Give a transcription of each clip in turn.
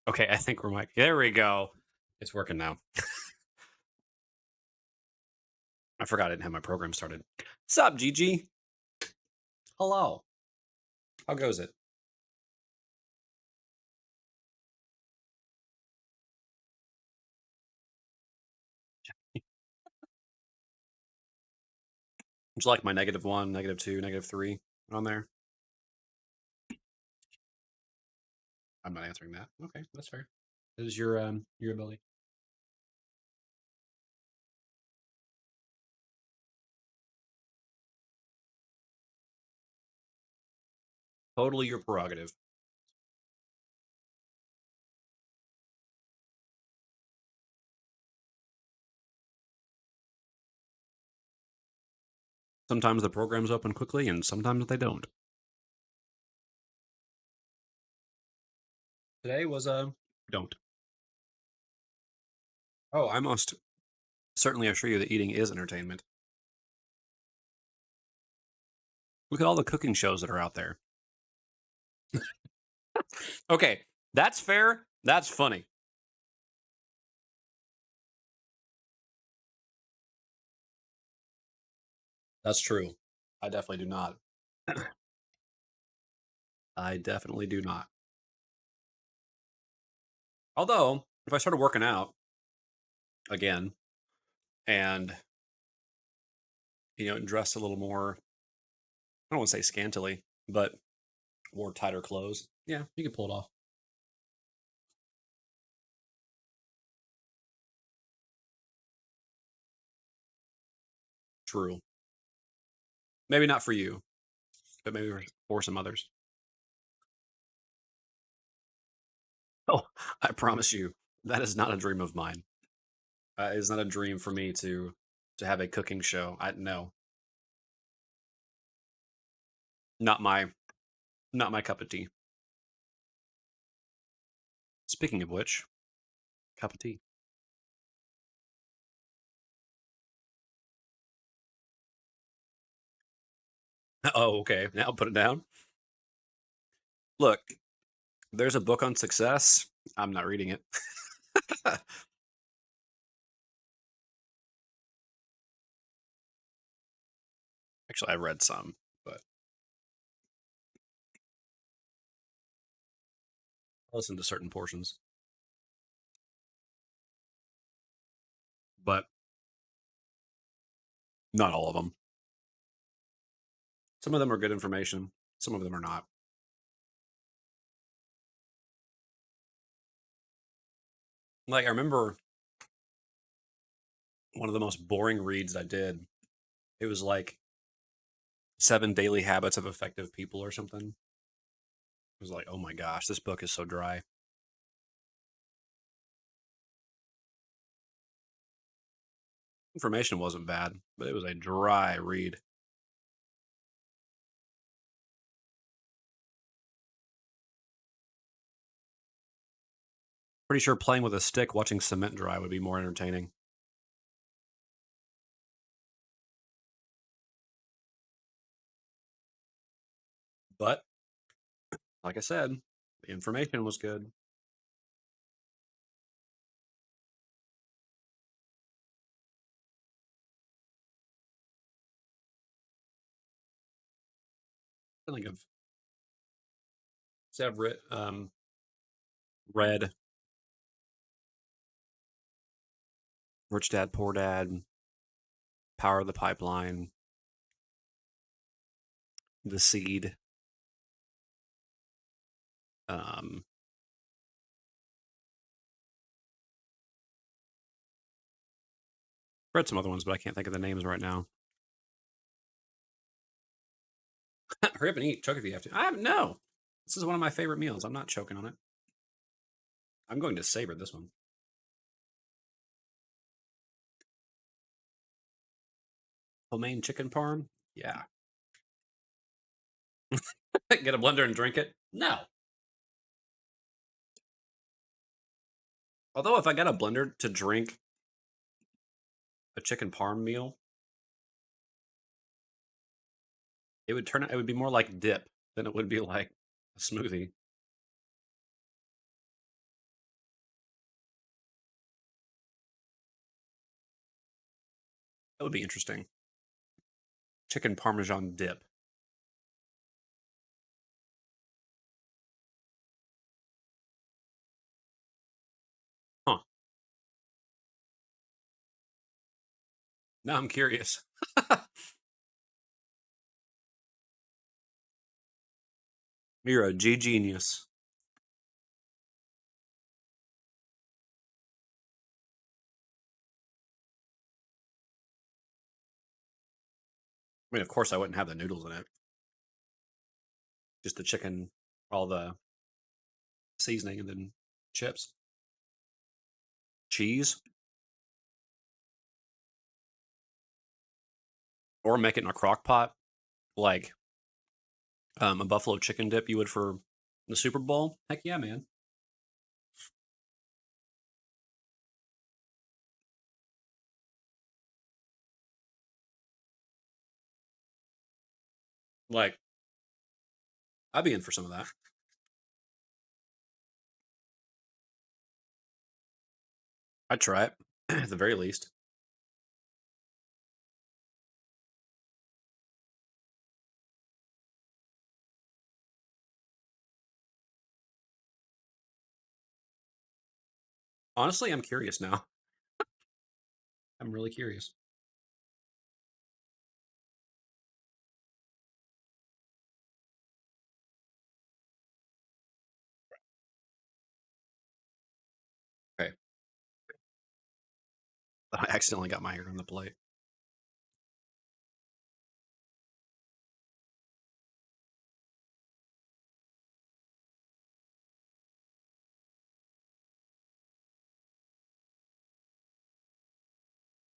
Okay, I think we're mic. There we go. It's working now. I forgot I didn't have my program started. Sup, Gigi? Hello. How goes it? Would you like my -1, -2, -3 on there? I'm not answering that. Okay, that's fair. That is your ability. Totally your prerogative. Sometimes the programs open quickly, and sometimes they don't. Today was a don't. Oh, I must certainly assure you that eating is entertainment. Look at all the cooking shows that are out there. Okay, that's fair. That's funny. That's true. I definitely do not. I definitely do not. Although, if I started working out again and dressed a little more, I don't want to say scantily, but wore tighter clothes, yeah, you can pull it off. True. Maybe not for you, but maybe for some others. Oh, I promise you, that is not a dream of mine. It is not a dream for me to have a cooking show. I no, not my not my cup of tea. Speaking of which, cup of tea. Oh, okay. Now put it down. Look, there's a book on success. I'm not reading it. Actually, I read some, but I listened to certain portions. But not all of them. Some of them are good information. Some of them are not. Like I remember one of the most boring reads I did. It was like 7 Daily Habits of Effective People or something. It was like, oh my gosh, this book is so dry. Information wasn't bad, but it was a dry read. Pretty sure playing with a stick watching cement dry would be more entertaining. But like I said, the information was good. I think of Severett, Red, Rich Dad, Poor Dad, Power of the Pipeline, The Seed. Um, read some other ones, but I can't think of the names right now. Hurry up and eat. Choke if you have to. I have no. This is one of my favorite meals. I'm not choking on it. I'm going to savor this one. Homemade chicken parm. Yeah. Get a blender and drink it. No. Although if I got a blender to drink a chicken parm meal, it would turn. It would be more like dip than it would be like a smoothie. That would be interesting. Chicken parmesan dip. Huh. Now I'm curious. You're a G genius. I mean, of course, I wouldn't have the noodles in it. Just the chicken, all the seasoning, and then chips, cheese, or make it in a crock pot, like a buffalo chicken dip you would for the Super Bowl. Heck yeah, man. Like, I'd be in for some of that. I'd try it at the very least. Honestly, I'm curious now. I'm really curious. Okay. I accidentally got my hair on the plate.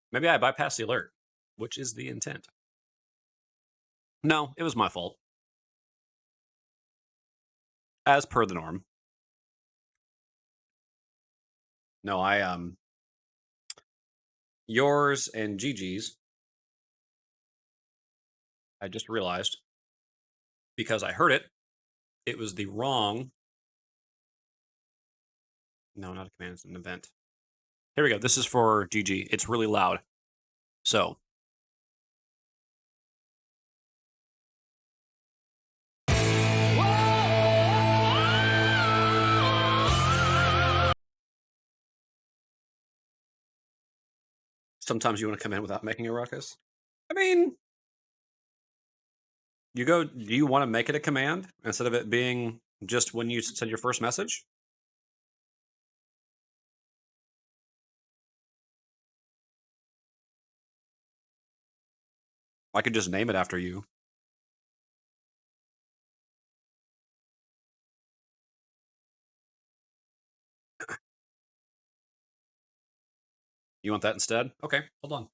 Maybe I bypassed the alert, which is the intent. No, it was my fault. As per the norm. No, yours and Gigi's, I just realized because I heard it, it was the wrong. No, not a command, it's an event. Here we go. This is for GG. It's really loud. So sometimes you want to come in without making a ruckus. I mean, you go, do you want to make it a command instead of it being just when you send your first message? I could just name it after you. You want that instead? Okay, hold on.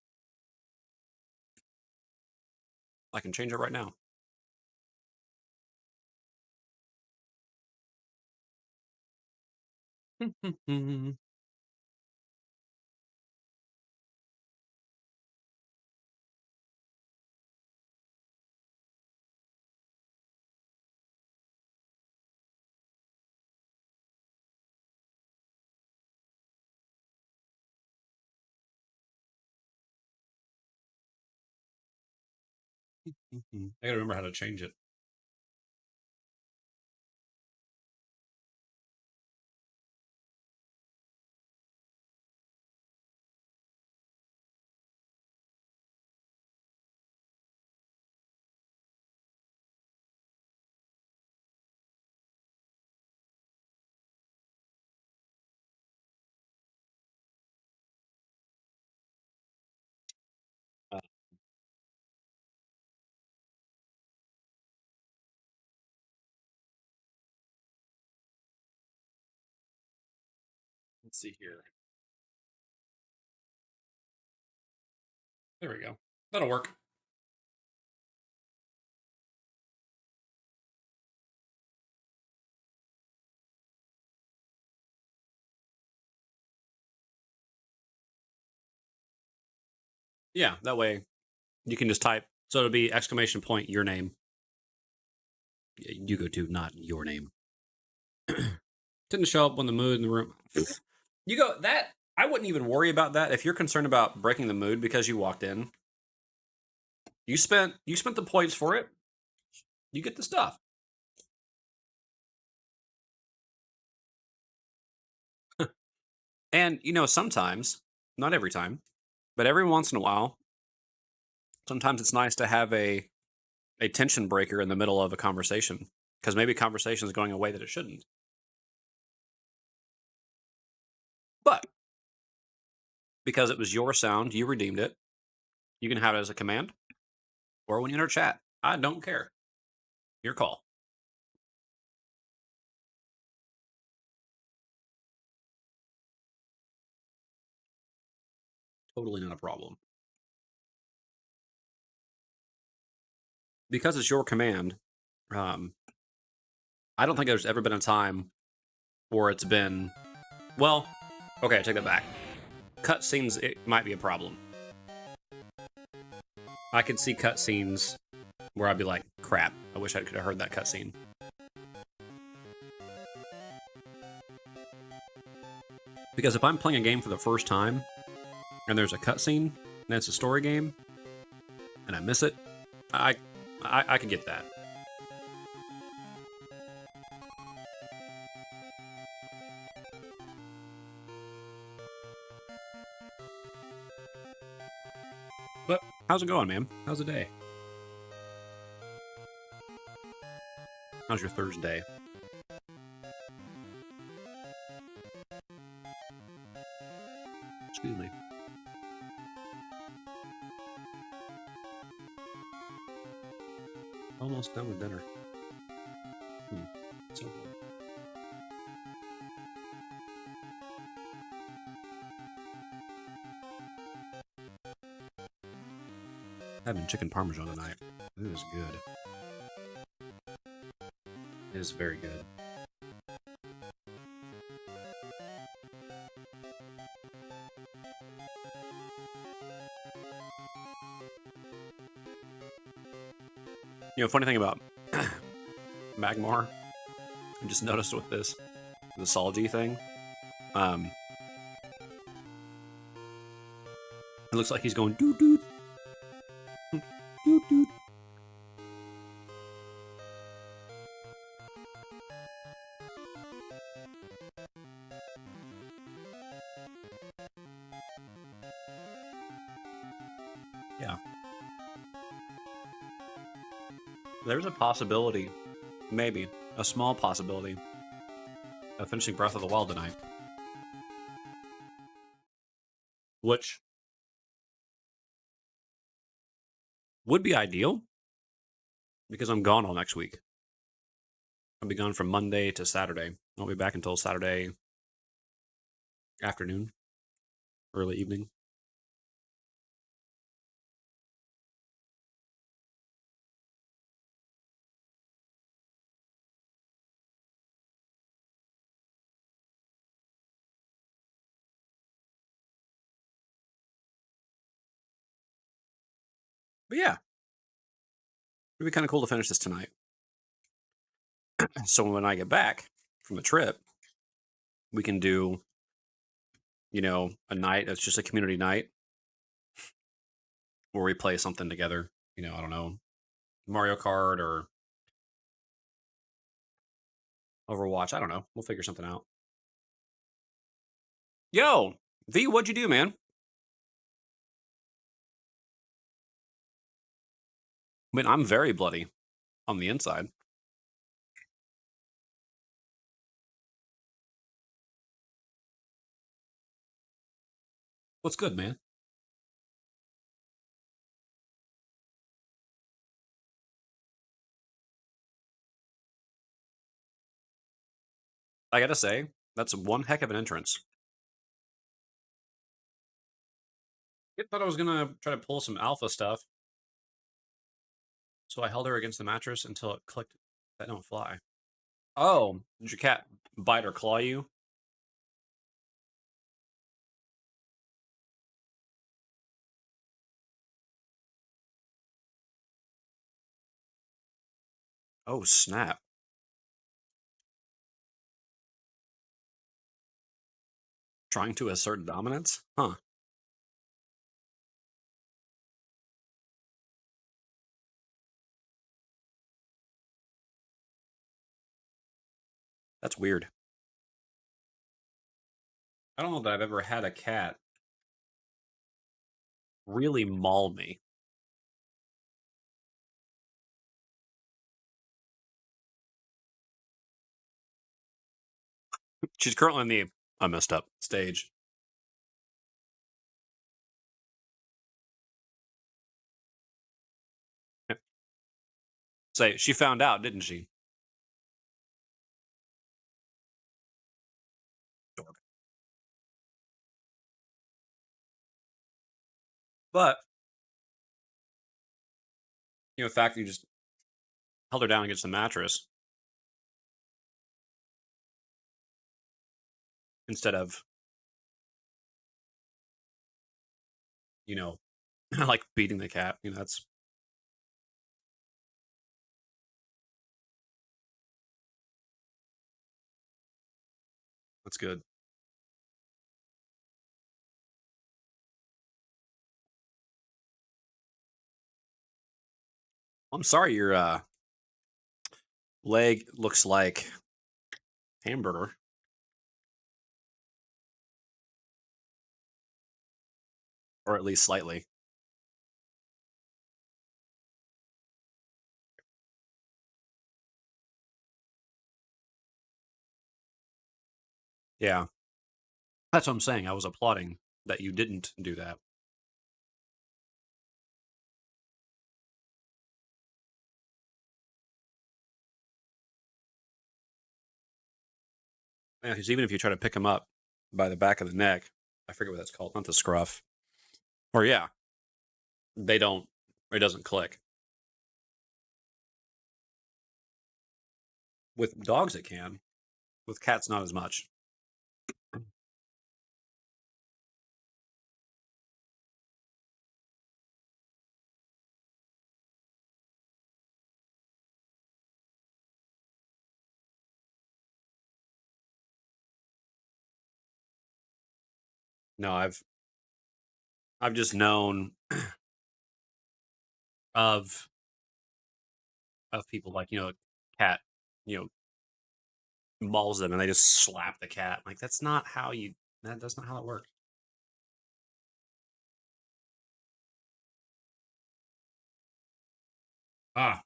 I can change it right now. I gotta remember how to change it. Uh, let's see here. There we go. That'll work. Yeah, that way you can just type. So it'll be exclamation point your name. You go to, not your name. Didn't show up when the mood in the room. You go that. I wouldn't even worry about that if you're concerned about breaking the mood because you walked in. You spent the points for it. You get the stuff. And sometimes, not every time, but every once in a while, sometimes it's nice to have a tension breaker in the middle of a conversation because maybe conversation is going a way that it shouldn't. But because it was your sound, you redeemed it. You can have it as a command or when you enter chat. I don't care. Your call. Totally not a problem. Because it's your command, um, I don't think there's ever been a time where it's been, well, okay, I take that back. Cutscenes, it might be a problem. I could see cutscenes where I'd be like, crap, I wish I could have heard that cutscene. Because if I'm playing a game for the first time and there's a cutscene and it's a story game and I miss it, I could get that. But how's it going, man? How's the day? How's your Thursday? Excuse me. Almost done with dinner. So good. Having chicken parmesan tonight. It is good. It is very good. Funny thing about Magmar, I just noticed with this, the Solgy thing, it looks like he's going doot doot. Doot doot. Yeah. There's a possibility, maybe, a small possibility, of finishing Breath of the Wild tonight. Which would be ideal, because I'm gone all next week. I'll be gone from Monday to Saturday. I won't be back until Saturday afternoon, early evening. But yeah, it'd be kind of cool to finish this tonight. So when I get back from the trip, we can do, a night that's just a community night where we play something together. I don't know, Mario Kart or Overwatch. I don't know. We'll figure something out. Yo, V, what'd you do, man? I mean, I'm very bloody on the inside. What's good, man? I gotta say, that's one heck of an entrance. I thought I was gonna try to pull some alpha stuff, so I held her against the mattress until it clicked. That don't fly. Oh, did your cat bite or claw you? Oh, snap. Trying to assert dominance? Huh. That's weird. I don't know that I've ever had a cat really maul me. She's currently in the I messed up stage. Say, she found out, didn't she? Dork. But, the fact that you just held her down against the mattress instead of, you know, like beating the cat, that's good. I'm sorry your leg looks like hamburger, or at least slightly. Yeah, that's what I'm saying. I was applauding that you didn't do that. Yeah, because even if you try to pick him up by the back of the neck, I forget what that's called, not the scruff. Or yeah, they don't. It doesn't click. With dogs, it can. With cats, not as much. No, I've just known of people like cat you know mauls them and they just slap the cat. Like that's not how you. That's not how it works. Ah,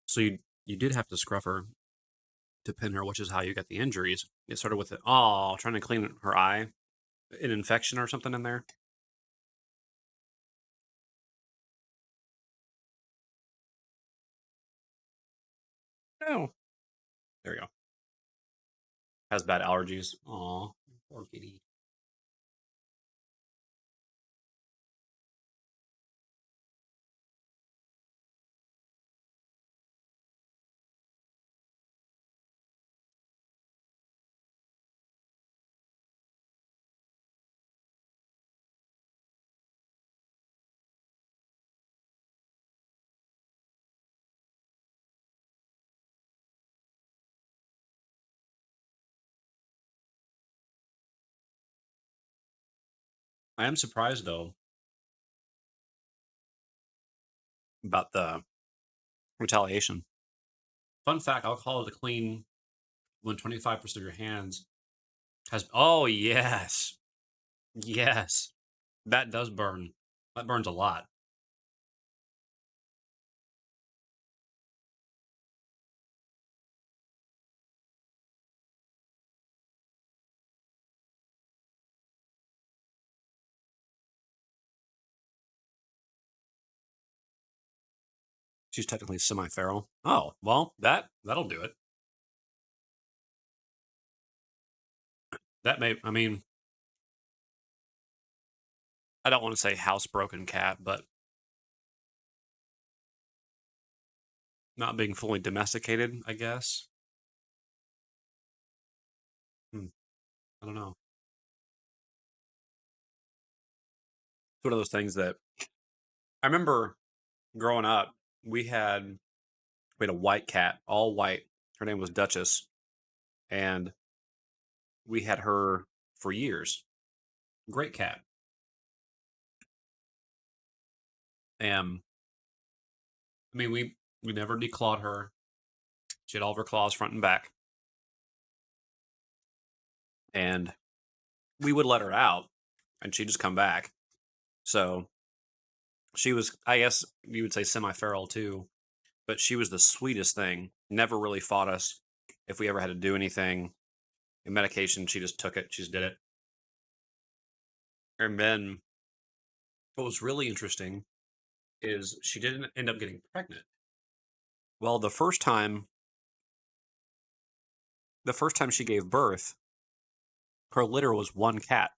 so you did have to scruff her to pin her, which is how you got the injuries. It started with trying to clean her eye, an infection or something in there. No, there you go. Has bad allergies. Aw, poor kitty. I am surprised though about the retaliation. Fun fact: alcohol to clean when 25% of your hands has. Oh yes, yes, that does burn. That burns a lot. She's technically semi-feral. Oh well, that'll do it. That may. I mean, I don't want to say housebroken cat, but not being fully domesticated, I guess. Hmm, I don't know. It's one of those things that I remember growing up. We had we had a white cat, all white. Her name was Duchess, and we had her for years. Great cat. And I mean, we never declawed her. She had all of her claws front and back, and we would let her out, and she'd just come back. So she was, I guess you would say, semi-feral too, but she was the sweetest thing. Never really fought us. If we ever had to do anything, in medication, she just took it. She just did it. And then what was really interesting is she didn't end up getting pregnant. Well, the first time she gave birth, her litter was one cat.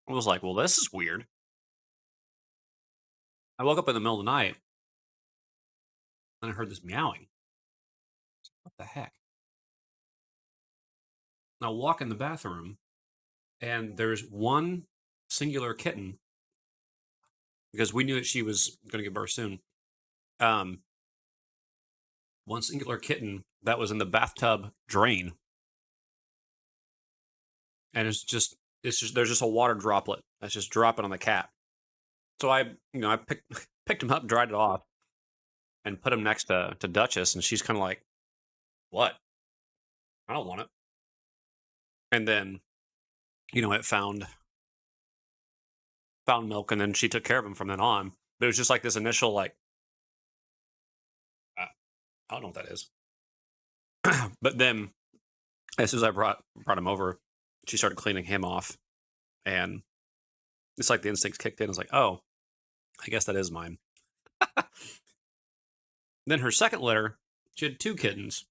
I was like, well, this is weird. I woke up in the middle of the night and I heard this meowing. What the heck? And I walk in the bathroom and there's one singular kitten because we knew that she was going to give birth soon. Um, one singular kitten that was in the bathtub drain, and it's just there's just a water droplet that's just dropping on the cat. So I picked him up, dried it off, and put him next to Duchess, and she's kind of like, "What? I don't want it." And then it found milk, and then she took care of him from then on. But it was just like this initial like, I don't know what that is. But then as soon as I brought him over, she started cleaning him off, and it's like the instincts kicked in. It's like, oh, I guess that is mine. Then her second litter, she had two kittens.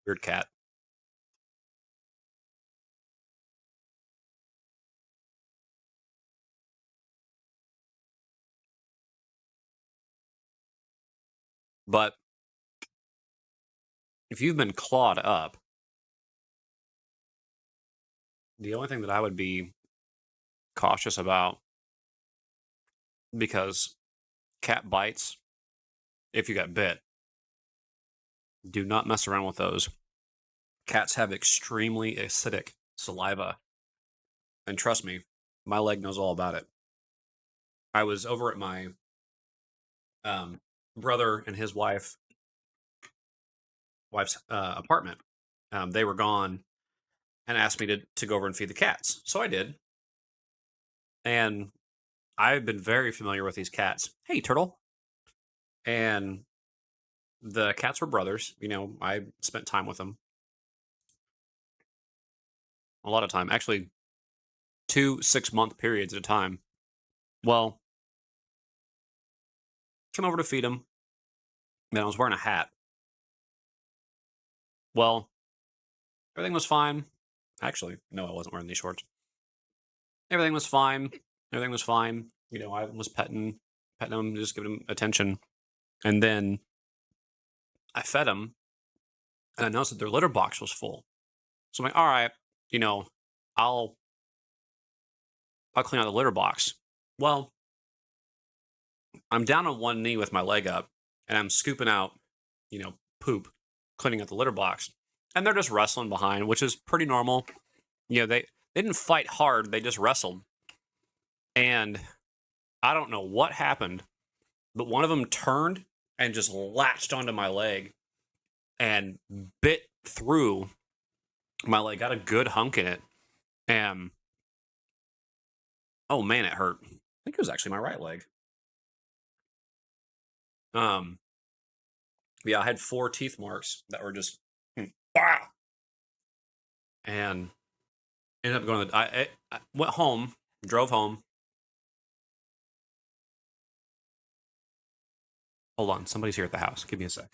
Weird cat. But if you've been clawed up, the only thing that I would be cautious about, because cat bites, if you got bit, do not mess around with those. Cats have extremely acidic saliva. And trust me, my leg knows all about it. I was over at my brother and his wife's apartment. They were gone and asked me to go over and feed the cats. So I did. And I've been very familiar with these cats. Hey, turtle. And the cats were brothers. I spent time with them. A lot of time. Actually, 2 6-month periods at a time. Well, came over to feed them. And I was wearing a hat. Well, everything was fine. Actually, no, I wasn't wearing these shorts. Everything was fine. Everything was fine. I was petting them, just giving them attention. And then I fed them, and I noticed that their litter box was full. So I'm like, all right, I'll clean out the litter box. Well, I'm down on one knee with my leg up, and I'm scooping out, poop, cleaning out the litter box. And they're just wrestling behind, which is pretty normal. they didn't fight hard. They just wrestled. And I don't know what happened, but one of them turned and just latched onto my leg and bit through my leg. Got a good hunk in it. And oh man, it hurt. I think it was actually my right leg. Yeah, I had 4 teeth marks that were just bah! And ended up going to I went home, drove home. Hold on, somebody's here at the house. Give me a sec.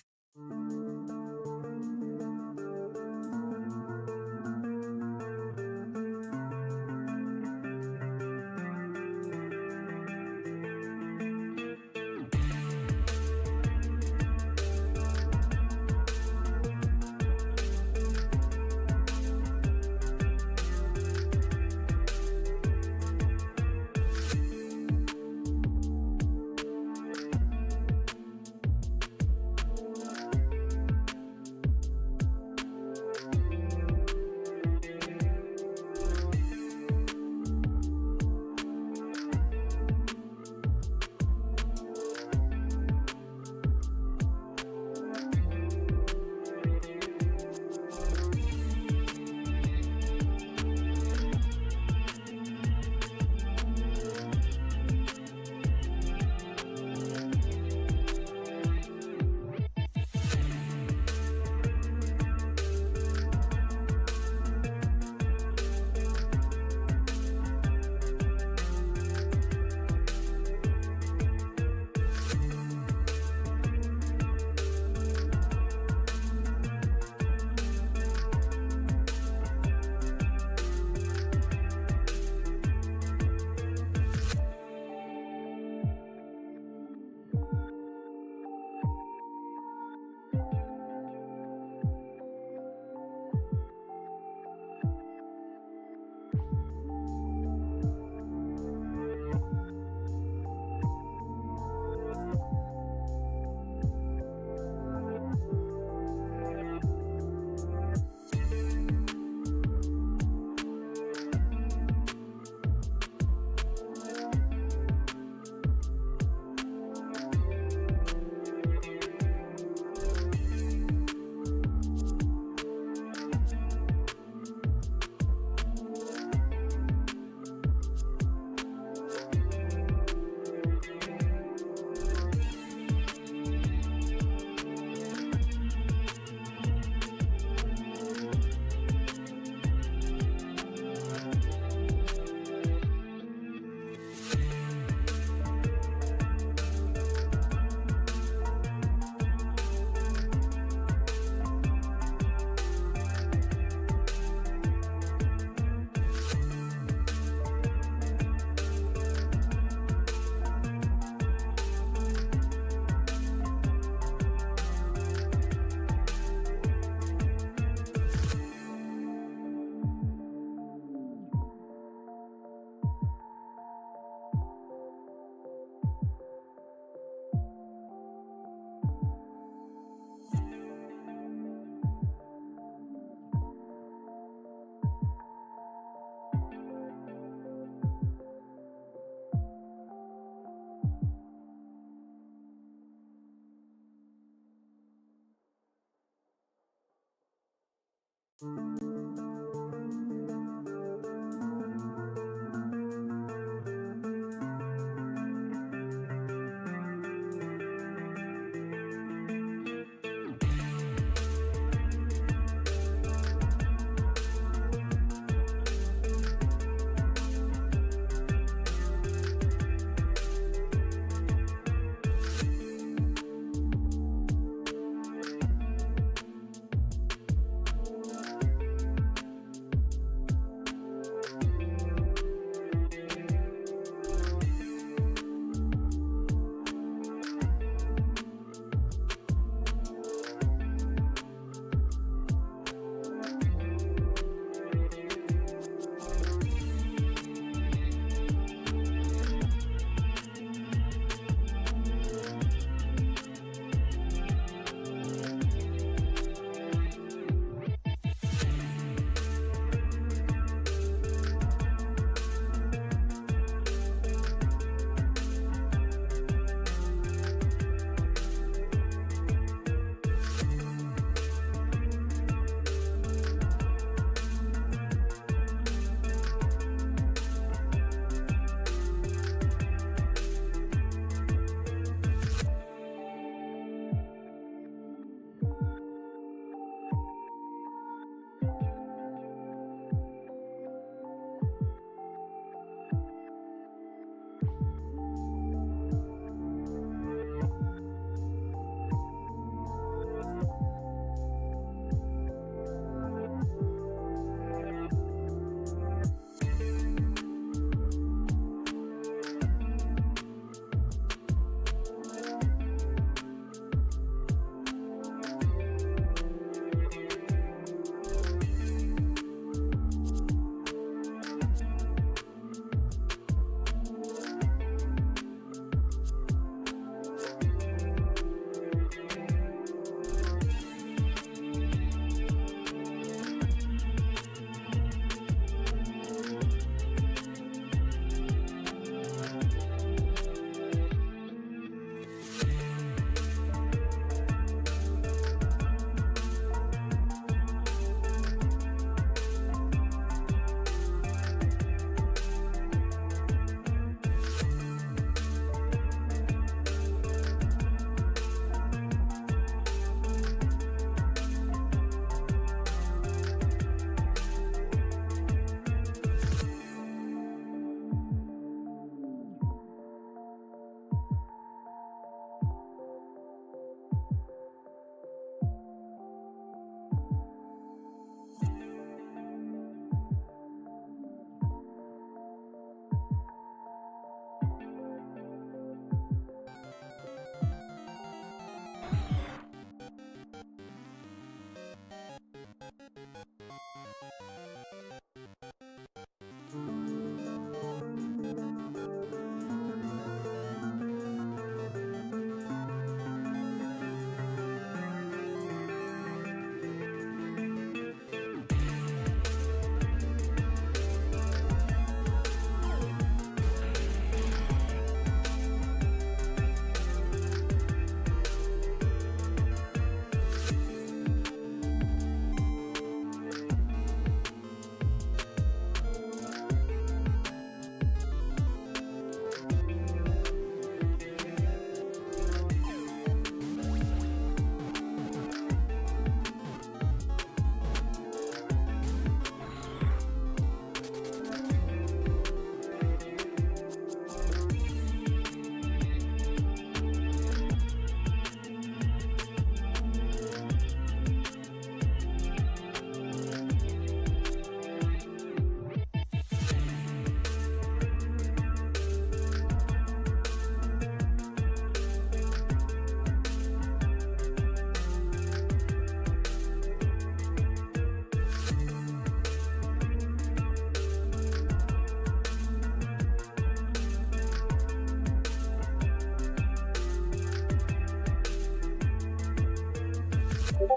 Aaron!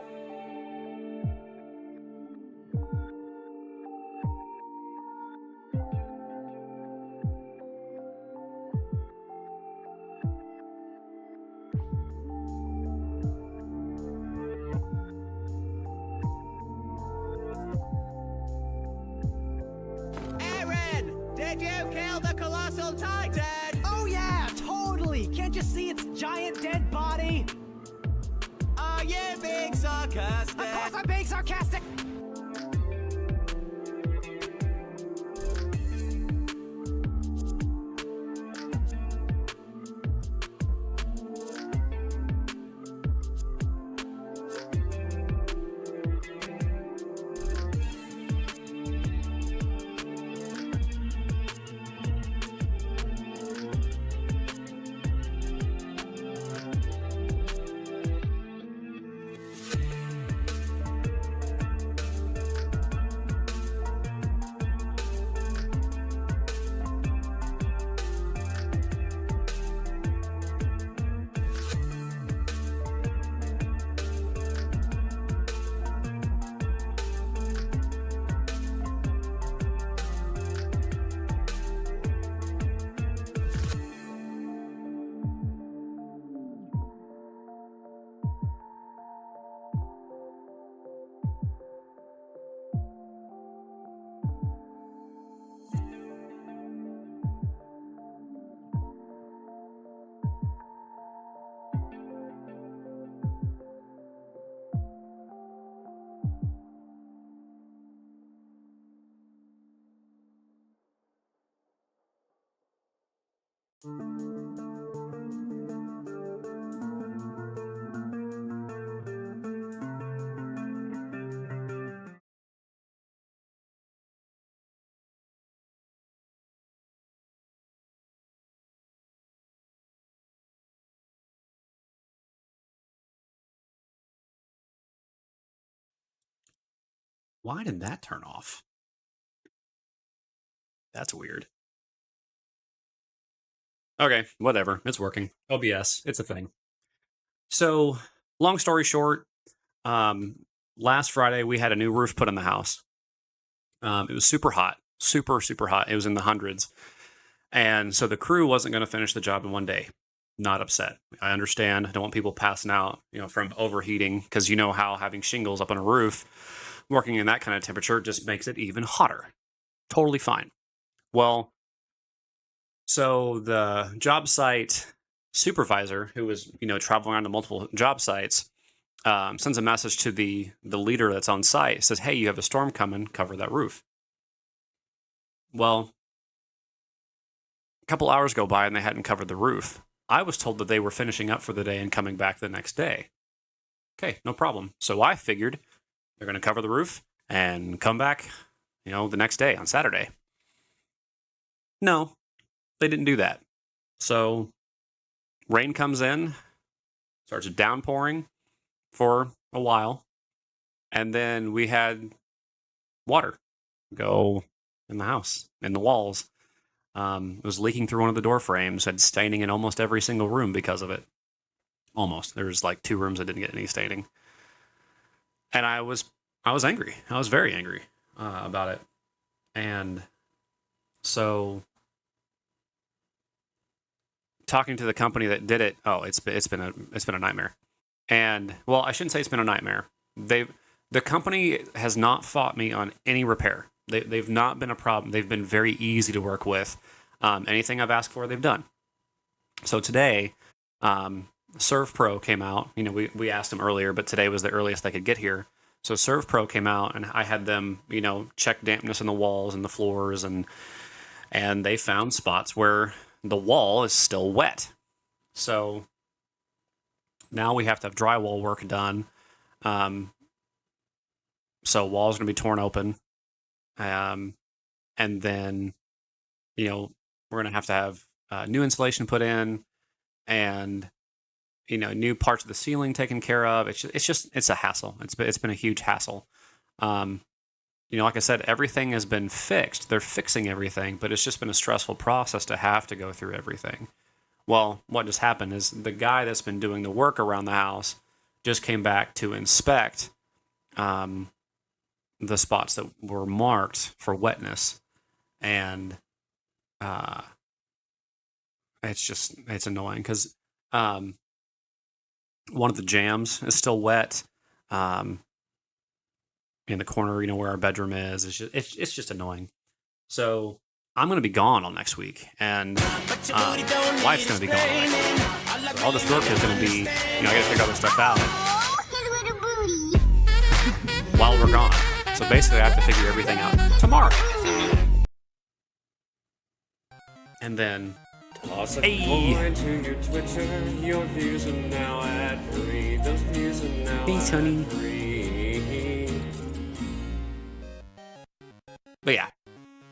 Did you kill the colossal titan? Oh yeah, totally! Can't you see its giant dead body? Are you being sarcastic? Of course I'm being sarcastic! Why did that turn off? That's weird. Okay, whatever. It's working. OBS, it's a thing. So, long story short, last Friday we had a new roof put on the house. It was super hot, super hot. It was in the hundreds. And so the crew wasn't going to finish the job in one day. Not upset. I understand. I don't want people passing out, from overheating, because you know how having shingles up on a roof, working in that kind of temperature just makes it even hotter. Totally fine. Well, so the job site supervisor, who was, traveling around to multiple job sites, sends a message to the leader that's on site. Says, "Hey, you have a storm coming. Cover that roof." Well, a couple hours go by and they hadn't covered the roof. I was told that they were finishing up for the day and coming back the next day. Okay, no problem. So I figured they're going to cover the roof and come back, the next day on Saturday. No, they didn't do that. So rain comes in, starts downpouring for a while, and then we had water go in the house, in the walls. It was leaking through one of the door frames, had staining in almost every single room because of it. Almost. There was like 2 rooms that didn't get any staining. And I was angry. I was very angry about it. And so talking to the company that did it, it's been a nightmare. And well, I shouldn't say it's been a nightmare. The company has not fought me on any repair. They've not been a problem. They've been very easy to work with. Anything I've asked for, they've done. So today, ServPro came out. We asked them earlier, but today was the earliest they could get here. So ServPro came out, and I had them, check dampness in the walls and the floors, and they found spots where the wall is still wet. So now we have to have drywall work done. So walls are going to be torn open. And then, we're going to have new insulation put in, and, new parts of the ceiling taken care of. It's a hassle. It's been a huge hassle. Like I said, everything has been fixed. They're fixing everything, but it's just been a stressful process to have to go through everything. Well, what just happened is the guy that's been doing the work around the house just came back to inspect the spots that were marked for wetness, and it's annoying because one of the jams is still wet in the corner, where our bedroom is. It's just annoying. So I'm going to be gone all next week, and wife's going to be gone all next week. So all this work is going to be, I got to figure all this stuff out while we're gone. So basically, I have to figure everything out tomorrow. And then, Toss a hey, coin to your Twitcher. Your views are now ad free. Those views are now thanks, honey. ad-free. But yeah,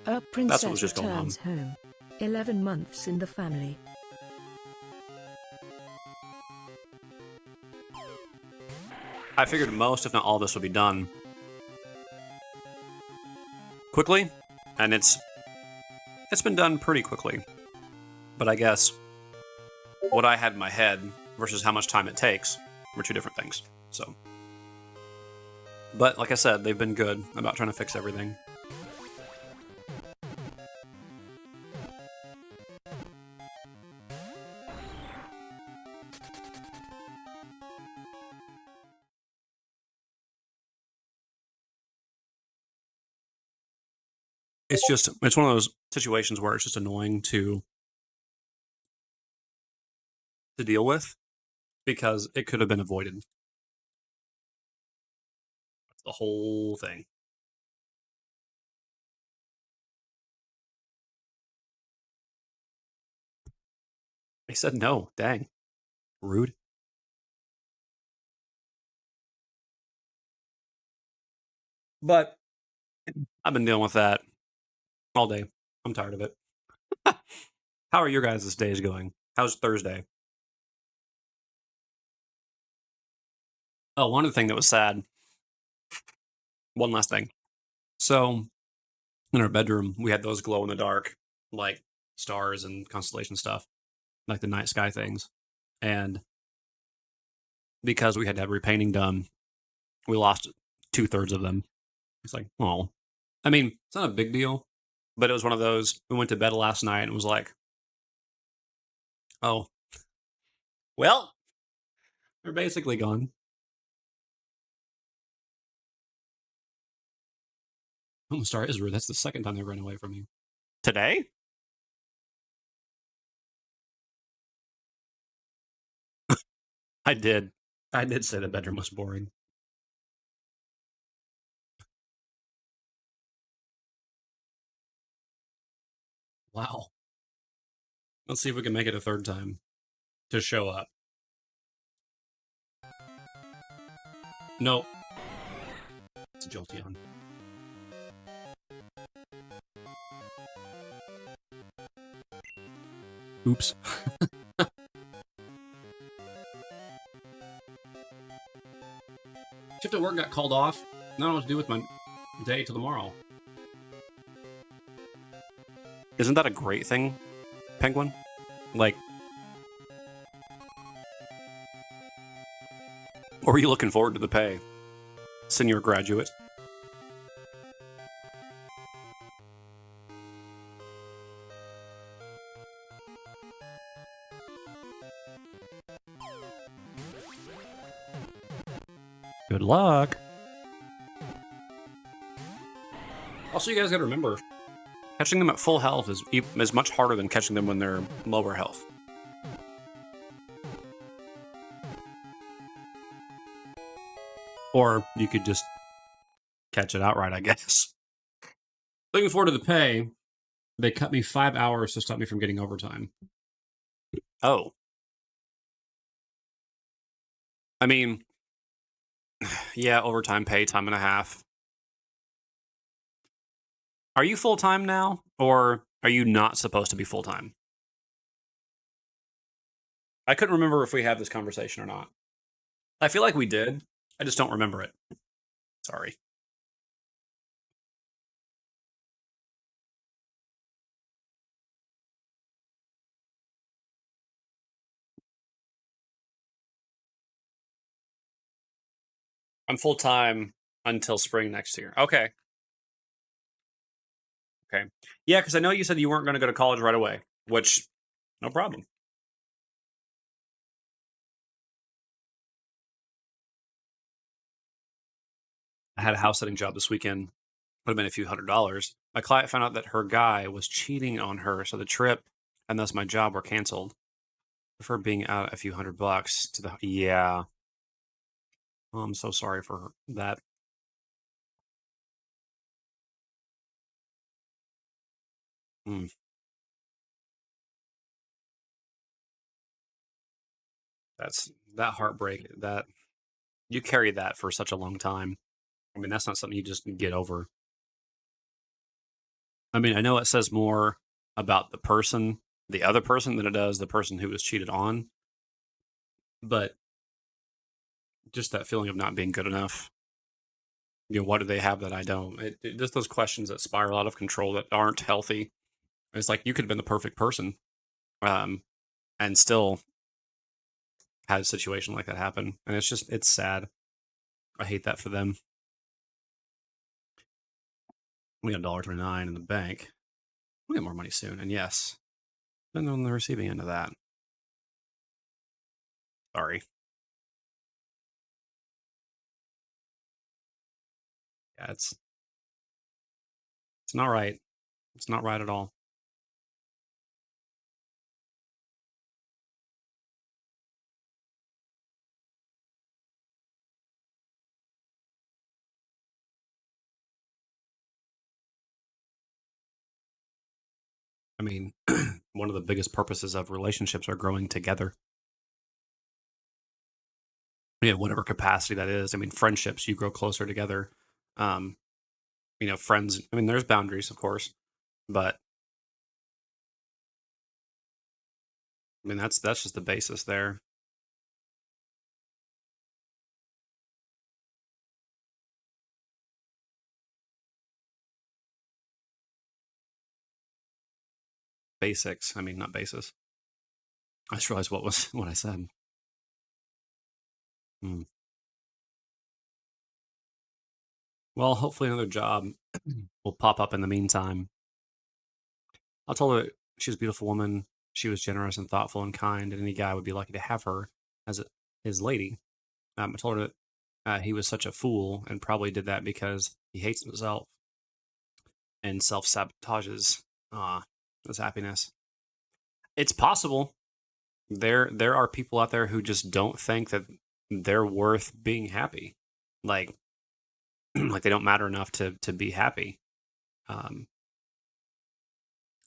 A princess what was just going on. returns home. 11 months in the family. I figured most, if not all, of this would be done quickly, and it's been done pretty quickly. But I guess what I had in my head versus how much time it takes were two different things. So, but like I said, they've been good about trying to fix everything. It's one of those situations where it's just annoying to deal with because it could have been avoided. That's the whole thing. They said no. Dang. Rude. But I've been dealing with that all day. I'm tired of it. How are your guys' days going? How's Thursday? Oh, one other thing that was sad. One last thing. So, in our bedroom, we had those glow in the dark, like stars and constellation stuff, like the night sky things. And because we had to have repainting done, we lost 2/3 of them. It's like, oh. I mean, it's not a big deal, but it was one of those. We went to bed last night and it was like, oh, well, they're basically gone. Oh, Star is rude. That's the second time they ran away from me. Today? I did. I did say the bedroom was boring. Wow. Let's see if we can make it a third time to show up. No. It's Jolteon. Oops. Shift at work got called off. I don't know what to do with my day till tomorrow. Isn't that a great thing, Penguin? Like, or are you looking forward to the pay? Senior graduate. Good luck. Also, you guys gotta remember, catching them at full health is much harder than catching them when they're lower health. Or you could just catch it outright, I guess. Looking forward to the pay. They cut me 5 hours to stop me from getting overtime. Oh. I mean, yeah, overtime pay, time and a half. Are you full-time now, or are you not supposed to be full-time? I couldn't remember if we had this conversation or not. I feel like we did. I just don't remember it. Sorry. I'm full time until spring next year. Okay. Okay. Yeah, because I know you said you weren't going to go to college right away, which no problem. I had a house sitting job this weekend. Would have been a few $100s. My client found out that her guy was cheating on her, so the trip and thus my job were canceled. For being out a few $100 to the yeah. Oh, I'm so sorry for that. Mm, that's that heartbreak. That you carry that for such a long time. I mean, that's not something you just get over. I mean, I know it says more about the person, the other person, than it does the person who was cheated on. But just that feeling of not being good enough. You know, what do they have that I don't? Just those questions that spiral out of control that aren't healthy. It's like you could have been the perfect person, um, and still had a situation like that happen, and it's sad. I hate that for them. We got $1.29 in the bank. We get more money soon, and yes, been on the receiving end of that. Sorry. Yeah, it's not right. It's not right at all. I mean, one of the biggest purposes of relationships are growing together. Yeah, whatever capacity that is. I mean, friendships, you grow closer together. Um, friends. I mean, there's boundaries, of course, but I mean that's just the basis there. Basics. I mean, not basis. I just realized what was what I said. Hmm. Well, hopefully another job will pop up in the meantime. I told her she was a beautiful woman. She was generous and thoughtful and kind, and any guy would be lucky to have her as his lady. I told her that he was such a fool and probably did that because he hates himself and self sabotages his happiness. It's possible. There are people out there who just don't think that they're worth being happy, like like they don't matter enough to be happy. Um,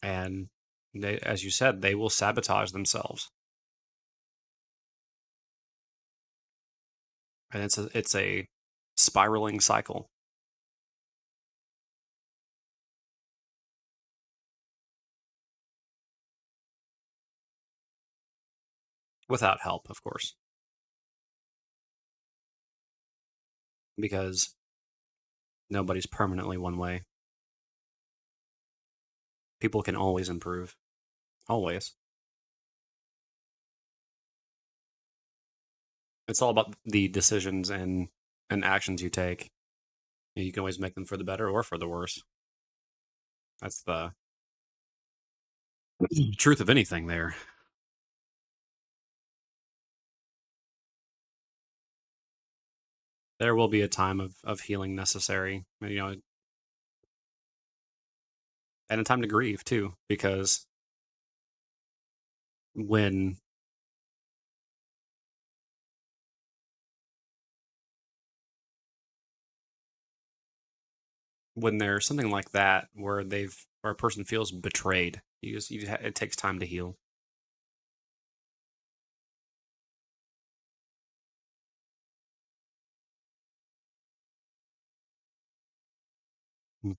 and they, as you said, they will sabotage themselves, and it's a spiraling cycle without help, of course, because nobody's permanently one way. People can always improve, always. It's all about the decisions and actions you take. You can always make them for the better or for the worse. That's the truth of anything there. There will be a time of healing necessary, and a time to grieve too, because when when there's something like that where a person feels betrayed, it takes time to heal. Mm.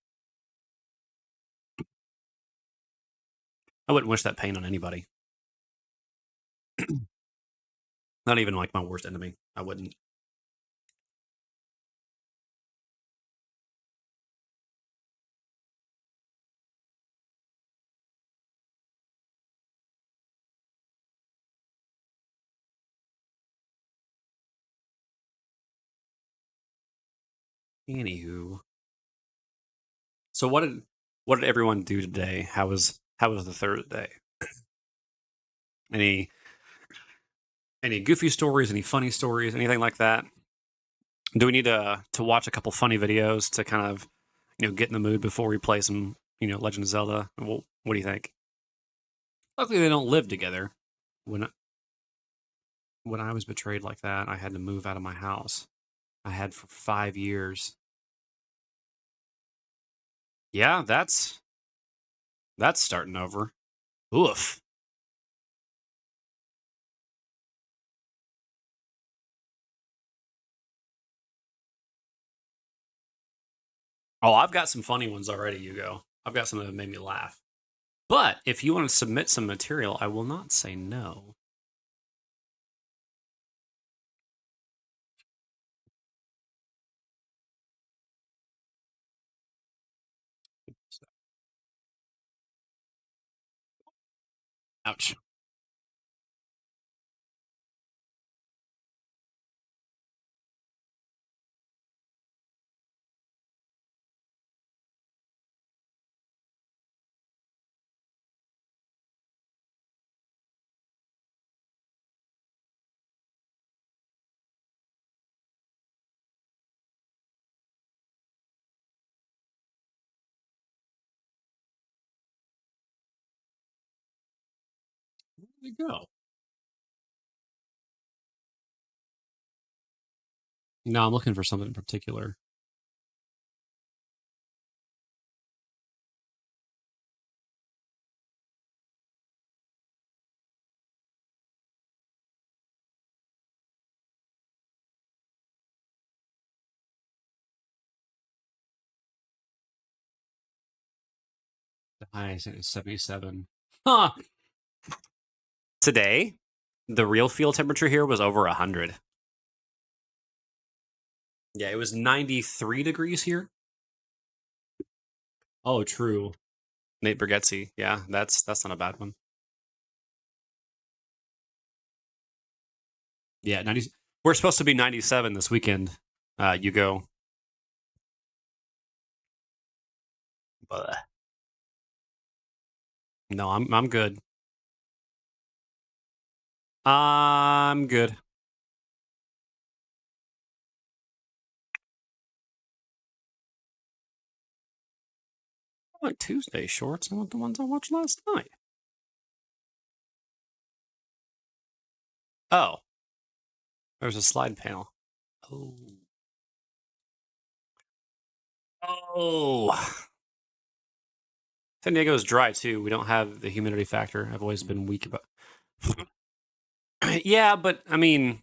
I wouldn't wish that pain on anybody, not even like my worst enemy. I wouldn't. Anywho, so what did everyone do today? How was the third day? Any goofy stories? Any funny stories? Anything like that? Do we need to watch a couple funny videos to kind of get in the mood before we play some Legend of Zelda? What do you think? Luckily, they don't live together. When I was betrayed like that, I had to move out of my house. I had for 5 years. Yeah, that's starting over. Oof. Oh, I've got some funny ones already, Hugo. I've got some that made me laugh. But if you want to submit some material, I will not say no. Ouch. There you go. No, I'm looking for something in particular. The highest is 77. Huh. Today, the real field temperature here was over 100. Yeah, it was 93 degrees here. Oh, true. Nate Bargatze. Yeah, that's not a bad one. Yeah, 90. We're supposed to be 97 this weekend. You go. But no, I'm good. I'm good. I want Tuesday shorts. I want the ones I watched last night. Oh, there's a slide panel. Oh. Oh. San Diego's dry too. We don't have the humidity factor. I've always been weak about. Yeah, but I mean,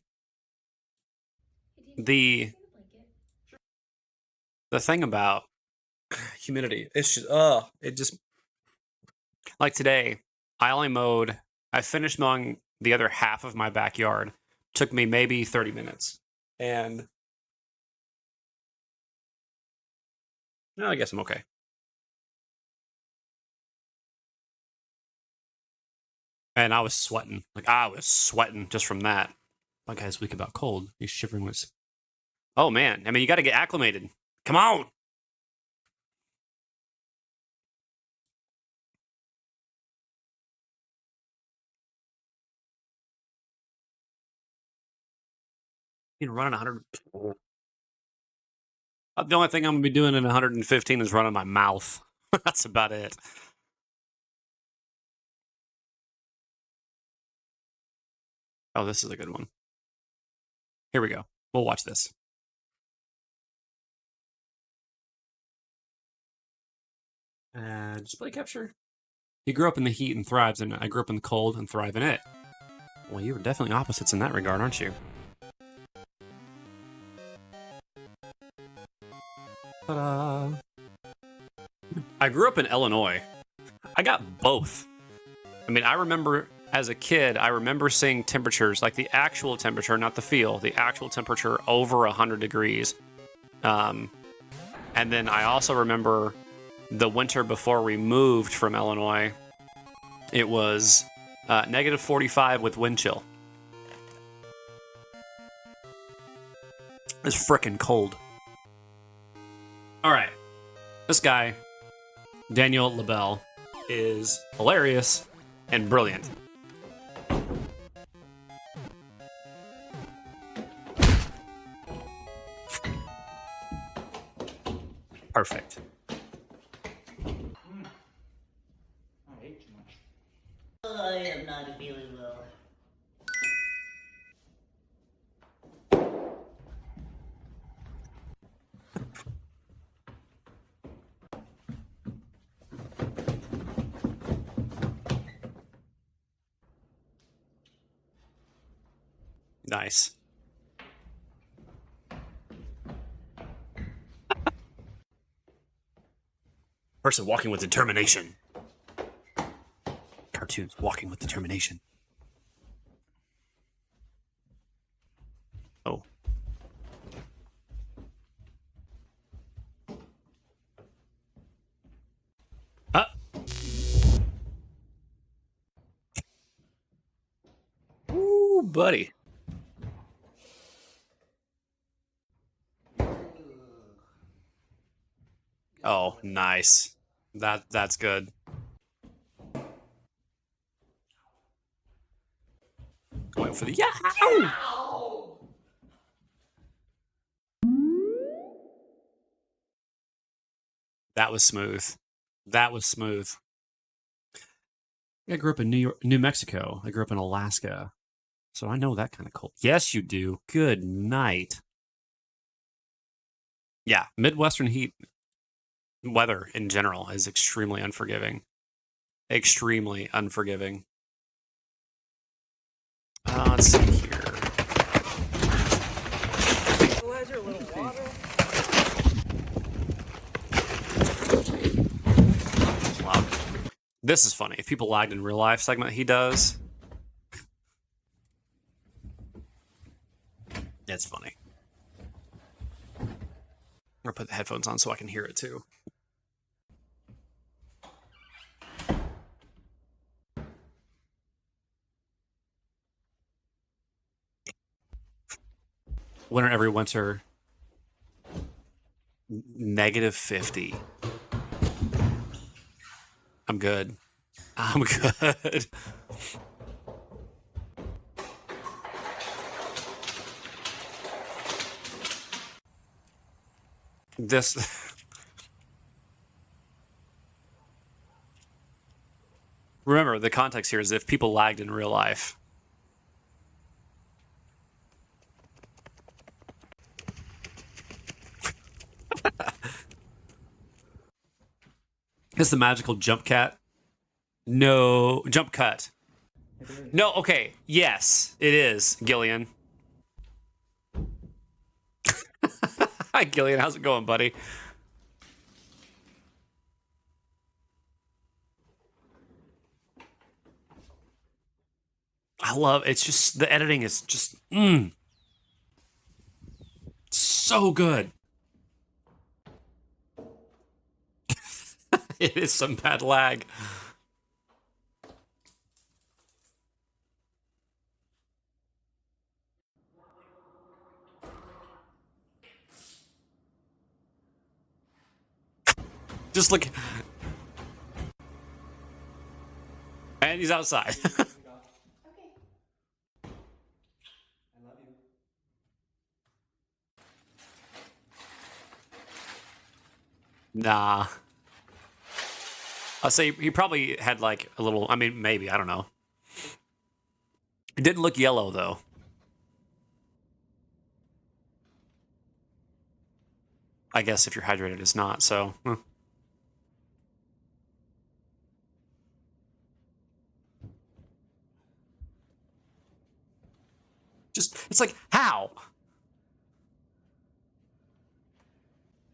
the thing about humidity, it's just it just like today. I finished mowing the other half of my backyard. Took me maybe 30 minutes, and no, I guess I'm okay. And I was sweating. Like, I was sweating just from that. My guy's weak about cold. He's shivering with. Oh, man. I mean, you got to get acclimated. Come on. You running 100. The only thing I'm going to be doing in 115 is running my mouth. That's about it. Oh, this is a good one. Here we go. We'll watch this. Display capture. You grew up in the heat and thrives in it. I grew up in the cold and thrive in it. Well, you were definitely opposites in that regard, aren't you? Ta-da! I grew up in Illinois. I got both. I mean, I remember as a kid, I remember seeing temperatures, like the actual temperature, not the feel, the actual temperature over 100 degrees. And then I also remember the winter before we moved from Illinois, it was negative 45 with wind chill. It's frickin' cold. All right. This guy, Daniel LaBelle, is hilarious and brilliant. Perfect. I am not feeling well. Nice. Person walking with determination. Cartoons walking with determination. Oh. Ooh, buddy. Oh, nice. That's good. Going for the Yahoo! That was smooth. That was smooth. I grew up in New Mexico. I grew up in Alaska. So I know that kind of cold. Yes, you do. Good night. Yeah, Midwestern heat weather in general is extremely unforgiving. Extremely unforgiving. Let's see here. Wow. This is funny. If people lagged in real life segment he does. It's funny. I'm gonna put the headphones on so I can hear it too. Winter every winter. -50. I'm good. I'm good. This. Remember, the context here is if people lagged in real life. It's the magical jump cat. No, jump cut. No, okay. Yes, it is, Gillian. Hi, Gillian. How's it going, buddy? I love it's just the editing is just so good. It is some bad lag. Just look. And he's outside. Nah. I'll say he probably had like a little, I mean, maybe, I don't know. It didn't look yellow though. I guess if you're hydrated, it's not, so. Just, it's like, how?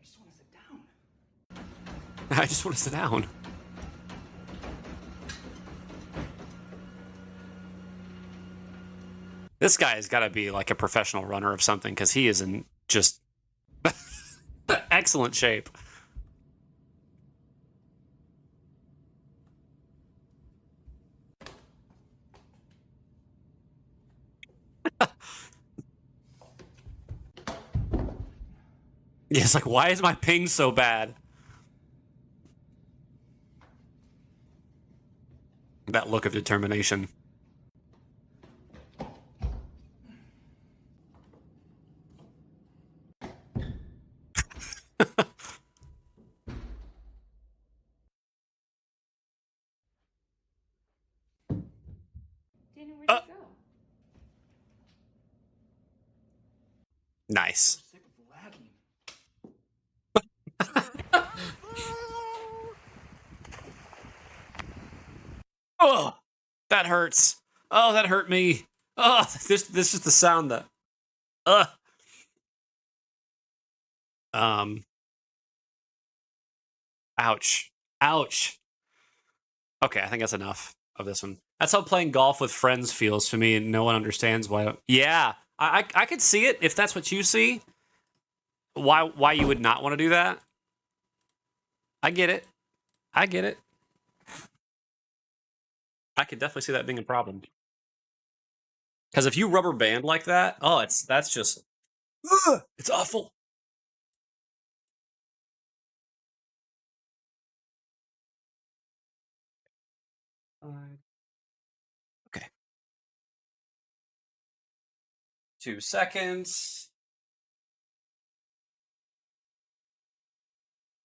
I just want to sit down. I just want to sit down. This guy has got to be like a professional runner of something because he is in just excellent shape. Yeah, it's like, why is my ping so bad? That look of determination. Daniel, where'd you go? Nice. Sick of lagging. Oh, that hurts. Oh, that hurt me. Oh, this is the sound that. Uh. Ouch. Ouch. Okay, I think that's enough of this one. That's how playing golf with friends feels to me, and no one understands why. Yeah, I could see it if that's what you see. Why you would not want to do that? I get it. I get it. I could definitely see that being a problem. Because if you rubber band like that, oh, that's just it's awful. Okay. 2 seconds.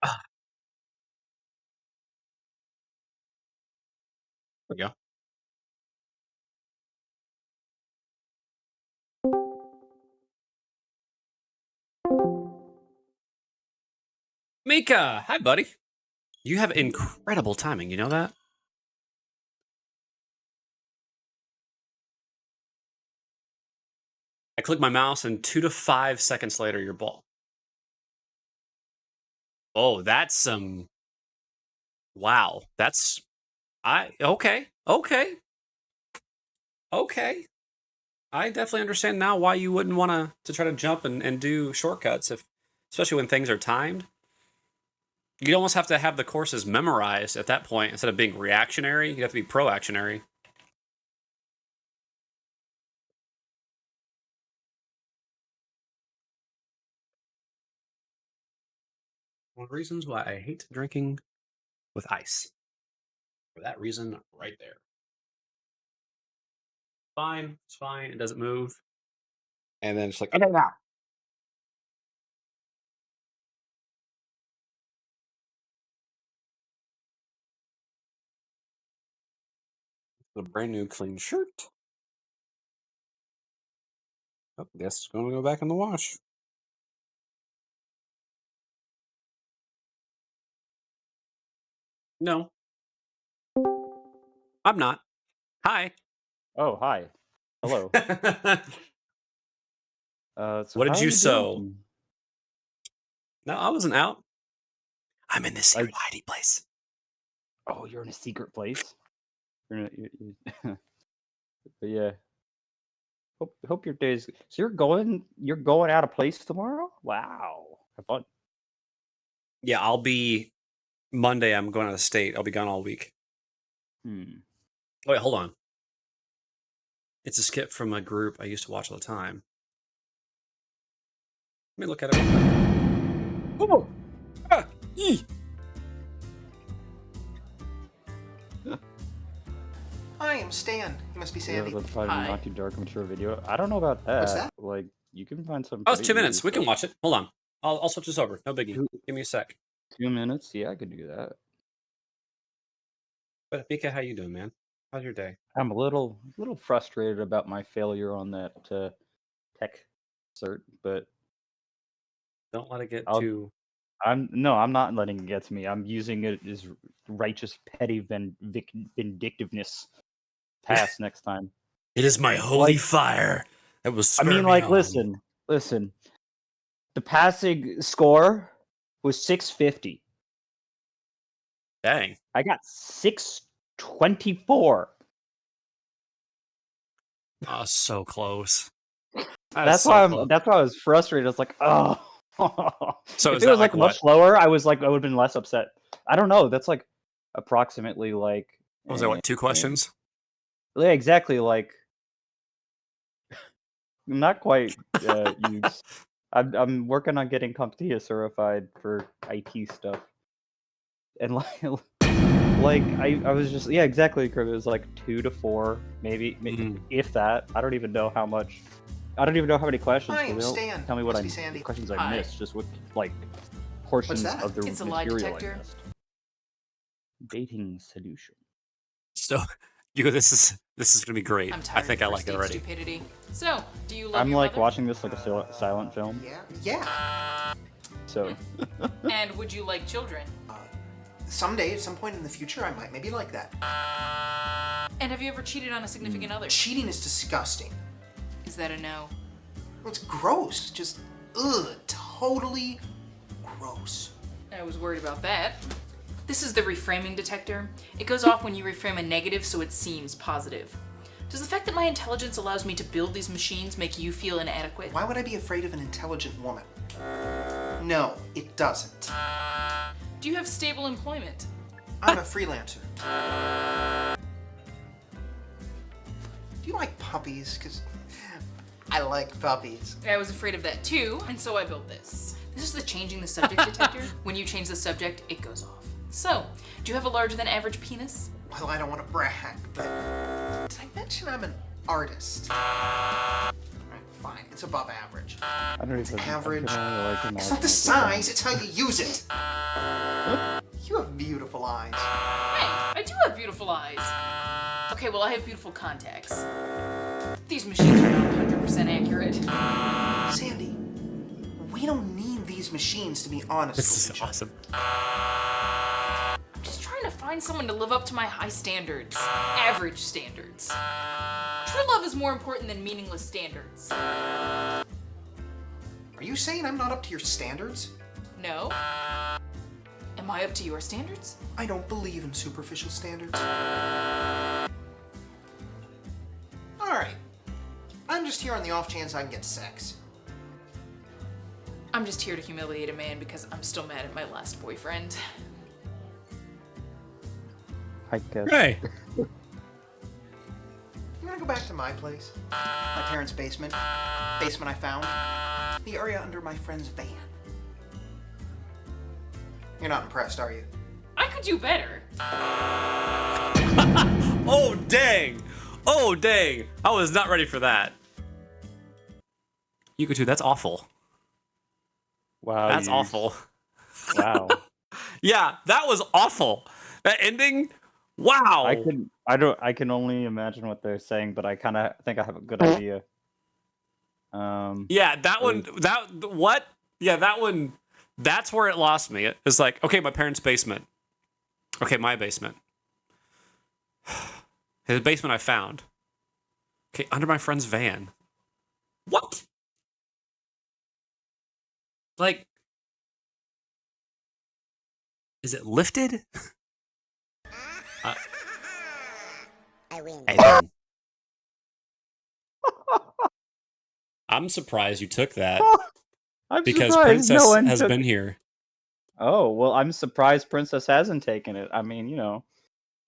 Ah, there we go. Mika, hi, buddy. You have incredible timing. You know that? I click my mouse, and 2 to 5 seconds later, your ball. Oh, that's some. Wow, that's. Okay, okay, okay. I definitely understand now why you wouldn't want to try to jump and do shortcuts, if especially when things are timed. You'd almost have to have the courses memorized at that point instead of being reactionary. You have to be proactionary. One of the reasons why I hate drinking with ice. For that reason, right there. Fine, it's fine. It doesn't move. And then it's like, okay, now. A brand new clean shirt. Oh, guess it's going to go back in the wash. No, I'm not. Hi. Oh, hi. Hello. So What how did are you you sew? doing? No, I wasn't out. I'm in this I- secret hiding place. Oh, you're in a secret place. You're in but yeah. Hope your days. So you're going out of place tomorrow? Wow. Have fun. Yeah, I'll be Monday. I'm going out of state. I'll be gone all week. Hmm. Wait, hold on. It's a skit from a group I used to watch all the time. Let me look at it. Oh! Ah! Eee! Hi, I'm Stan. You must be You ever Sandy. find a Hi. not too dark mature video? I don't know about that. What's that? Like you can find some. Oh, it's pretty 2 minutes. eerie We can stuff. watch it. Hold on. I'll switch this over. No biggie. Two- Give me a sec. 2 minutes? Yeah, I could do that. But Mika, how you doing, man? How's your day? I'm a little frustrated about my failure on that tech cert, but Don't let it get I'll too. I'm not letting it get to me. I'm using it as righteous petty vindictiveness. Pass next time. It is my holy Like- fire that was. I mean, like, listen. The passing score was 650. Dang. I got 624. Oh, so close. That's why I was frustrated. I was like, oh. So if is it that was like much what? lower, I would have been less upset. I don't know. That's like approximately like. Was there like 2 questions? Yeah, exactly. Like, not quite. I'm working on getting CompTIA certified for IT stuff, and like I was just exactly. It was like 2 to 4, maybe if that. I don't even know how much. I don't even know how many questions. Hi, They I'm don't Stan. tell me what Must be Sandy. questions I Hi. missed. Just what like portions that? of the It's a lie material detector. I missed. Dating solution. So, Hugo, this is gonna be great. I'm I tired think of I your like it state already. stupidity. So, do you love I'm your like mother? watching this like a silent film. Yeah. So And would you like children? Someday, at some point in the future, I might maybe like that. And have you ever cheated on a significant other? Cheating is disgusting. Is that a no? It's gross. Just, totally gross. I was worried about that. This is the reframing detector. It goes off when you reframe a negative so it seems positive. Does the fact that my intelligence allows me to build these machines make you feel inadequate? Why would I be afraid of an intelligent woman? No, it doesn't. Do you have stable employment? I'm a freelancer. Do you like puppies? Because I like puppies. I was afraid of that too, and so I built this. This is the changing the subject detector. When you change the subject, it goes off. So, do you have a larger than average penis? Well, I don't want to brag, but did I mention I'm an artist? Alright, fine. It's above average. I don't even. Average. I like It's not the size, it's how you use it. You have beautiful eyes. Hey, I do have beautiful eyes. Okay, well, I have beautiful contacts. These machines are not 100% accurate. Sandy, we don't need these machines to be honest This with is each other. awesome. I'm just trying to find someone to live up to my high standards. Average standards. True love is more important than meaningless standards. Are you saying I'm not up to your standards? No? Am I up to your standards? I don't believe in superficial standards. Alright. I'm just here on the off chance I can get sex. I'm just here to humiliate a man because I'm still mad at my last boyfriend. I guess. Hey, You wanna go back to my place? My parents' basement. Basement I found. The area under my friend's van. You're not impressed, are you? I could do better. oh dang, oh dang! I was not ready for that. Hugo, too. That's awful. Wow. That's you- awful. Wow. Yeah, that was awful. That ending. Wow. I can only imagine what they're saying, but I kind of think I have a good idea. Yeah, that one. What? Yeah, that one. That's where it lost me. It's like, okay, my parents' basement. Okay, my basement. His basement I found. Okay, under my friend's van. What? Like, is it lifted? I win. Hey, Ben. I'm surprised you took that I'm because surprised Princess no one has took- been here. Oh well, I'm surprised Princess hasn't taken it. I mean,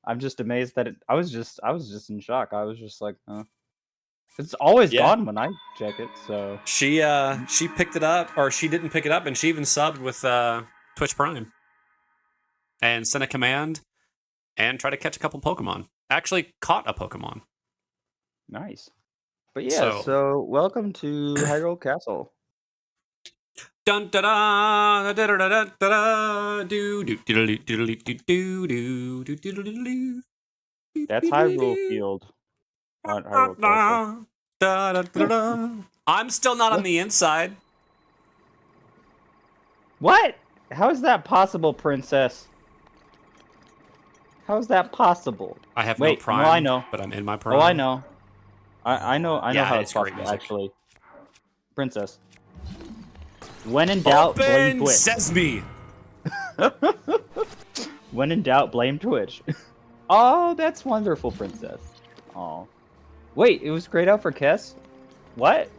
I'm just amazed that I was just in shock. I was just like, huh. It's always Yeah. gone when I check it. So She picked it up, or she didn't pick it up, and she even subbed with Twitch Prime and sent a command and tried to catch a couple Pokemon. Actually, caught a Pokemon. nice. But yeah, so welcome to Hyrule Castle. Dun da da da da da da da do do do do do do do do do do do. That's Hyrule Field. Not Hyrule Castle. Da, da, da, da. I'm still not on the inside. What? How is that possible, Princess? How is that possible? I have Wait, no prime. no, I know. But I'm in my prime. Oh, I know. I know Yeah, how it's it's great possible, music. actually. Princess. When in doubt, blame Open Twitch. Sesame. When in doubt, blame Twitch. Oh, that's wonderful, Princess. Oh. Wait, it was grayed out for Kess? What?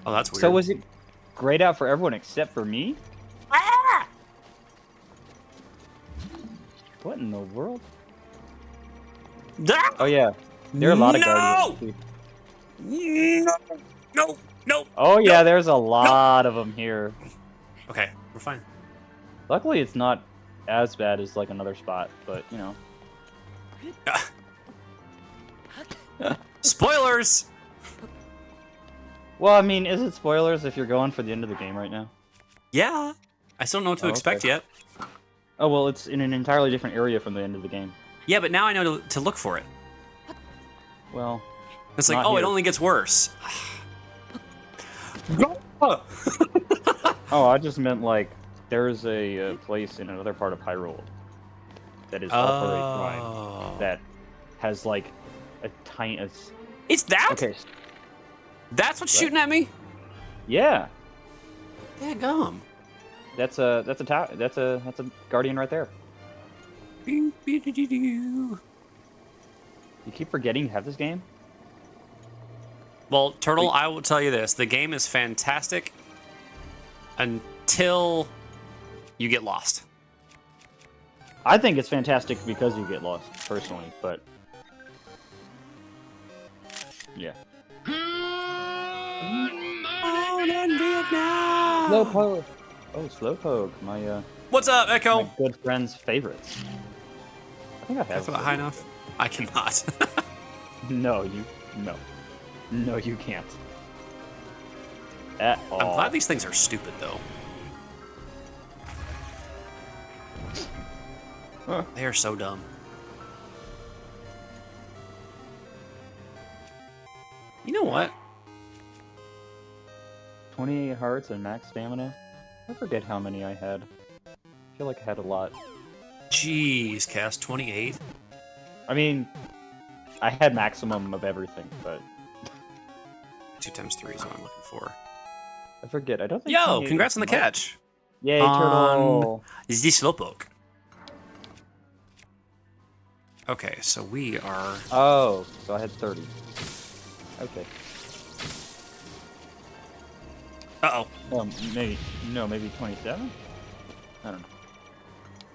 Oh, that's weird. So was it grayed out for everyone except for me? What in the world? Ah! Oh yeah, there are a lot of No! guardians. Too. No, no, no. Oh yeah, no. there's a lot of them here. Okay, we're fine. Luckily, it's not as bad as like another spot, but you know. Spoilers! Well, I mean, is it spoilers if you're going for the end of the game right now? Yeah. I still don't know what to Oh, expect okay. yet. Oh well, it's in an entirely different area from the end of the game. Yeah, but now I know to look for it. Well, It's like, not oh, it here. only gets worse. Oh, I just meant like there's a place in another part of Hyrule that is also a shrine that has like a tiny. It's that? Okay. That's what's What? shooting at me? Yeah, Yeah, gum. that's a guardian right there. You keep forgetting you have this game. Well, Turtle, I will tell you this. The game is fantastic until you get lost. I think it's fantastic because you get lost, personally, but yeah. Slowpoke. Oh, Slowpoke, my What's up, Echo? my good friend's favorites. I think I have. That's not high enough. I cannot. No, no, you can't. At all. I'm glad these things are stupid, though. Huh. They are so dumb. You know what? 28 hearts and max stamina. I forget how many I had. I feel like I had a lot. Jeez, Cast 28. I mean, I had maximum of everything, but 2 times 3 is what I'm looking for. I forget. I don't think. Yo, 28 congrats is on the much. catch. Yay, turtle! Is this Slowpoke? Okay, so we are. Oh, so I had 30. Okay. Uh oh. Maybe 27. I don't know.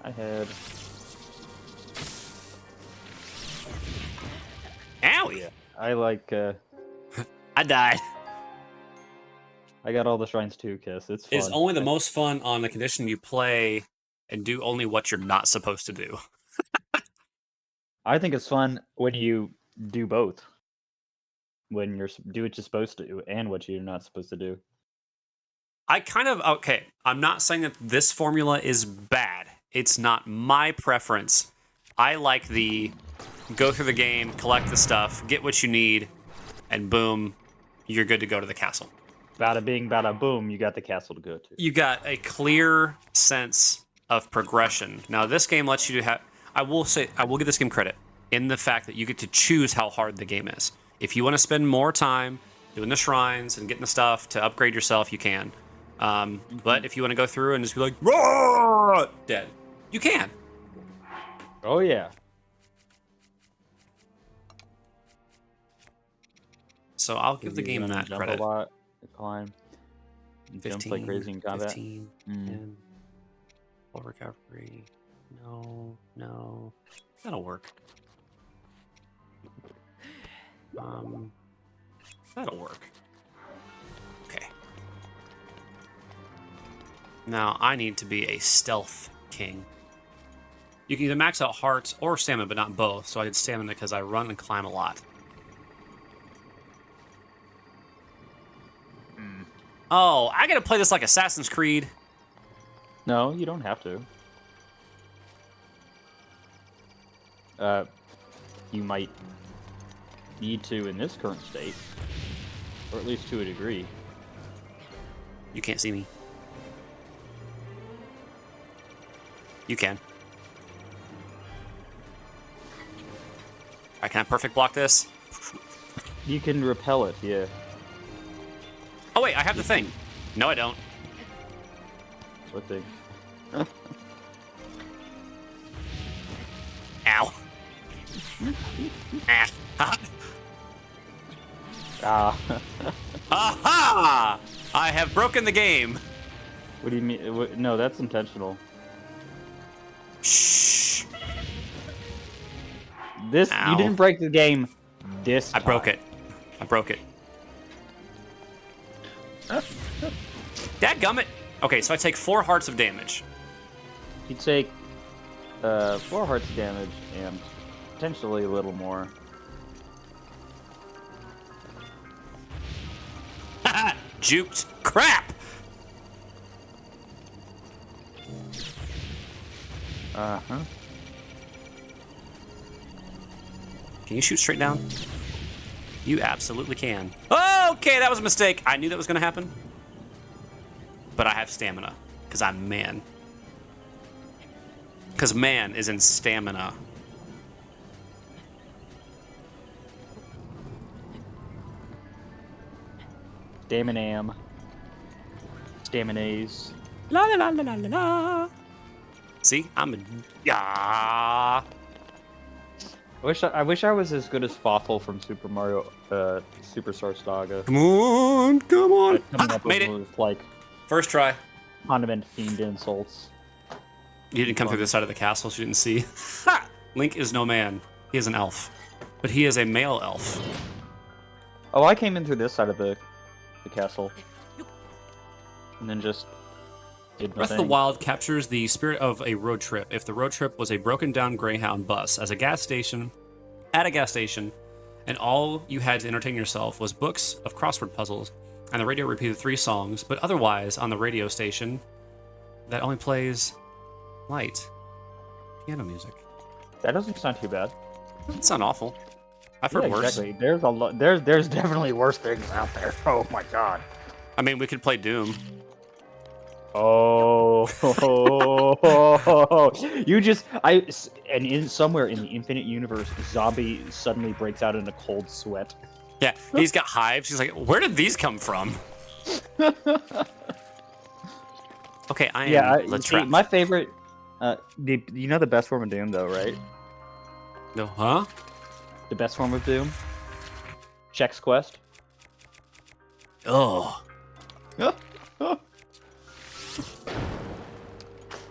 I had. Owie! I like. I died. I got all the shrines too, Kiss. It's fun. It's only the most fun on the condition you play and do only what you're not supposed to do. I think it's fun when you do both. When you do what you're supposed to and what you're not supposed to do. I kind of, okay, I'm not saying that this formula is bad. It's not my preference. I like the go through the game, collect the stuff, get what you need, and boom, you're good to go to the castle. Bada bing, bada boom, you got the castle to go to. You got a clear sense of progression. Now, this game lets you have, I will give this game credit in the fact that you get to choose how hard the game is. If you want to spend more time doing the shrines and getting the stuff to upgrade yourself, you can. But if you want to go through and just be like, "Roar!" Dead, you can. Oh yeah. So I'll give the You game run and that jump credit. A lot, climb. You 15, jump like crazy in combat. 15, 10, full recovery. No. That'll work. That'll work. Okay. Now, I need to be a stealth king. You can either max out hearts or stamina, but not both. So I did stamina because I run and climb a lot. Oh, I gotta play this like Assassin's Creed. No, you don't have to. You might need to in this current state, or at least to a degree. You can't see me. You can. I can I perfect block this? You can repel it, yeah. Oh wait, I have the thing. No, I don't. What thing? Ow. Ah. Ah. Aha! I have broken the game. What do you mean? No, that's intentional. Shh. This Ow. you didn't break the game. This I broke time. it. I broke it. Dadgummit! Okay, so I take 4 hearts of damage. You take 4 hearts of damage and potentially a little more. Juked. Crap! Uh-huh. Can you shoot straight down? You absolutely can. Okay, that was a mistake. I knew that was going to happen. But I have stamina, because I'm man. Because man is in stamina. Staminam. Staminaze. La la la la la la la. See, I'm a... Yeah. I wish I was as good as Fawful from Super Mario Superstar Saga. Come on, come on. Coming up Made it. with like First try. condiment themed insults. You didn't come through the side of the castle, so you didn't see. Ha! Link is no man. He is an elf. But he is a male elf. Oh, I came in through this side of the castle. And then just did Breath of the Wild captures the spirit of a road trip. If the road trip was a broken down Greyhound bus at a gas station, and all you had to entertain yourself was books of crossword puzzles, and the radio repeated 3 songs, but otherwise on the radio station that only plays light piano music. That doesn't sound too bad. Doesn't sound awful. I've heard worse. Exactly. There's a lot. There's definitely worse things out there. Oh my god. I mean, we could play Doom. Oh, you just and in somewhere in the infinite universe, Zombie suddenly breaks out in a cold sweat. Yeah, he's got hives. He's like, where did these come from? Okay, I am see, trapped. my favorite. You know the best form of Doom, though, right? No, huh? The best form of Doom. Chex Quest. Oh.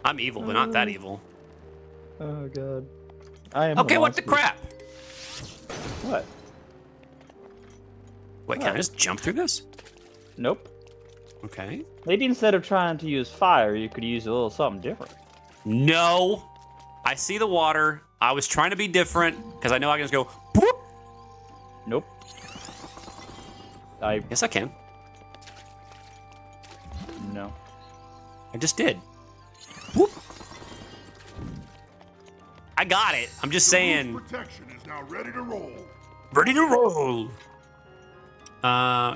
I'm evil, but not that evil. Oh god. I am. Okay, what the crap? What? Wait, can I just jump through this? Nope. Okay. Maybe instead of trying to use fire, you could use a little something different. No. I see the water. I was trying to be different because I know I can just go. Boop. Nope. Yes, I can. No. I just did. Whoop. I got it. I'm just saying. Protection is now ready to roll. Ready to roll.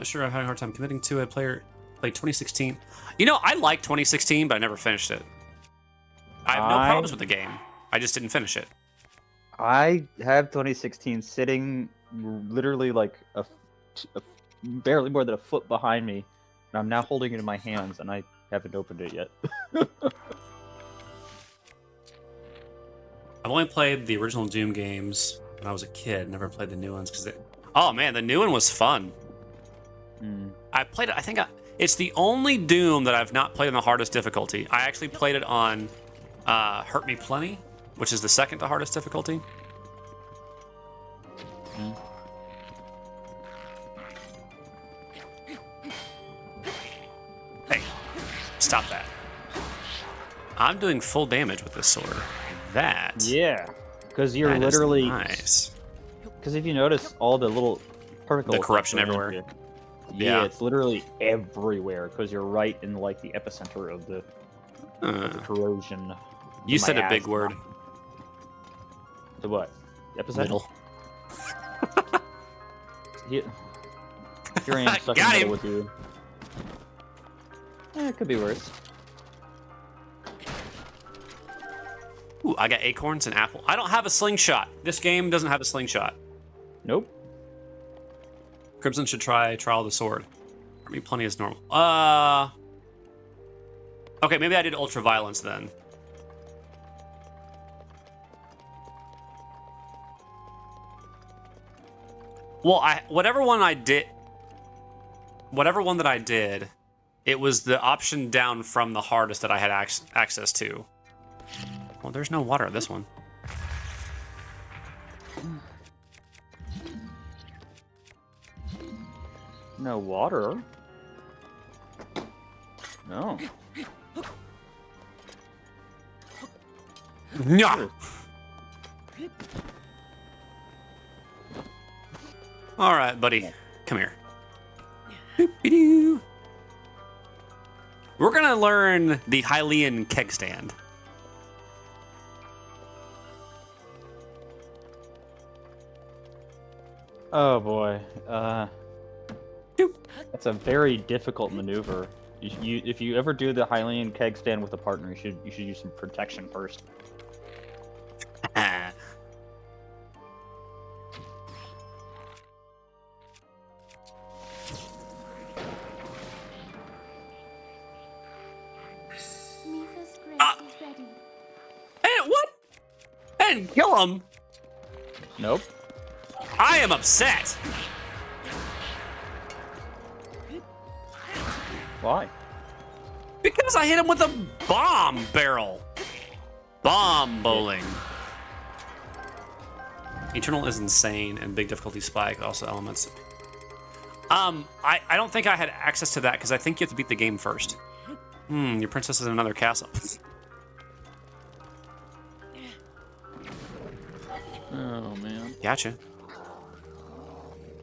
Sure, I've had a hard time committing to it. Played 2016. You know, I like 2016, but I never finished it. I have no problems with the game. I just didn't finish it. I have 2016 sitting literally like a barely more than a foot behind me, and I'm now holding it in my hands, and I haven't opened it yet. I've only played the original Doom games when I was a kid. Never played the new ones because oh man, the new one was fun. I played it. I think it's the only Doom that I've not played on the hardest difficulty. I actually played it on Hurt Me Plenty, which is the second to hardest difficulty. Hey, stop that. I'm doing full damage with this sword. That. Yeah, because you're that is literally nice. Because if you notice all the little particle The corruption everywhere. Yeah, it's literally everywhere because you're right in like the epicenter of the corrosion. You said a big word. The what? Epicenter? Middle. Here I am stuck in the middle with you. It could be worse. Ooh, I got acorns and apple. I don't have a slingshot. This game doesn't have a slingshot. Nope. Crimson should try Trial of the Sword. I mean, plenty is normal. Okay, maybe I did Ultra Violence then. Well, whatever one that I did, it was the option down from the hardest that I had access to. Well, there's no water at this one. No water. No. No. All right, buddy. Come here. Doop-de-doo. We're gonna learn the Hylian keg stand. Oh boy. Doop. That's a very difficult maneuver. If you ever do the Hylian keg stand with a partner, you should use some protection first. Hey, what? I didn't kill him. Nope. I am upset. Why? Because I hit him with a bomb barrel. Bomb bowling. Eternal is insane and big difficulty spike, also elements. I don't think I had access to that because I think you have to beat the game first. Your princess is in another castle. Oh man. Gotcha.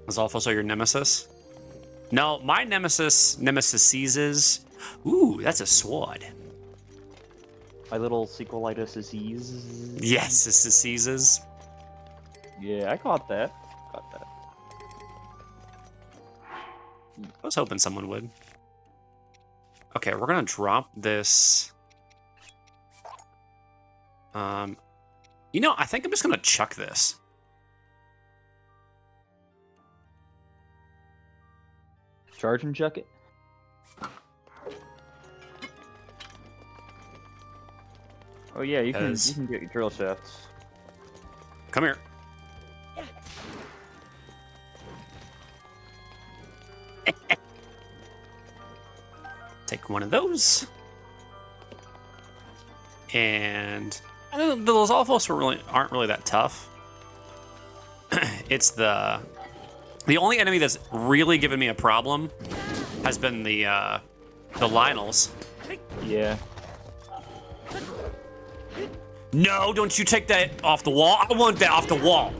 Is also your nemesis? No, my nemesis seizes. Ooh, that's a sword. My little sequelitis disease. Yes, this is seizes. Yeah, I caught that. Got that. I was hoping someone would. Okay, we're gonna drop this. You know, I think I'm just gonna chuck this. Charge and chuck it. Oh yeah, you can get your drill shafts. Come here. Take one of those. And I don't know, those alphos aren't really that tough. It's the only enemy that's really given me a problem has been the Lionels. Yeah. No, don't you take that off the wall. I want that off the wall.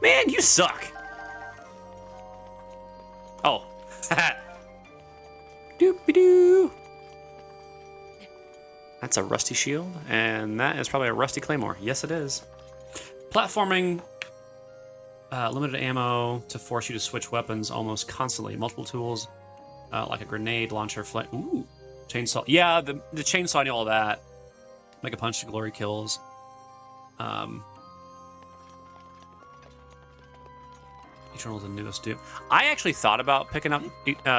Man, you suck. Oh. Doop-a-doo. That's a rusty shield, and that is probably a rusty claymore. Yes, it is. Platforming, limited ammo to force you to switch weapons almost constantly. Multiple tools, like a grenade launcher, ooh, chainsaw. Yeah, the chainsaw and all that. Make a punch to glory kills. Eternal's the newest Doom. I actually thought about picking up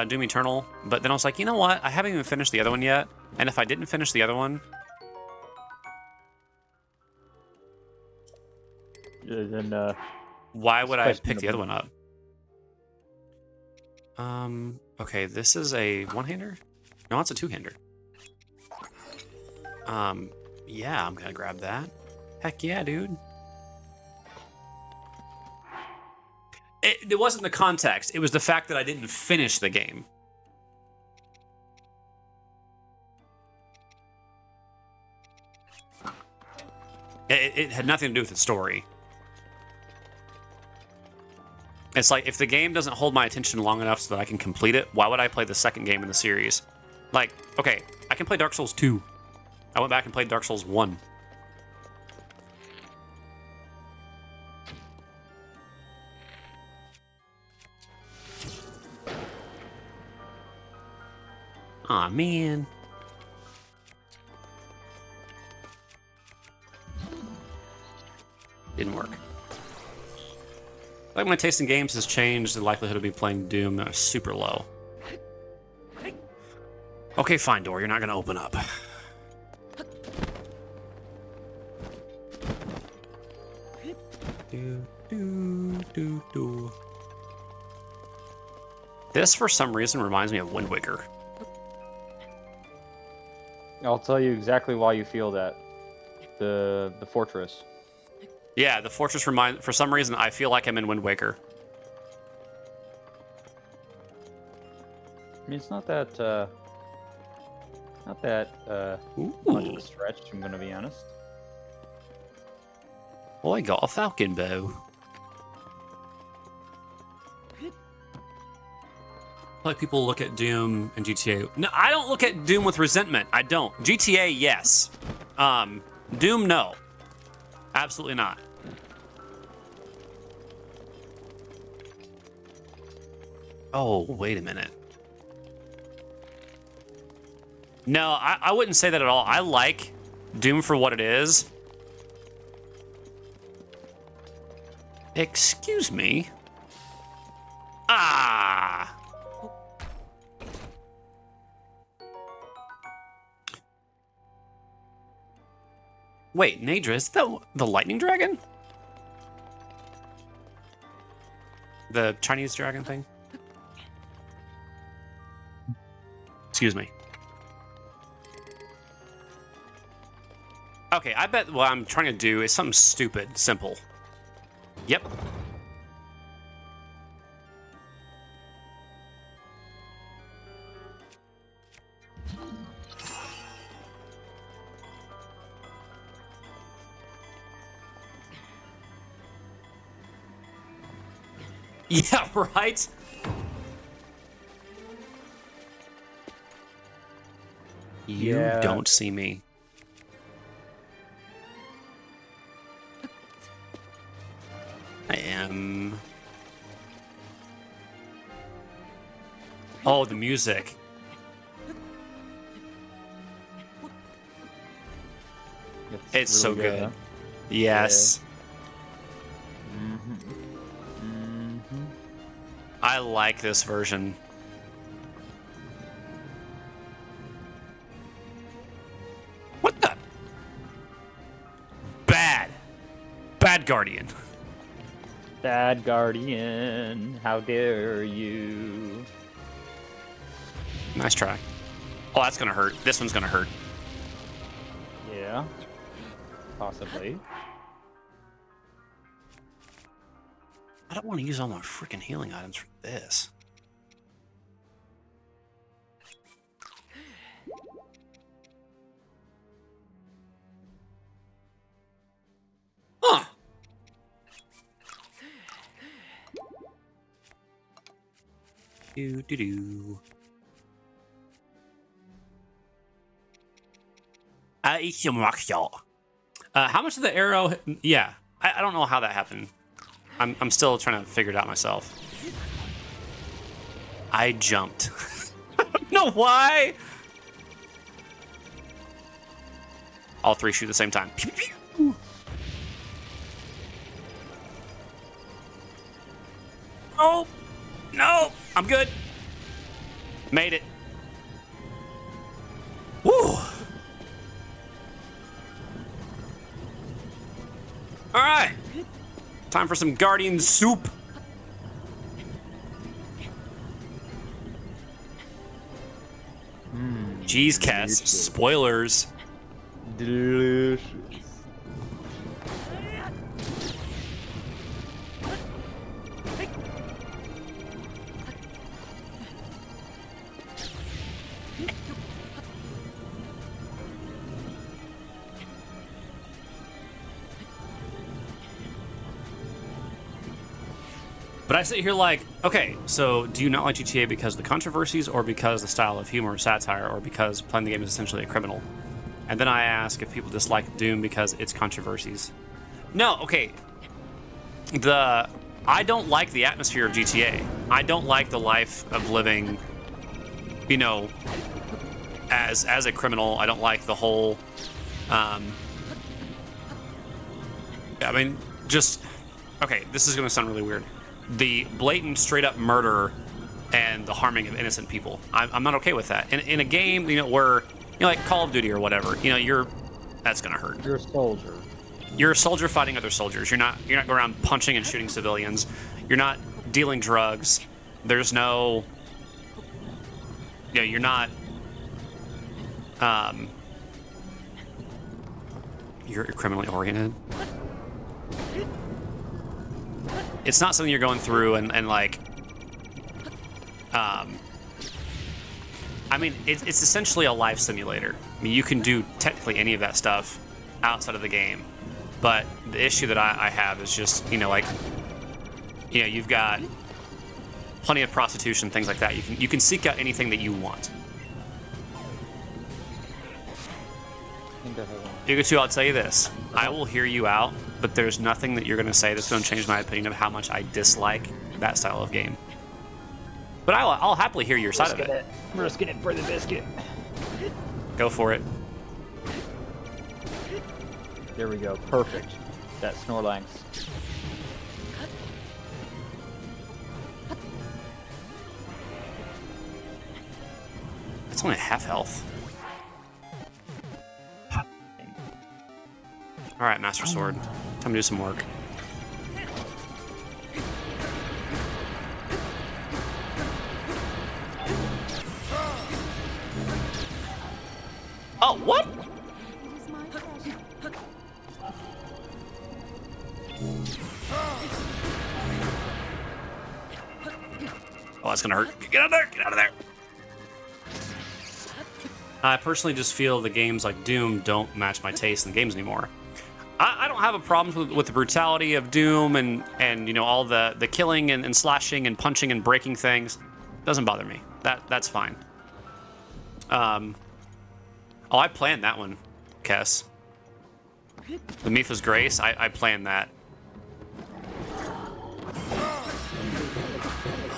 Doom Eternal, but then I was like, you know what? I haven't even finished the other one yet, and if I didn't finish the other one, then why would I pick the other one up? Okay, this is a one-hander? No, it's a two-hander. Yeah, I'm gonna grab that. Heck yeah, dude. It wasn't the context. It was the fact that I didn't finish the game. It had nothing to do with the story. It's like, if the game doesn't hold my attention long enough so that I can complete it, why would I play the second game in the series? Like, okay, I can play Dark Souls 2. I went back and played Dark Souls 1. Aw, man. Didn't work. Like, my taste in games has changed. The likelihood of me playing Doom is super low. Okay, fine, door. You're not going to open up. This, for some reason, reminds me of Wind Waker. I'll tell you exactly why you feel that. The fortress. Yeah, the fortress for some reason, I feel like I'm in Wind Waker. I mean, it's not that much of a stretch. I'm gonna be honest. Oh, I got a falcon bow. Like people look at Doom and GTA. No, I don't look at Doom with resentment. I don't. GTA, yes. Doom, no. Absolutely not. Oh, wait a minute. No, I wouldn't say that at all. I like Doom for what it is. Excuse me. Ah. Wait, Nadra, is that the lightning dragon? The Chinese dragon thing? Excuse me. Okay, I bet what I'm trying to do is something stupid, simple. Yep. Yeah, right? You Yeah. don't see me. I am... Oh, the music. It's so really good. huh? Yes. Mm-hmm. I like this version. What the? Bad. Bad Guardian. Bad Guardian, how dare you? Nice try. Oh, that's gonna hurt. This one's gonna hurt. Yeah. Possibly. I don't want to use all my freaking healing items for this. Huh. Do. How much of the arrow? Yeah, I don't know how that happened. I'm still trying to figure it out myself. I jumped. I don't know why. All three shoot at the same time. Pew, pew, pew. Oh, no, I'm good. Made it. Woo. All right. Time for some Guardian soup. Jeez, Cass. Spoilers. Delicious. But I sit here like, okay, so do you not like GTA because of the controversies, or because the style of humor or satire, or because playing the game is essentially a criminal? And then I ask if people dislike Doom because it's controversies. No, okay. I don't like the atmosphere of GTA. I don't like the life of living, you know, as a criminal. I don't like the whole, I mean, just, okay, this is gonna sound really weird. The blatant, straight-up murder and the harming of innocent people. I'm not okay with that. In a game, you know, where, you know, like Call of Duty or whatever, you know, that's gonna hurt. You're a soldier. You're a soldier fighting other soldiers. You're not going around punching and shooting civilians. You're not dealing drugs. There's no, you know, you're not, you're criminally oriented. It's not something you're going through and like, I mean, it's essentially a life simulator. I mean, you can do technically any of that stuff outside of the game. But the issue that I have is just, you know, like, you know, you've got plenty of prostitution, things like that. You can seek out anything that you want. Yuga2, I'll tell you this. I will hear you out, but there's nothing that you're going to say that's going to change my opinion of how much I dislike that style of game. But I'll happily hear your side of it. Risking it for the biscuit. Go for it. There we go. Perfect. That Snorlax. It's only half health. Alright, Master Sword. Time to do some work. Oh, what? Oh, that's gonna hurt. Get out of there! Get out of there! I personally just feel the games like Doom don't match my taste in the games anymore. I don't have a problem with the brutality of Doom and you know, all the killing and slashing and punching and breaking things. Doesn't bother me. That's fine. Oh, I planned that one, Kess. The Mipha's Grace, I planned that.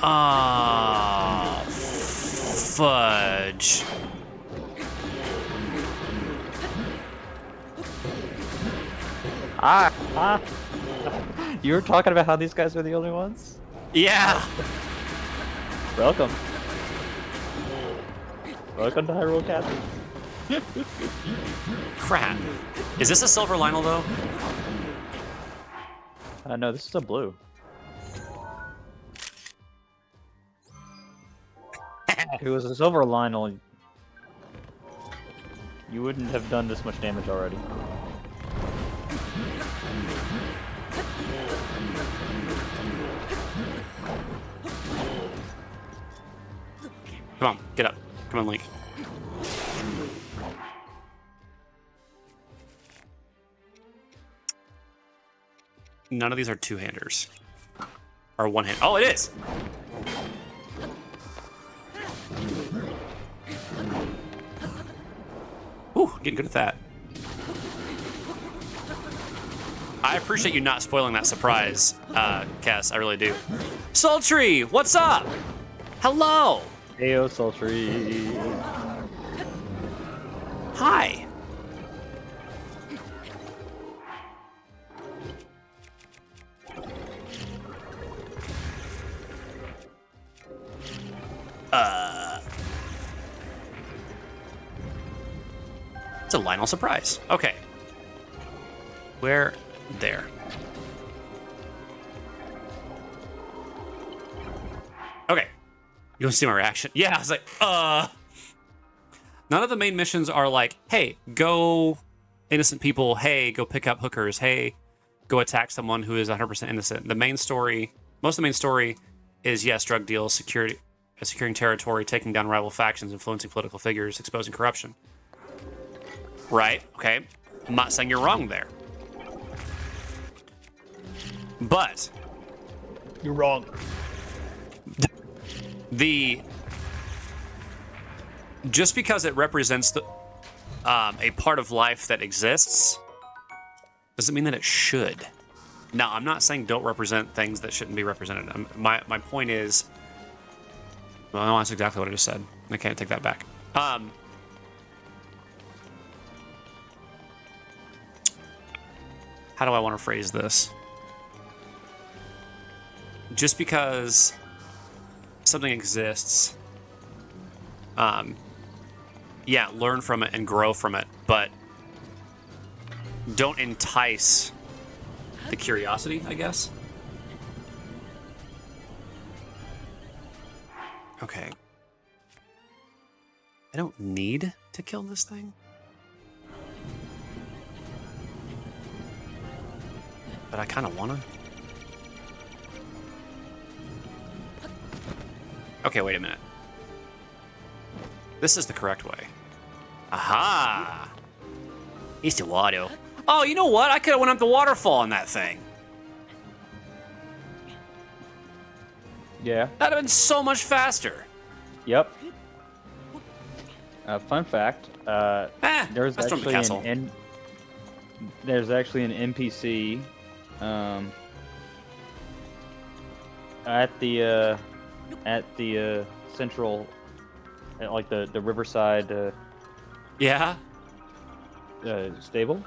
Ah, fudge. You were talking about how these guys are the only ones? Yeah. Welcome. Welcome to Hyrule Castle. Crap. Is this a silver Lionel, though? No, this is a blue. If it was a silver Lionel, you wouldn't have done this much damage already. Come on, get up. Come on, Link. None of these are two-handers. Or one-hand. Oh, it is! Ooh, getting good at that. I appreciate you not spoiling that surprise, Cass. I really do. Sultry, what's up? Hello! Heyo, Sultry. Hi. It's a Lionel surprise. Okay. Where? There. Okay. You want to see my reaction? Yeah, I was like, None of the main missions are like, hey, go innocent people. Hey, go pick up hookers. Hey, go attack someone who is 100% innocent. The main story, most of the main story is, yes, drug deals, securing territory, taking down rival factions, influencing political figures, exposing corruption. Right, okay. I'm not saying you're wrong there. But You're wrong. Just because it represents a part of life that exists doesn't mean that it should. Now, I'm not saying don't represent things that shouldn't be represented. My point is, well, no, that's exactly what I just said. I can't take that back. How do I want to phrase this? Just because something exists, yeah, learn from it and grow from it, but don't entice the curiosity, I guess. Okay. I don't need to kill this thing. But I kind of want to. Okay, wait a minute. This is the correct way. Aha! It's the water. Oh, you know what? I could have went up the waterfall on that thing. Yeah. That'd have been so much faster. Yep. Fun fact. There's let's storm the actually castle. there's actually an NPC at the central, at like the riverside Yeah? stable.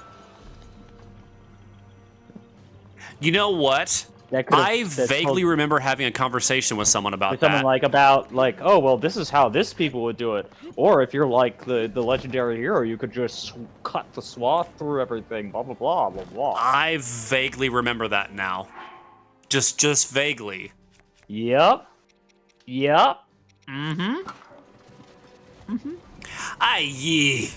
You know what? I vaguely remember having a conversation with someone about with someone that. oh well, this is how this people would do it. Or if you're like the legendary hero, you could just cut the swath through everything. Blah blah blah blah blah. I vaguely remember that now. Just vaguely. Yep. Yep. Mm-hmm. Mm-hmm. Aye.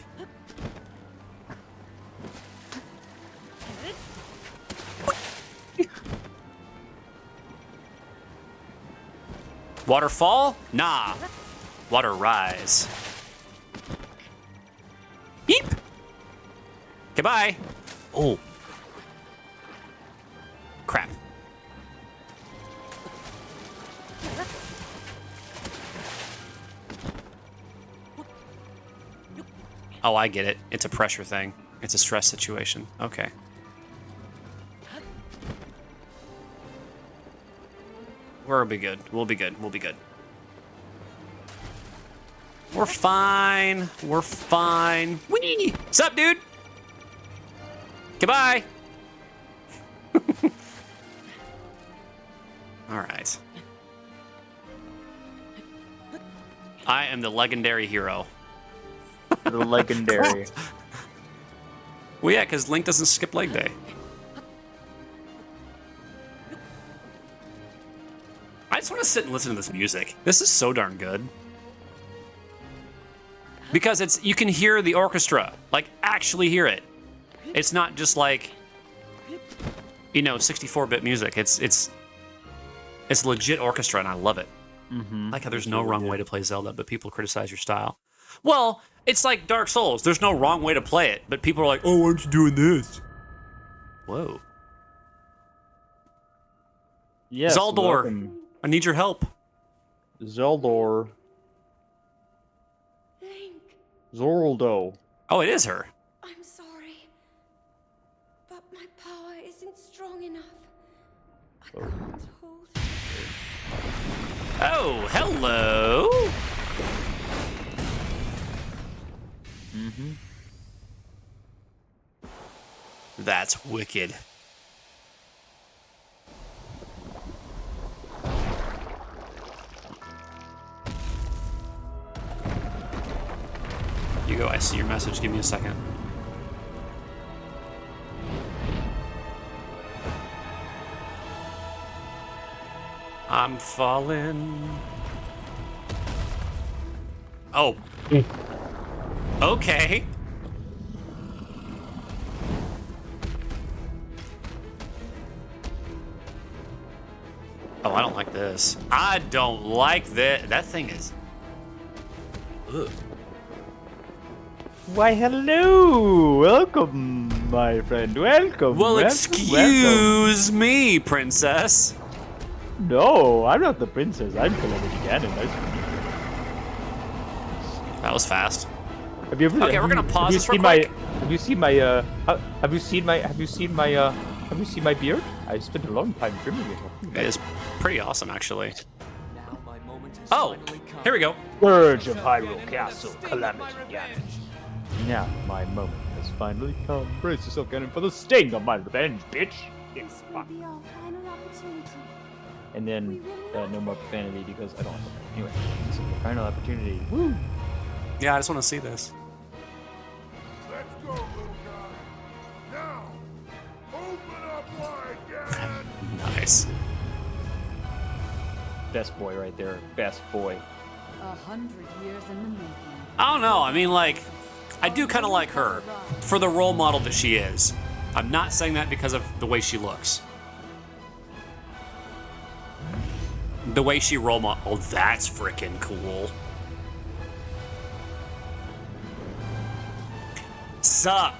Waterfall? Nah. Water rise. Yeep. Goodbye. Oh. Crap. Oh, I get it. It's a pressure thing. It's a stress situation. Okay. We'll be good. We'll be good. We'll be good. We're fine. We're fine. Whee! Sup, dude? Goodbye. All right. I am the legendary hero. The legendary. Well, yeah, because Link doesn't skip leg day. I just want to sit and listen to this music. This is so darn good. Because you can hear the orchestra, like actually hear it. It's not just like, 64-bit music. It's legit orchestra, and I love it. Mm-hmm. Like how there's no wrong way to play Zelda, but people criticize your style. Well, it's like Dark Souls. There's no wrong way to play it, but people are like, oh, why aren't you doing this? Whoa. Yes, Zaldor, welcome. I need your help. Zeldor. Zoraldo. Oh, it is her. I'm sorry, but my power isn't strong enough. I can't hold it. Oh, hello. Mm-hmm. That's wicked. You go, I see your message. Give me a second. I'm falling. Oh. Okay. Oh, I don't like this. I don't like that. That thing is... Ugh. Why, hello! Welcome, my friend. Welcome. Well, welcome, excuse me, princess. welcome. No, I'm not the princess. I'm Calamity Ganon. Nice to meet you. That was fast. Have you ever? Okay, we're gonna pause this real seen my? quick. Have you seen my? Have you seen my? Have you seen my? Have you seen my beard? I spent a long time trimming it. It is pretty awesome, actually. Now my moment has Oh, finally come. here we go. Scourge of Hyrule Castle, Calamity Ganon. Now my moment has finally come. Brace yourself, Ganon, for the sting of my revenge, bitch. Yeah, This will be our final opportunity. and then no more profanity because I don't want to. Anyway, this is the final opportunity. Woo! Yeah, I just want to see this. Let's go, little guy. Now, open up wide, Ganon. Nice. Best boy right there. Best boy. 100 years in the making. I don't know. I mean, like, I do kind of like her for the role model that she is. I'm not saying that because of the way she looks. The way she role model. Oh, that's freaking cool. What's up?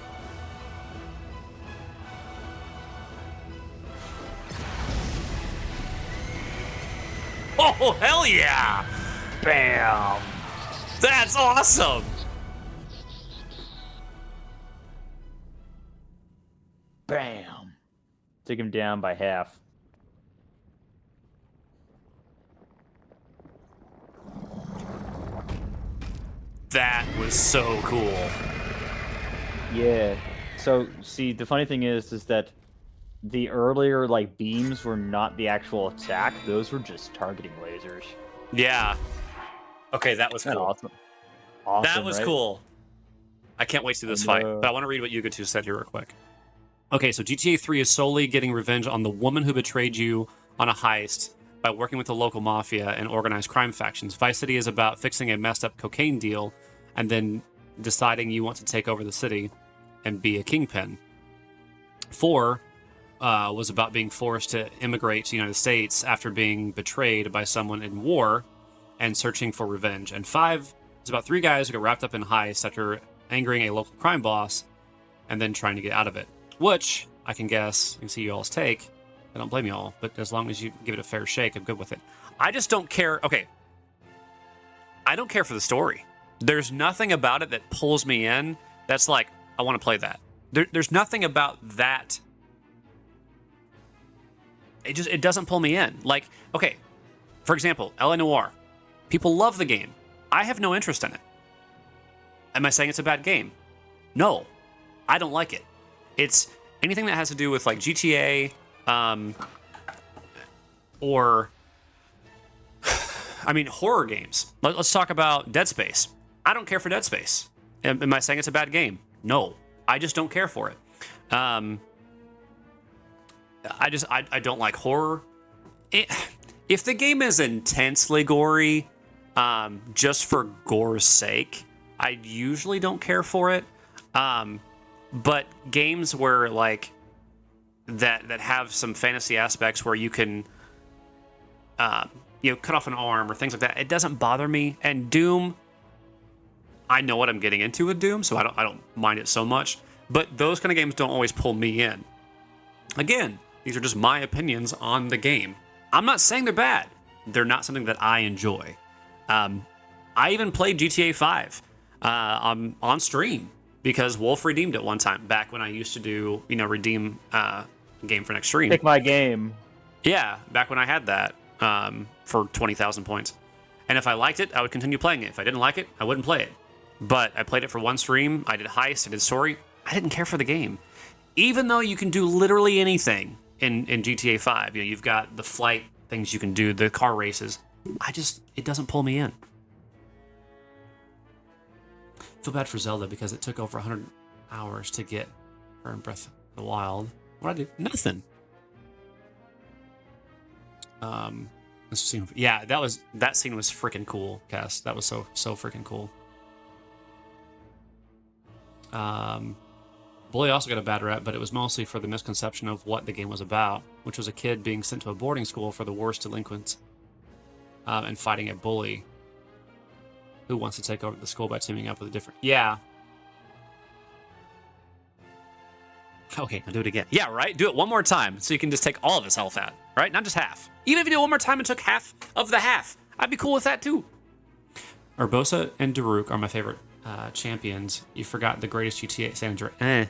Oh, hell yeah! Bam! That's awesome! Bam. Took him down by half. That was so cool. Yeah. So, see, the funny thing is that the earlier, like, beams were not the actual attack. Those were just targeting lasers. Yeah. Okay, that was Isn't that cool. awesome? Awesome, That was right? cool. I can't wait to see this I fight, know. but I want to read what Yuga 2 said here real quick. Okay, so GTA 3 is solely getting revenge on the woman who betrayed you on a heist by working with the local mafia and organized crime factions. Vice City is about fixing a messed up cocaine deal and then deciding you want to take over the city and be a kingpin. 4 was about being forced to immigrate to the United States after being betrayed by someone in war and searching for revenge. And 5 is about 3 guys who got wrapped up in heists after angering a local crime boss and then trying to get out of it. Which, I can guess, you can see y'all's take. I don't blame y'all, but as long as you give it a fair shake, I'm good with it. I just don't care. Okay. I don't care for the story. There's nothing about it that pulls me in that's like, I want to play that. There's nothing about that. It doesn't pull me in. Like, okay, for example, L.A. Noire. People love the game. I have no interest in it. Am I saying it's a bad game? No. I don't like it. It's anything that has to do with like GTA, or I mean horror games. Let's talk about Dead Space. I don't care for Dead Space. Am I saying it's a bad game? No, I just don't care for it. I don't like horror. If the game is intensely gory, just for gore's sake, I usually don't care for it. But games where like that have some fantasy aspects where you can cut off an arm or things like that, it doesn't bother me. And Doom, I know what I'm getting into with Doom, so I don't mind it so much. But those kind of games don't always pull me in. Again, these are just my opinions on the game. I'm not saying they're bad. They're not something that I enjoy. I even played GTA 5 on stream because Wolf redeemed it one time back when I used to do, redeem game for next stream. Pick my game. Yeah, back when I had that for 20,000 points. And if I liked it, I would continue playing it. If I didn't like it, I wouldn't play it. But I played it for one stream. I did heist, I did story. I didn't care for the game. Even though you can do literally anything in GTA 5. You've got the flight things you can do, the car races. It doesn't pull me in. I feel bad for Zelda because it took over 100 hours to get her in Breath of the Wild. What'd I do? Nothing. Let's see. Yeah, that scene was freaking cool, Cass. That was so freaking cool. Bully also got a bad rep, but it was mostly for the misconception of what the game was about, which was a kid being sent to a boarding school for the worst delinquents, and fighting a bully who wants to take over the school by teaming up with a different... Yeah. Okay, I'll do it again. Yeah, right? Do it one more time so you can just take all of his health out, right? Not just half. Even if you do it one more time and took half of the half, I'd be cool with that too. Urbosa and Daruk are my favorite champions. You forgot the greatest GTA San Andreas.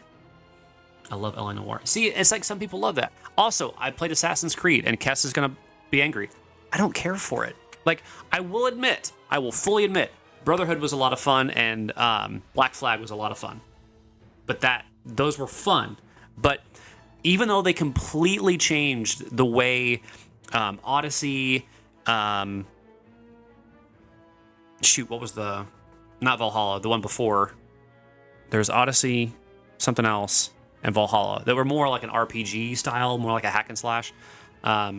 I love L.A. Noire. See, it's like some people love that. Also, I played Assassin's Creed, and Kess is going to be angry. I don't care for it. Like, I will fully admit, Brotherhood was a lot of fun, and Black Flag was a lot of fun. But those were fun. But even though they completely changed the way Odyssey, what was not Valhalla, the one before. There's Odyssey, something else, and Valhalla. That were more like an RPG style, more like a hack and slash. I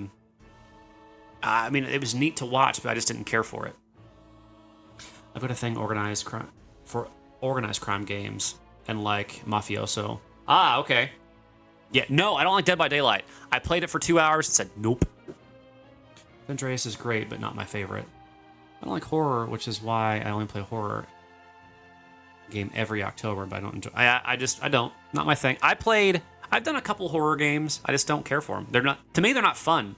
mean, it was neat to watch, but I just didn't care for it. I've got a thing for organized crime games and like Mafioso. Ah, okay. Yeah, no, I don't like Dead by Daylight. I played it for 2 hours and said, nope. Andreas is great, but not my favorite. I don't like horror, which is why I only play horror game every October, but I don't enjoy. I don't. Not my thing. I've done a couple horror games. I just don't care for them. They're not, to me, they're not fun.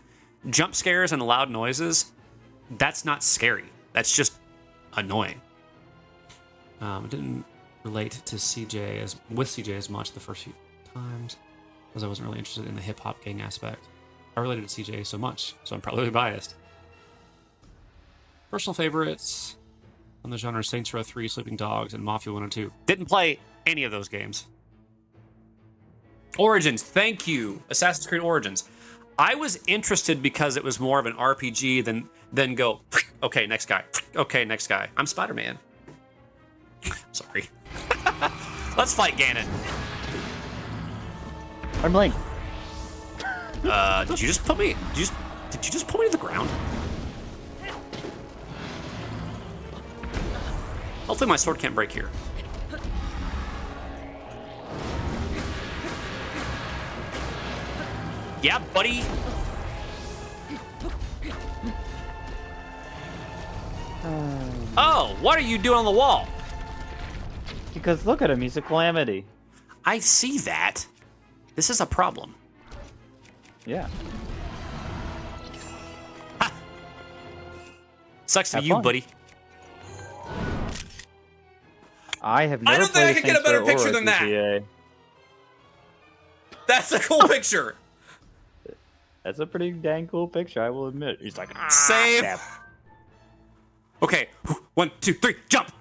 Jump scares and loud noises, that's not scary. That's just annoying. I didn't relate to CJ as much the first few times because I wasn't really interested in the hip hop gang aspect. I related to CJ so much, so I'm probably biased. Personal favorites on the genre: Saints Row 3, Sleeping Dogs, and Mafia 102. Didn't play any of those games. Origins, thank you. Assassin's Creed Origins. I was interested because it was more of an RPG than go, okay, next guy. Okay, next guy. I'm Spider-Man. Sorry. Let's fight Ganon. I'm Link. Did you just put me? Did you just put me to the ground? Hopefully my sword can't break here. Yeah, buddy. Oh, what are you doing on the wall? Because look at him, he's a calamity. I see that. This is a problem. Yeah. Ha! Sucks to Have you, fun. buddy. I have never I don't think I played could get a better Saints Row picture or than that. GTA. That's a cool picture. That's a pretty dang cool picture, I will admit. He's like, Save. crap. Okay, 1, 2, 3, jump.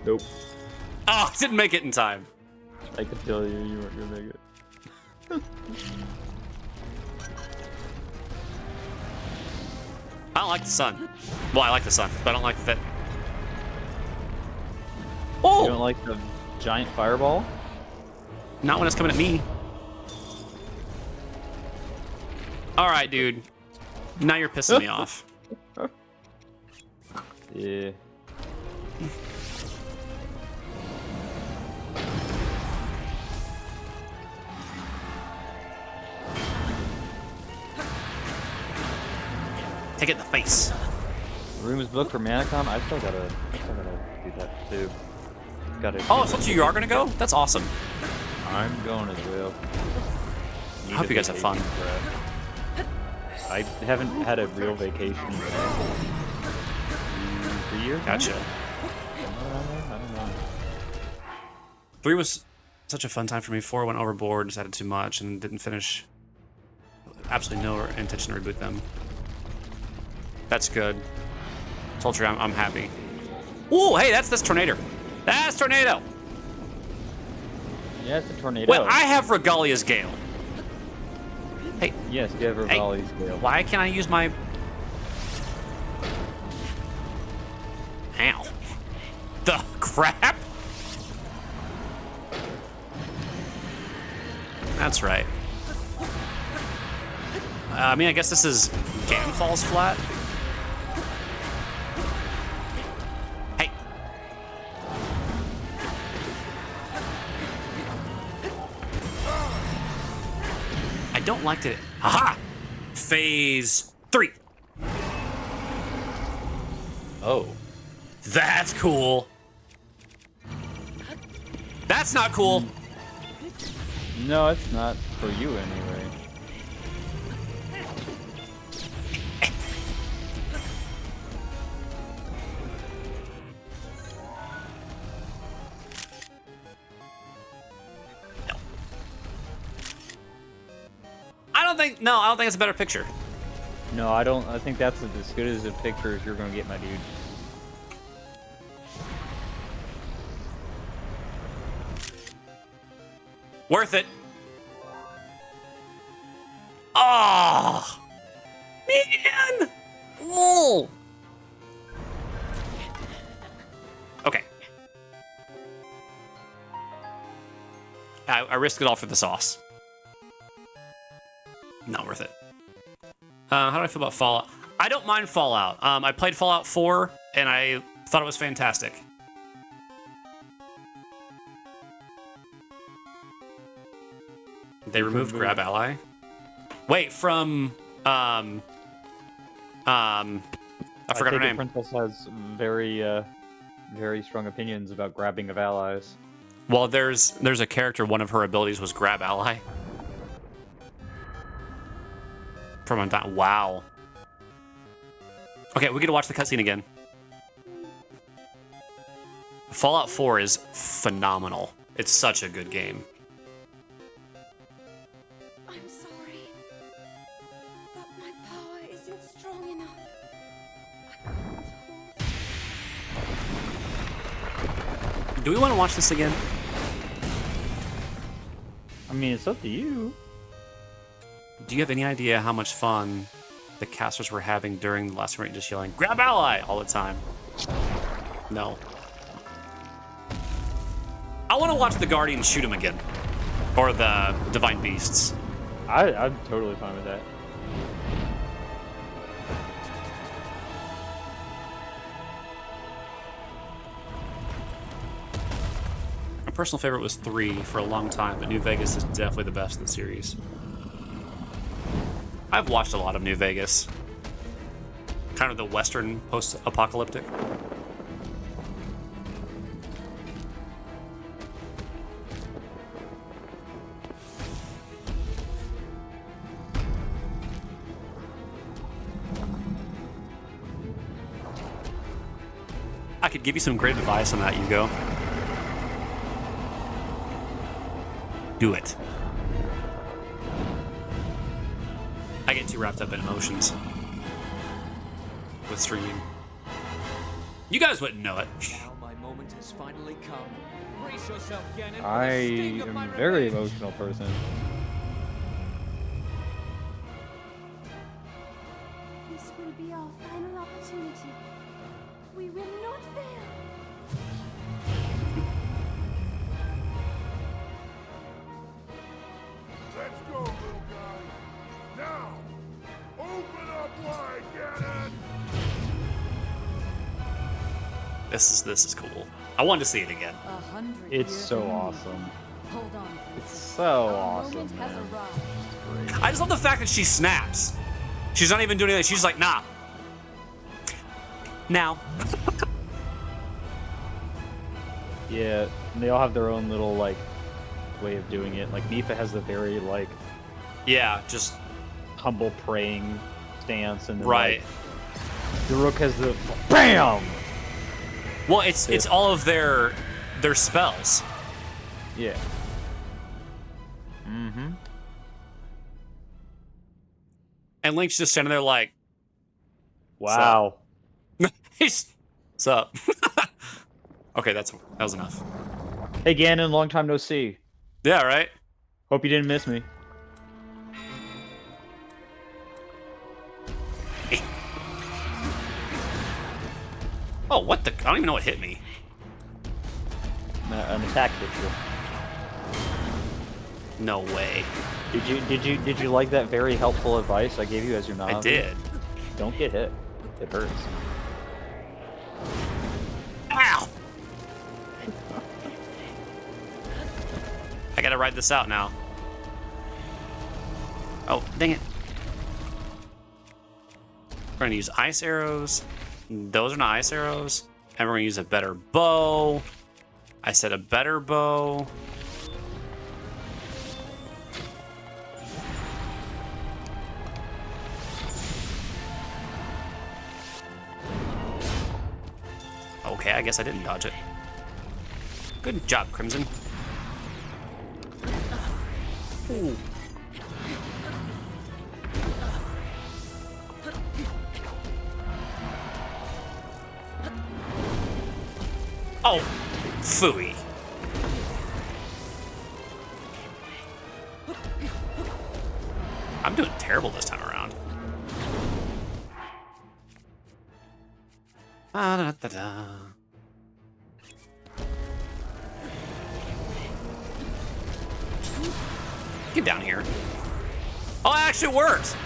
Nope. Oh, didn't make it in time. I could tell you weren't gonna make it. I don't like the sun. Well, I like the sun, but I don't like that. Oh! You don't like the giant fireball? Not when it's coming at me. All right, dude. Now you're pissing me off. Yeah. Take it in the face. Room's book for Manicom? I still gotta do that too. Oh, so you are gonna go? That's awesome. I'm going as well. I hope you guys have fun. I haven't had a real vacation in 3 years. Gotcha. I don't know. 3 was such a fun time for me. 4 went overboard, decided too much, and didn't finish. Absolutely no intention to reboot them. That's good. Told you I'm happy. Ooh, hey, that's Tornado. That's Tornado. Yeah, it's a tornado. Well, I have Regalia's Gale. Hey. Yes, you have Rivali's Gale. Why can't I use my... Ow. The crap? That's right. I mean, I guess this is Ganon Falls Flat. Hey. I don't like it. Aha! Phase 3. Oh. That's cool. That's not cool. No, it's not for you anyway. I don't think it's a better picture. No, I don't. I think that's as good as a picture as you're gonna get, my dude. Worth it. Oh, man. Whoa. Okay. I risked it all for the sauce. Not worth it. How do I feel about Fallout? I don't mind Fallout. I played Fallout 4, and I thought it was fantastic. They removed Grab Ally. Wait, from I forgot her name. Princess has very very strong opinions about grabbing of allies. Well, there's a character. One of her abilities was grab ally. From a time. Wow. Okay, we get to watch the cutscene again. Fallout 4 is phenomenal. It's such a good game. I'm sorry, but my power isn't strong enough. I can't hold. Do we want to watch this again? I mean, it's up to you. Do you have any idea how much fun the casters were having during the last round, just yelling, grab ally all the time? No. I want to watch the Guardians shoot him again. Or the Divine Beasts. I'm totally fine with that. My personal favorite was 3 for a long time, but New Vegas is definitely the best in the series. I've watched a lot of New Vegas. Kind of the Western post-apocalyptic. I could give you some great advice on that, Hugo. Do it. I get too wrapped up in emotions with streaming. You guys wouldn't know it. Now my moment has finally come. Brace yourself, Ganon. for I the sting of my am a very revenge. emotional person. This will be our final opportunity. We will not fail. Let's go, little guy. Now, open up wide, Ganon. This is cool. I wanted to see it again. 100 It's years so in the making. awesome. Hold on. It's Princess. so Our awesome, moment has man. arrived. It's great. I just love the fact that she snaps. She's not even doing anything. She's like, nah. Now. Yeah, and they all have their own little like way of doing it. Like Mifa has the very like Yeah, just humble praying stance, and then, right. like, the Rook has the BAM. Well, it's all of their spells. Yeah. Mm-hmm. And Link's just standing there like, Wow. he's, what's up? Okay, that was enough. Hey Ganon, long time no see. Yeah, right? Hope you didn't miss me. Oh, what the? I don't even know what hit me. An attack hit you. No way. Did you like that very helpful advice I gave you as your novice? I did. Don't get hit. It hurts. Ow! I gotta ride this out now. Oh, dang it. We're gonna use ice arrows. Those are not ice arrows. And we're gonna use a better bow. I said a better bow. Okay, I guess I didn't dodge it. Good job, Crimson. Ooh. Oh, phooey. I'm doing terrible this time around. Da-da-da-da. Get down here. Oh, it actually worked.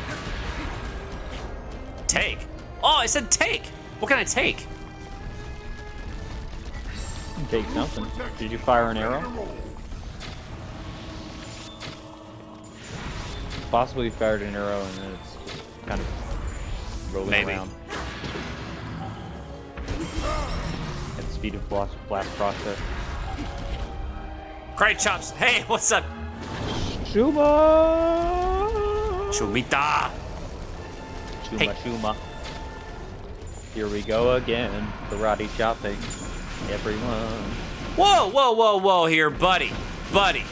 Take. Oh, I said take. What can I take? Take something. Did you fire an arrow? Possibly you fired an arrow and then it's just kind of rolling Maybe. around. At speed speed of blast process. Great chops. Hey, what's up? Shuma! Shumita. Shuma, Hey. Shuma. Here we go again. Karate chopping. Everyone. Whoa, whoa, whoa, whoa here, buddy. Buddy.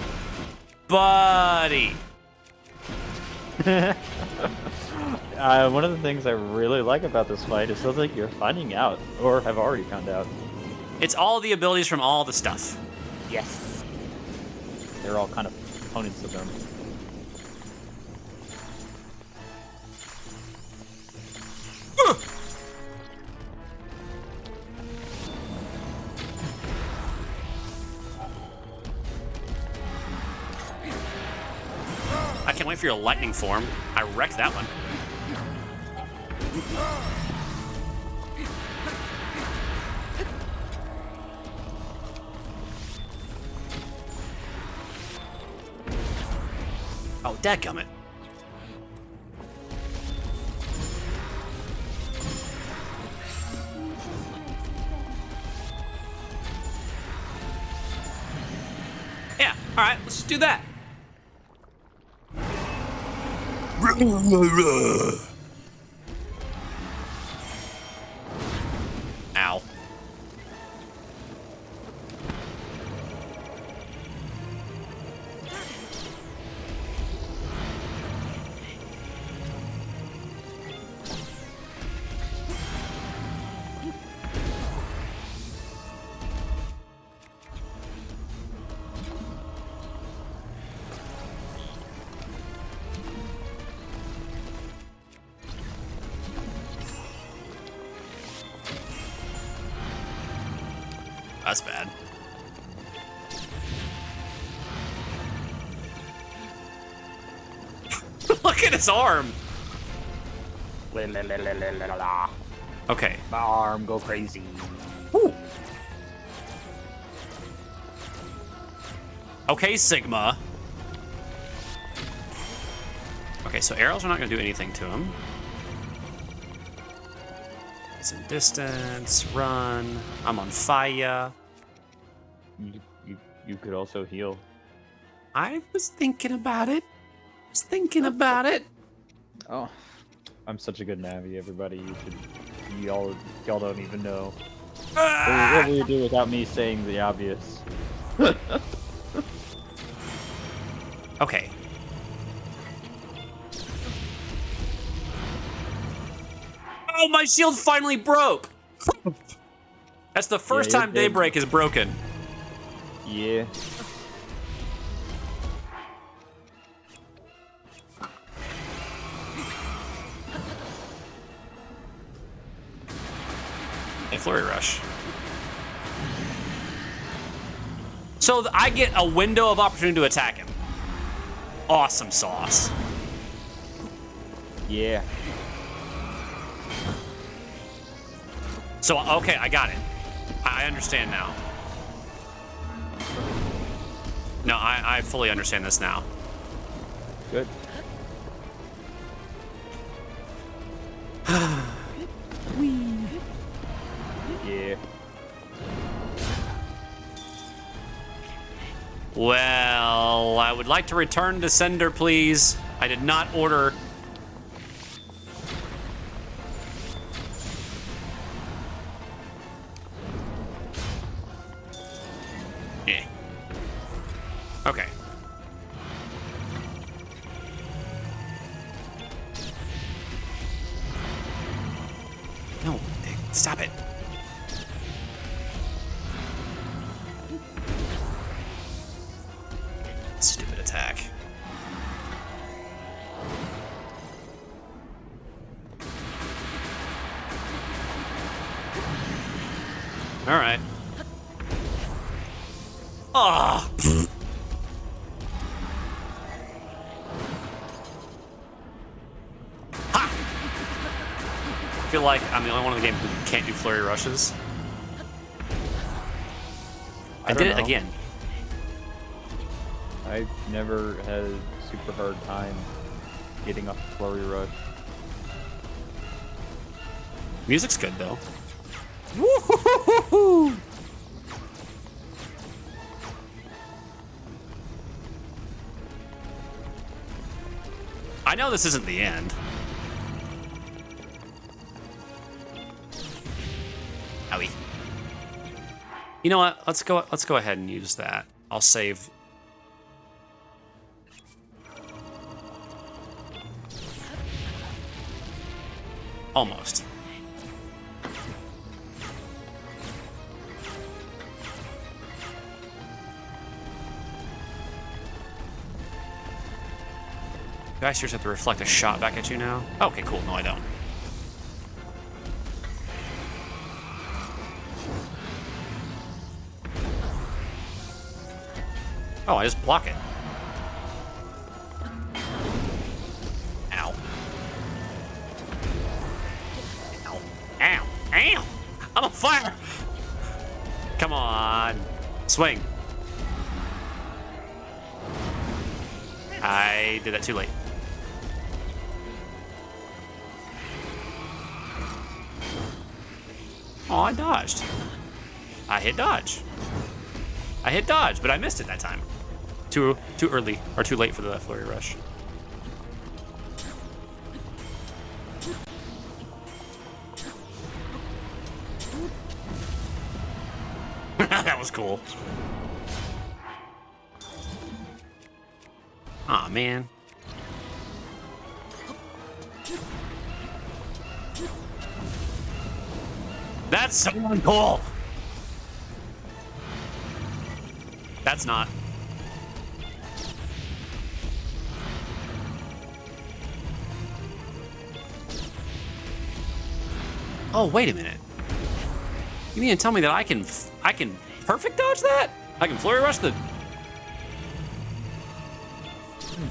Buddy. One of the things I really like about this fight is something you're finding out, or have already found out. It's all the abilities from all the stuff. Yes. They're all kind of components of them. I can't wait for your lightning form. I wrecked that one. Oh, dadgummit. Yeah, alright, let's just do that. Ow. That's bad. Look at his arm. Okay. My arm go crazy. Ooh. Okay, Sigma. Okay, so arrows are not going to do anything to him. It's in distance, run. I'm on fire. You could also heal. I was thinking about it. Oh, I'm such a good Navi, everybody. Y'all don't even know. What will you do without me saying the obvious? Okay. Oh, my shield finally broke! That's the first you're time dead. Daybreak is broken. Yeah. A Flurry Rush. So I get a window of opportunity to attack him. Awesome sauce. Yeah. So, okay, I got it. I understand now. No, I fully understand this now. Good. Yeah. Well, I would like to return to sender, please. I did not order. Yeah. Okay. No, stop it. Stupid attack. All right. Ah. Ha! I feel like I'm the only one in the game who can't do flurry rushes. I did it again. I've never had a super hard time getting off the flurry rush. Music's good though. Woo-hoo-hoo-hoo-hoo! I know this isn't the end. Owie. You know what? Let's go ahead and use that. I'll save. Almost. Do I seriously have to reflect a shot back at you now? Okay, cool. No, I don't. Oh, I just block it. Ow. Ow. Ow. Ow! I'm on fire! Come on. Swing. I did that too late. Oh, I dodged. I hit dodge. I hit dodge, but I missed it that time. Too early, or too late for the flurry rush. That was cool. Aw, man. That's so cool. That's not. Oh, wait a minute. You mean to tell me that I can perfect dodge that? I can flurry rush the...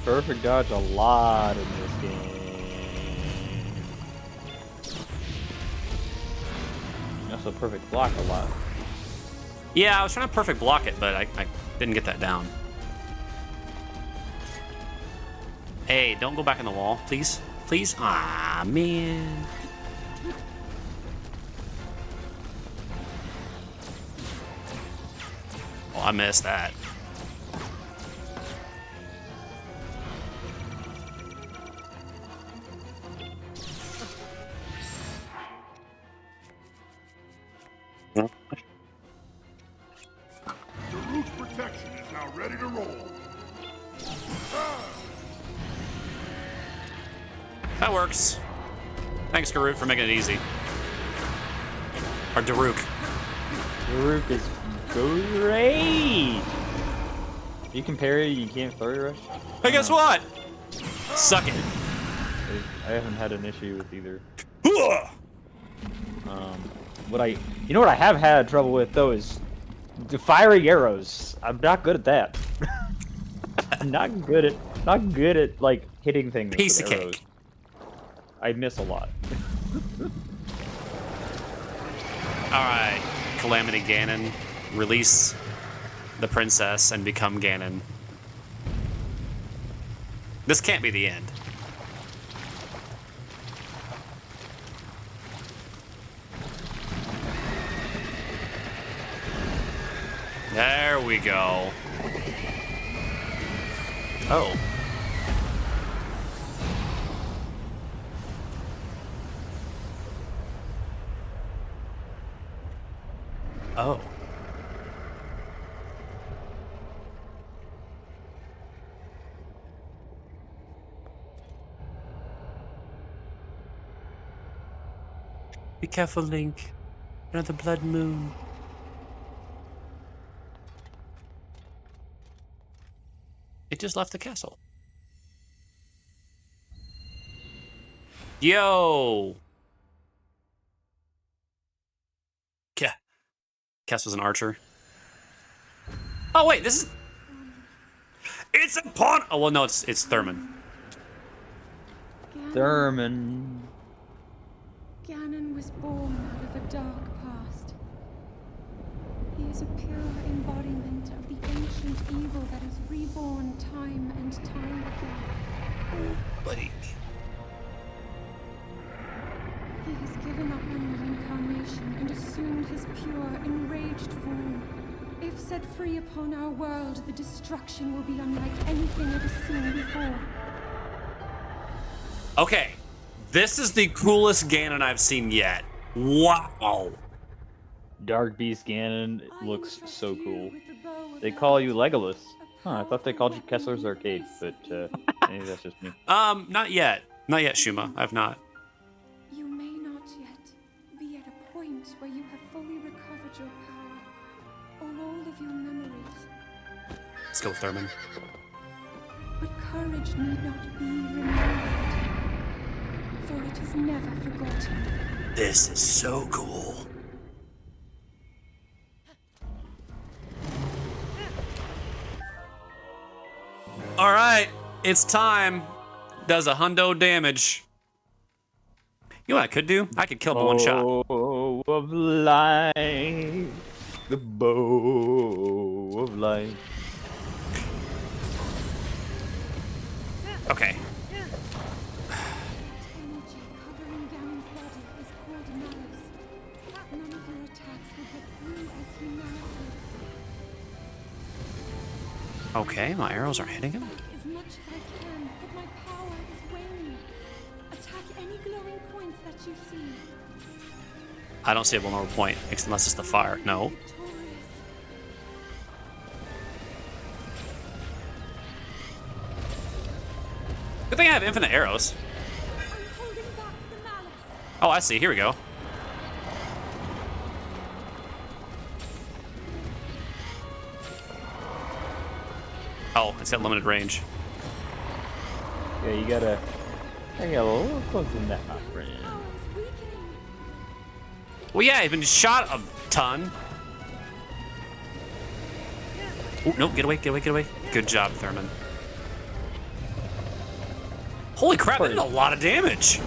Perfect dodge a lot in this game. Also perfect block a lot. Yeah, I was trying to perfect block it, but I didn't get that down. Hey, don't go back in the wall, please. Please? Ah, man. Oh, I missed that. Daruk's protection is now ready to roll. That works. Thanks, Garut, for making it easy. Or Daruk. Daruk is great! You can parry, you can't flurry rush. Hey, guess what? Suck it. I haven't had an issue with either. You know what I have had trouble with though is the firing arrows. I'm not good at that. I'm not good at like hitting things. Piece with of arrows. cake. I miss a lot. Alright, Calamity Ganon. Release the princess and become Ganon. This can't be the end. There we go. Oh. Oh. Be careful, Link. Another blood moon. It just left the castle. Yo! Yeah. Cass was an archer. Oh wait, this is... It's a pawn! Oh well, no, it's Thurman. Thurman. Ganon was born out of a dark past. He is a pure embodiment of the ancient evil that is reborn time and time again. Oh, buddy. He has given up on reincarnation and assumed his pure, enraged form. If set free upon our world, the destruction will be unlike anything ever seen before. Okay, this is the coolest Ganon I've seen yet. Wow. Dark Beast Ganon looks so cool. They call you Legolas. Huh, I thought they called you Kessler's Arcade, but maybe that's just me. Not yet. Not yet, Shuma. I've not. You may not yet be at a point where you have fully recovered your power, or all of your memories. Let's go, Thurman. But courage need not be remembered, for it is never forgotten. This is so cool. All right, it's time. Does 100 damage. You know what I could do? I could kill him in one shot. Bow of light, the bow of light. Okay. Energy covering Ganon's body is called malice. None of your attacks will get through as he now is. Okay, my arrows aren't hitting him. As much as I can, but my power is waning. Attack any glowing points that you see. I don't see a vulnerable point, unless it's the fire. No. Victorious. Good thing I have infinite arrows. I'm holding back the malice. Oh, I see. Here we go. Oh, it's at limited range. Yeah, you gotta get a little closer than that, my friend. Power is weakening. Well, yeah, he's been shot a ton. Oh, no, get away, get away, get away. Good job, Thurman. Holy crap, that did a lot of damage.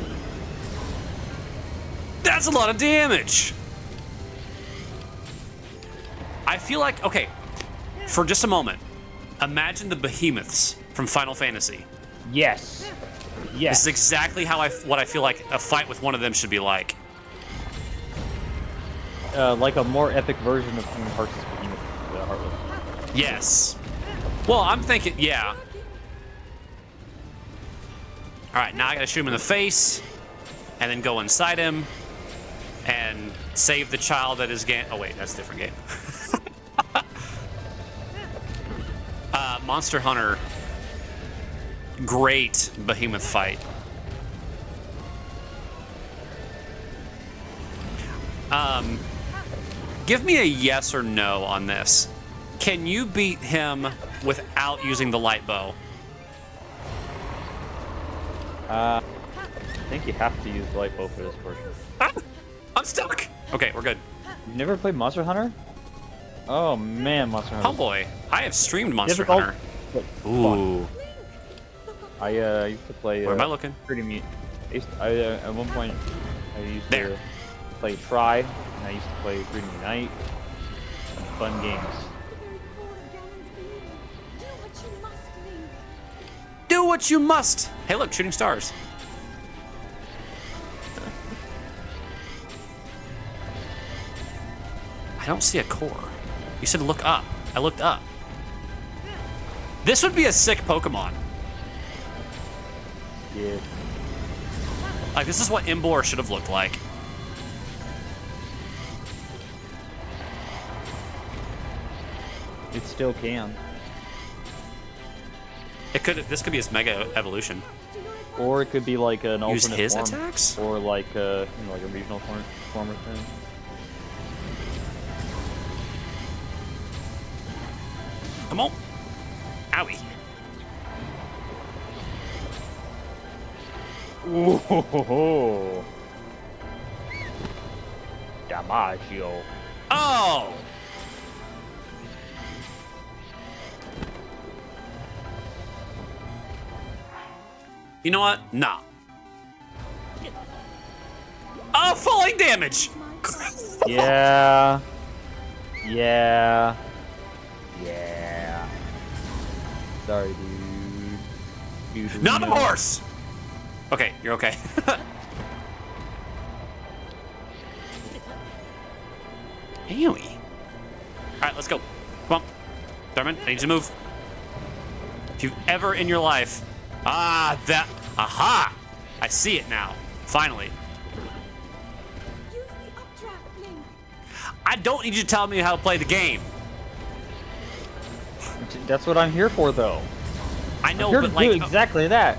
That's a lot of damage. I feel like, okay, for just a moment, imagine the behemoths from Final Fantasy. Yes. This Yes. is exactly how what I feel like a fight with one of them should be like. Like a more epic version of Kingdom Hearts' Behemoth, Heartless. Yes. Well, I'm thinking, yeah. All right, now I gotta shoot him in the face, and then go inside him, and save the child that is Oh wait, that's a different game. Monster Hunter. Great behemoth fight. Give me a yes or no on this. Can you beat him without using the light bow? I think you have to use light bow for this portion. I'm stuck. Okay, we're good. You've never played Monster Hunter? Oh man, Monster Hunter. Oh boy, I have streamed Monster Difficult, Hunter. but Ooh. fun. I used to play. Where am I looking? Pretty neat. At one point, I used There. to play Try, and I used to play Freedom Unite. Fun games. The very core of Ganon's being. Do what you must, Link. Do what you must. Hey, look, shooting stars. I don't see a core. You said look up. I looked up. This would be a sick Pokemon. Yeah. Like, this is what Imbor should have looked like. It still can. It could. This could be his Mega Evolution. Or it could be like an Use alternate his form. attacks? Or like like a regional form or thing. Come on. Owie. Ooh. Damaggio. Oh! You know what? Nah. Oh, falling damage! Yeah. Yeah. Yeah. Sorry, dude. Not a horse! Okay, you're okay. Ewy. Alright, let's go. Come on. Thurman, I need you to move. If you've ever in your life... Ah, that... Aha! I see it now. Finally. Use the updraft link. I don't need you to tell me how to play the game. That's what I'm here for, though. I know, I'm here but to like do exactly that.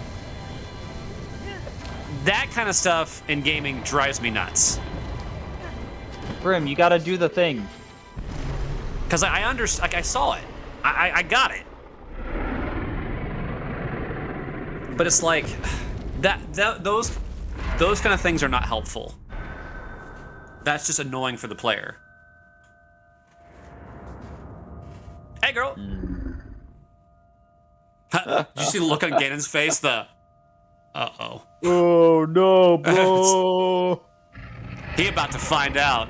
that kind of stuff in gaming drives me nuts. Grim, you gotta do the thing. Because I understand, like I saw it. I got it. But it's like those kind of things are not helpful. That's just annoying for the player. Hey, girl. Did you see the look on Ganon's face? The uh-oh. Oh no, bro. He about to find out.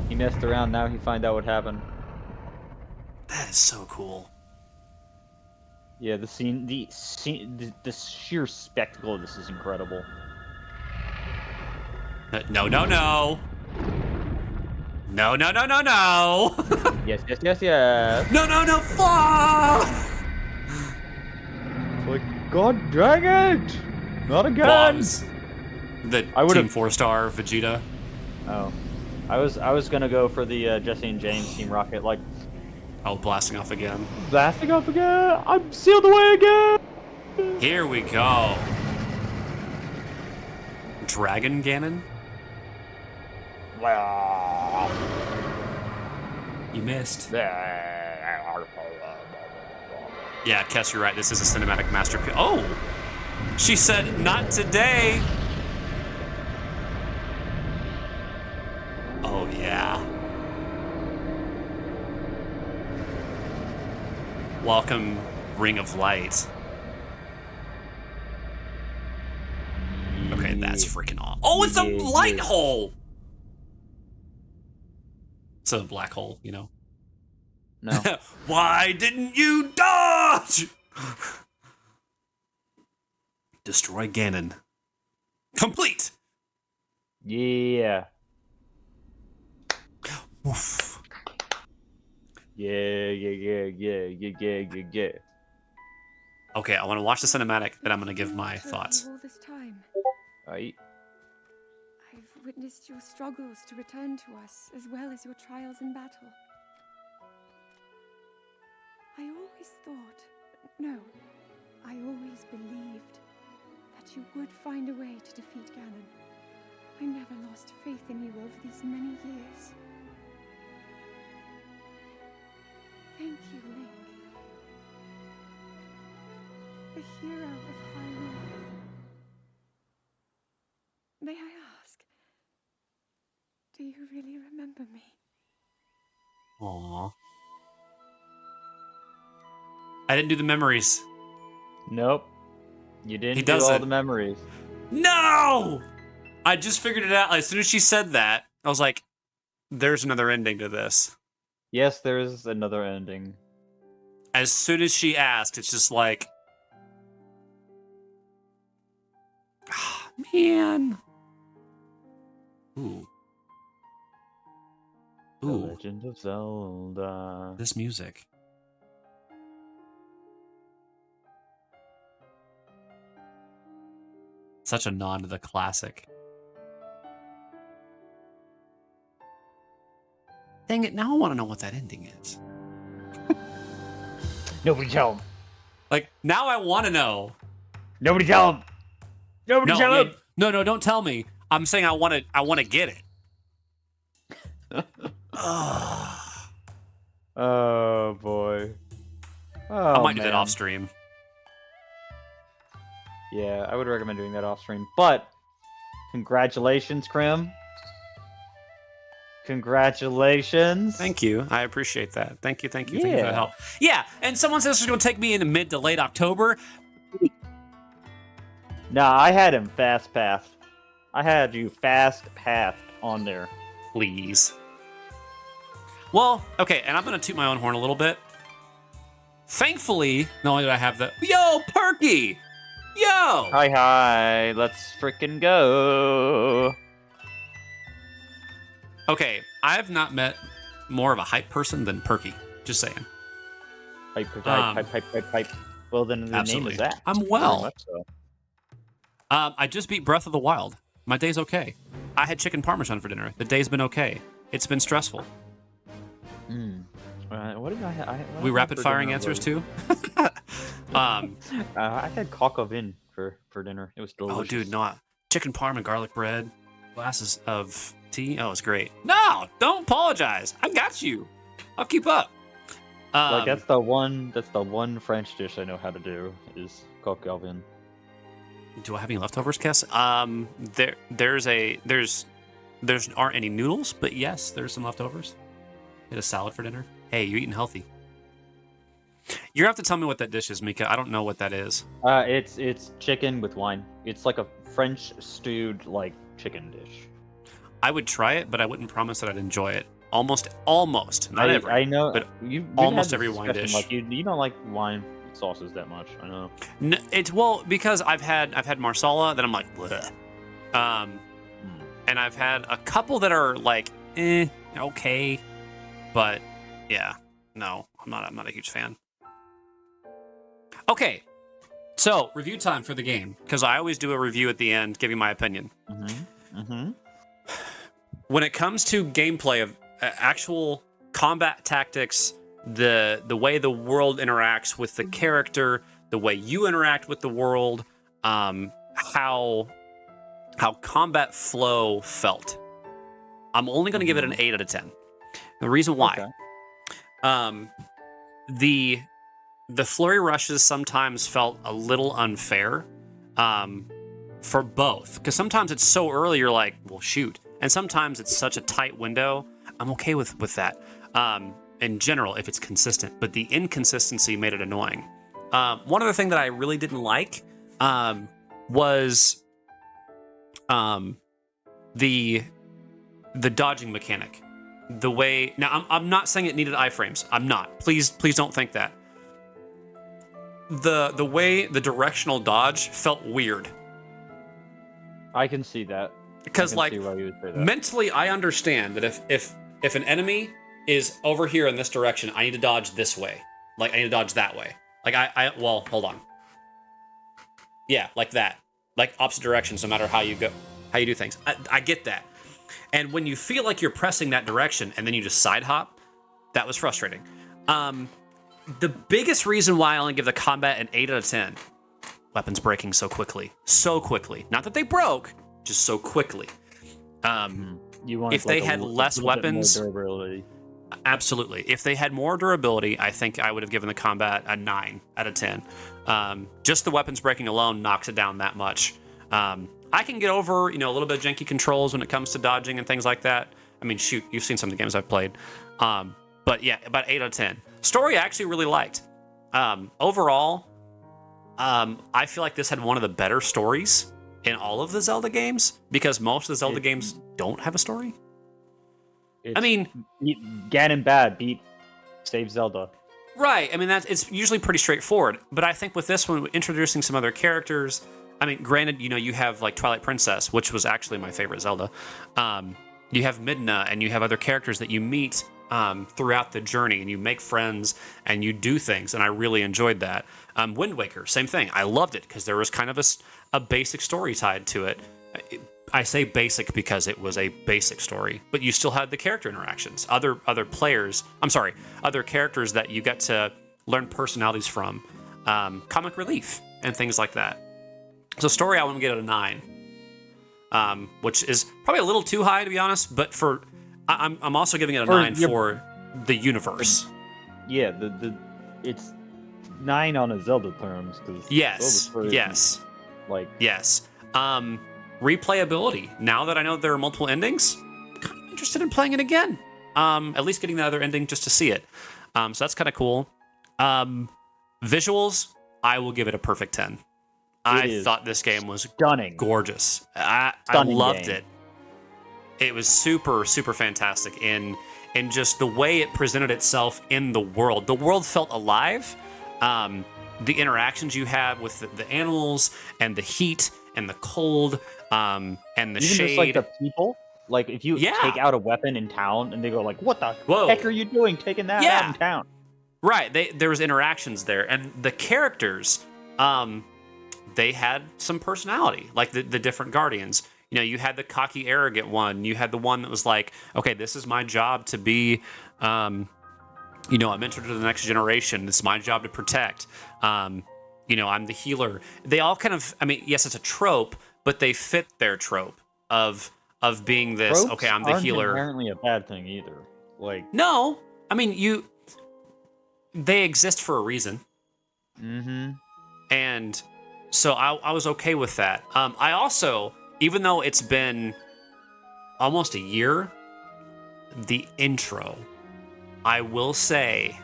He messed around, now he find out what happened. That is so cool. Yeah, the sheer spectacle of this is incredible. No, no, no. No, no, no, no, no. Yes, yes, yes, yes. No, no, no, fuck! It's like, God dang it! Not again! Bombs. The I would've- Team 4-star Vegeta. Oh. I was gonna go for the Jesse and James Team Rocket, like, Oh, blasting off again. blasting off again! I'm sealed away again! Here we go. Dragon Ganon? You missed. Yeah, Kess, you're right. This is a cinematic masterpiece. Oh! She said, not today! Oh, yeah. Welcome, Ring of Light. Okay, that's freaking awesome. Oh, it's a light hole! It's a black hole, you know? No. Why didn't you dodge? Destroy Ganon. Complete! Yeah. Oof. Yeah. Okay, I want to watch the cinematic, then I'm going to give my thoughts. All this time, Aight. I've witnessed your struggles to return to us, as well as your trials in battle. I always thought, no, I always believed that you would find a way to defeat Ganon. I never lost faith in you over these many years. Thank you, Link. The hero of Hyrule. May I ask, do you really remember me? Aww. I didn't do the memories. Nope. You didn't He do all doesn't. the memories. No! I just figured it out. As soon as she said that, I was like, there's another ending to this. Yes, there is another ending. As soon as she asked, it's just like, ah, man. Ooh. The Ooh, Legend of Zelda. this music. Such a nod to the classic. Dang it, now I want to know what that ending is. Nobody tell him. Like, now I want to know. Nobody tell him. Nobody tell him. No, don't tell me. I'm saying I want to get it. Oh boy. Oh, I might do that man. off stream. Yeah, I would recommend doing that off stream. But congratulations, Krim. Congratulations. Thank you. I appreciate that. Thank you. Thank you for the Yeah. help. Yeah, and someone says it's going to take me into mid to late October. Nah, I had him fast path. I had you fast path on there. Please. Well, okay, and I'm going to toot my own horn a little bit. Thankfully, not only did I have the... Yo, Perky! Yo! Hi, let's frickin' go. Okay, I have not met more of a hype person than Perky. Just saying. Hype. Well, then the name Absolutely. is that. I'm Very well. much so. I just beat Breath of the Wild. My day's okay. I had chicken parmesan for dinner. The day's been okay. It's been stressful. What did I? What We I rapid for firing dinner answers was- too. I had coq au vin for dinner. It was delicious. Oh, dude, no. Chicken parm and garlic bread, glasses of tea. Oh, it's great. No, don't apologize. I got you. I'll keep up. Like that's the one French dish I know how to do is coq au vin. Do I have any leftovers, Cass? There's aren't any noodles, but yes, there's some leftovers. Did a salad for dinner. Hey, you eating healthy? You have to tell me what that dish is, Mika. I don't know what that is. It's chicken with wine. It's like a French stewed like chicken dish. I would try it, but I wouldn't promise that I'd enjoy it. Almost. Not every. I know, but you've almost had every this wine discussion, dish. Like you don't like wine sauces that much. I know. No, it's well because I've had Marsala that I'm like, bleh. And I've had a couple that are like, okay, but yeah, no, I'm not a huge fan. Okay, so review time for the game because I always do a review at the end, giving my opinion. When it comes to gameplay of actual combat tactics, the way the world interacts with the character, the way you interact with the world, how combat flow felt, I'm only going to give it an 8 out of 10. The reason why, the flurry rushes sometimes felt a little unfair, for both, because sometimes it's so early you're like, well, shoot, and sometimes it's such a tight window. I'm okay with that. In general, if it's consistent, but the inconsistency made it annoying. One other thing that I really didn't like was the dodging mechanic. The way now, I'm not saying it needed iframes. I'm not. Please don't think that. The way the directional dodge felt weird. I can see that. Because like see why you would say that. mentally, I understand that if an enemy is over here in this direction, I need to dodge this way. Like I need to dodge that way. Like well, hold on. Yeah, like that. Like opposite directions, no matter how you go, how you do things. I get that. And when you feel like you're pressing that direction and then you just side hop, that was frustrating. The biggest reason why I only give the combat an 8 out of 10, weapons breaking so quickly. So quickly. Not that they broke, just so quickly. You want if they had less weapons, durability. Absolutely. If they had more durability, I think I would have given the combat a 9 out of 10. Just the weapons breaking alone knocks it down that much. I can get over, a little bit of janky controls when it comes to dodging and things like that. I mean, shoot, you've seen some of the games I've played. But yeah, about 8 out of 10. Story I actually really liked. Overall, I feel like this had one of the better stories in all of the Zelda games because most of the Zelda games don't have a story. I mean, Ganon bad beat save Zelda. Right. I mean, it's usually pretty straightforward. But I think with this one, introducing some other characters. I mean, granted, you have like Twilight Princess, which was actually my favorite Zelda. You have Midna, and you have other characters that you meet throughout the journey, and you make friends, and you do things, and I really enjoyed that. Wind Waker, same thing. I loved it because there was kind of a basic story tied to it. I say basic because it was a basic story, but you still had the character interactions, other characters that you get to learn personalities from, comic relief, and things like that. So story, I want to get it a 9, which is probably a little too high to be honest. But I'm also giving it a 9 for the universe. Yeah, it's 9 on a Zelda terms because yes. Replayability. Now that I know there are multiple endings, I'm kind of interested in playing it again. At least getting the other ending just to see it. So that's kind of cool. Visuals, I will give it a perfect 10. I thought this game was stunning, gorgeous. I loved it. It was super, super fantastic in just the way it presented itself in the world. The world felt alive. The interactions you have with the animals and the heat and the cold and the even shade. just like the people. Like if you take out a weapon in town and they go like, "What the heck are you doing taking that out in town?" Right. There was interactions there, and the characters. they had some personality, like the different guardians. You know, you had the cocky, arrogant one. You had the one that was like, okay, this is my job to be, you know, a mentor to the next generation. It's my job to protect. You know, I'm the healer. They all kind of, I mean, yes, it's a trope, but they fit their trope of being this. Tropes Okay, I'm the aren't healer. inherently a bad thing either. Like, No, I mean they exist for a reason. mm-hmm. And so I was okay with that. I also, even though it's been almost a year, the intro, I will say,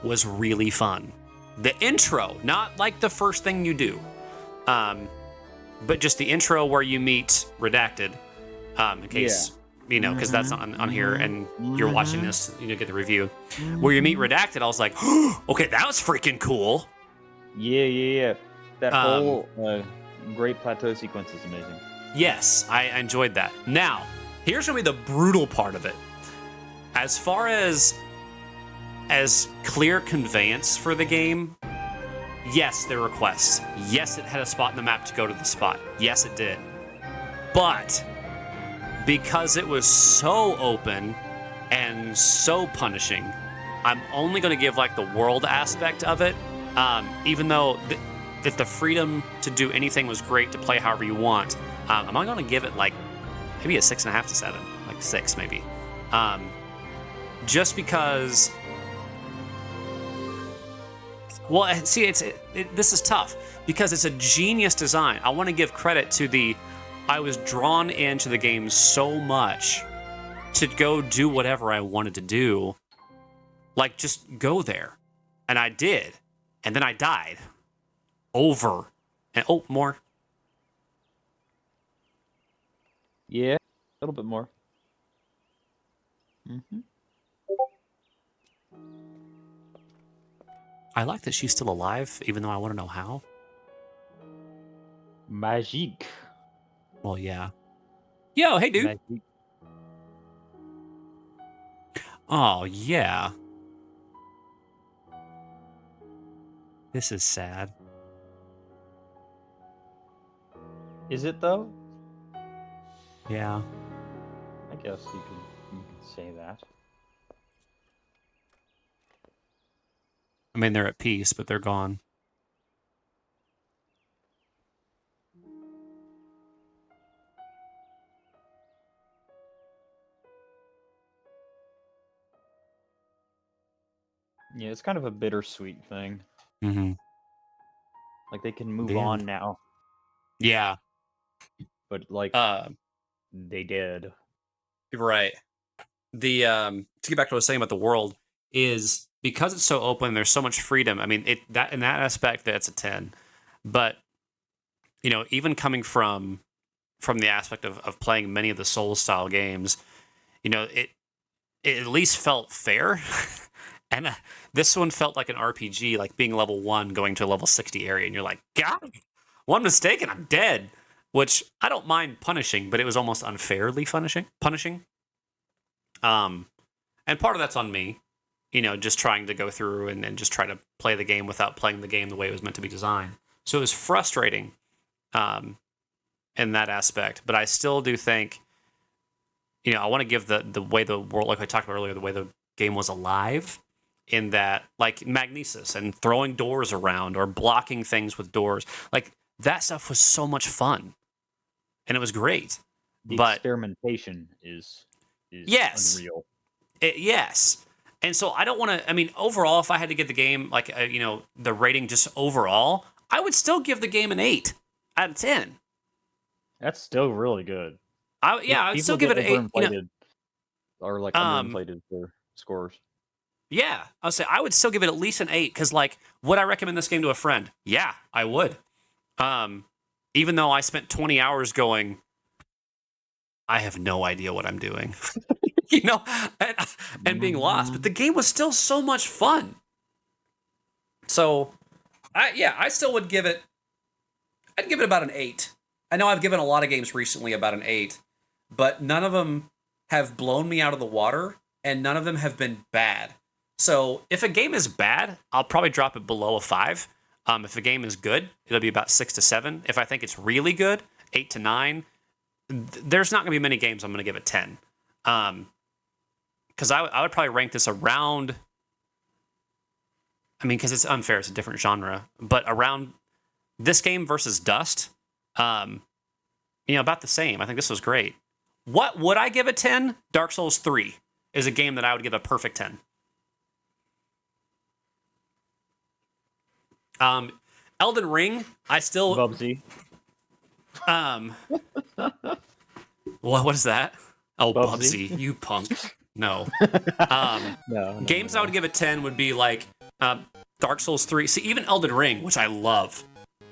was really fun. The intro, not like the first thing you do, but just the intro where you meet Redacted, in case, you know, because that's on here and you're watching this, you know, get the review. Where you meet Redacted, I was like, okay, that was freaking cool. Yeah. That whole Great Plateau sequence is amazing. Yes, I enjoyed that. Now, here's gonna be the brutal part of it. As far as clear conveyance for the game, yes, there were quests. Yes, it had a spot in the map to go to the spot. Yes, it did. But because it was so open and so punishing, I'm only going to give like the world aspect of it. Even though that the freedom to do anything was great, to play however you want, I'm only going to give it like maybe a 6.5 to 7, like 6 maybe. Just because. Well, see, this is tough because it's a genius design. I want to give credit to I was drawn into the game so much to go do whatever I wanted to do. Like, just go there. And I did. And then I died. Over. And, more. Yeah, a little bit more. Mm-hmm. I like that she's still alive, even though I want to know how. Magique. Well, yeah. Yo, hey, dude. Magique. Oh, yeah. This is sad. Is it, though? Yeah. I guess you can say that. I mean, they're at peace, but they're gone. Yeah, it's kind of a bittersweet thing. Mm-hmm. Like, they can move The on end. now. Yeah. But, like, they did. Right. The to get back to what I was saying about the world is because it's so open, there's so much freedom. I mean, that in that aspect, that's a 10. But you know, even coming from the aspect of playing many of the Souls style games, you know, it at least felt fair. And this one felt like an RPG, like being level 1 going to a level 60 area, and you're like, God, one mistake and I'm dead. Which I don't mind punishing, but it was almost unfairly punishing. And part of that's on me, you know, just trying to go through and just try to play the game without playing the game the way it was meant to be designed. So it was frustrating in that aspect. But I still do think, you know, I want to give the way the world, like I talked about earlier, the way the game was alive, in that, like, magnesis and throwing doors around or blocking things with doors. Like, that stuff was so much fun. And it was great. The experimentation is yes. Unreal. Yes. And so I don't want to, I mean, overall, if I had to give the game, like, you know, the rating just overall, I would still give the game an 8 out of 10. That's still really good. I'd still give it an 8. You know, or like underinflated for scores. Yeah, I'll say I would still give it at least an 8 because, like, would I recommend this game to a friend? Yeah, I would. Even though I spent 20 hours going, I have no idea what I'm doing, you know, and being lost. But the game was still so much fun. So, I still would give it. I'd give it about an 8. I know I've given a lot of games recently about an 8, but none of them have blown me out of the water, and none of them have been bad. So if a game is bad, I'll probably drop it below a 5. If a game is good, it'll be about 6 to 7. If I think it's really good, 8 to 9. There's not going to be many games I'm going to give it 10. Because I would probably rank this around. I mean, because it's unfair, it's a different genre, but around this game versus Dust, about the same. I think this was great. What would I give a 10? Dark Souls 3 is a game that I would give a perfect 10. Elden Ring, I still Bubsy. What is that? Oh, Bubsy. Bubsy, you punk. No. No, Games I would give a 10 would be like Dark Souls 3. See, even Elden Ring, which I love.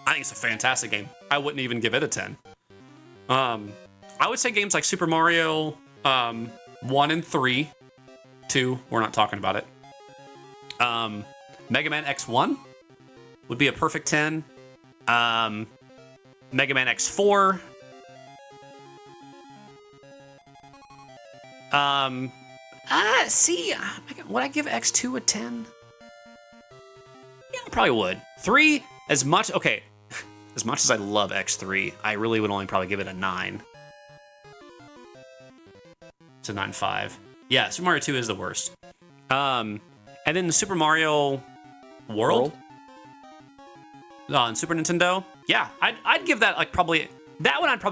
I think it's a fantastic game. I wouldn't even give it a 10. I would say games like Super Mario 1 and 3. 2, we're not talking about it. Mega Man X1 would be a perfect 10. Mega Man X4. Would I give X2 a 10? Yeah, I probably would. 3, as much as I love X3, I really would only probably give it a 9. It's a 9.5. Yeah, Super Mario 2 is the worst. And then the Super Mario World? On Super Nintendo? Yeah, I'd give that I'd probably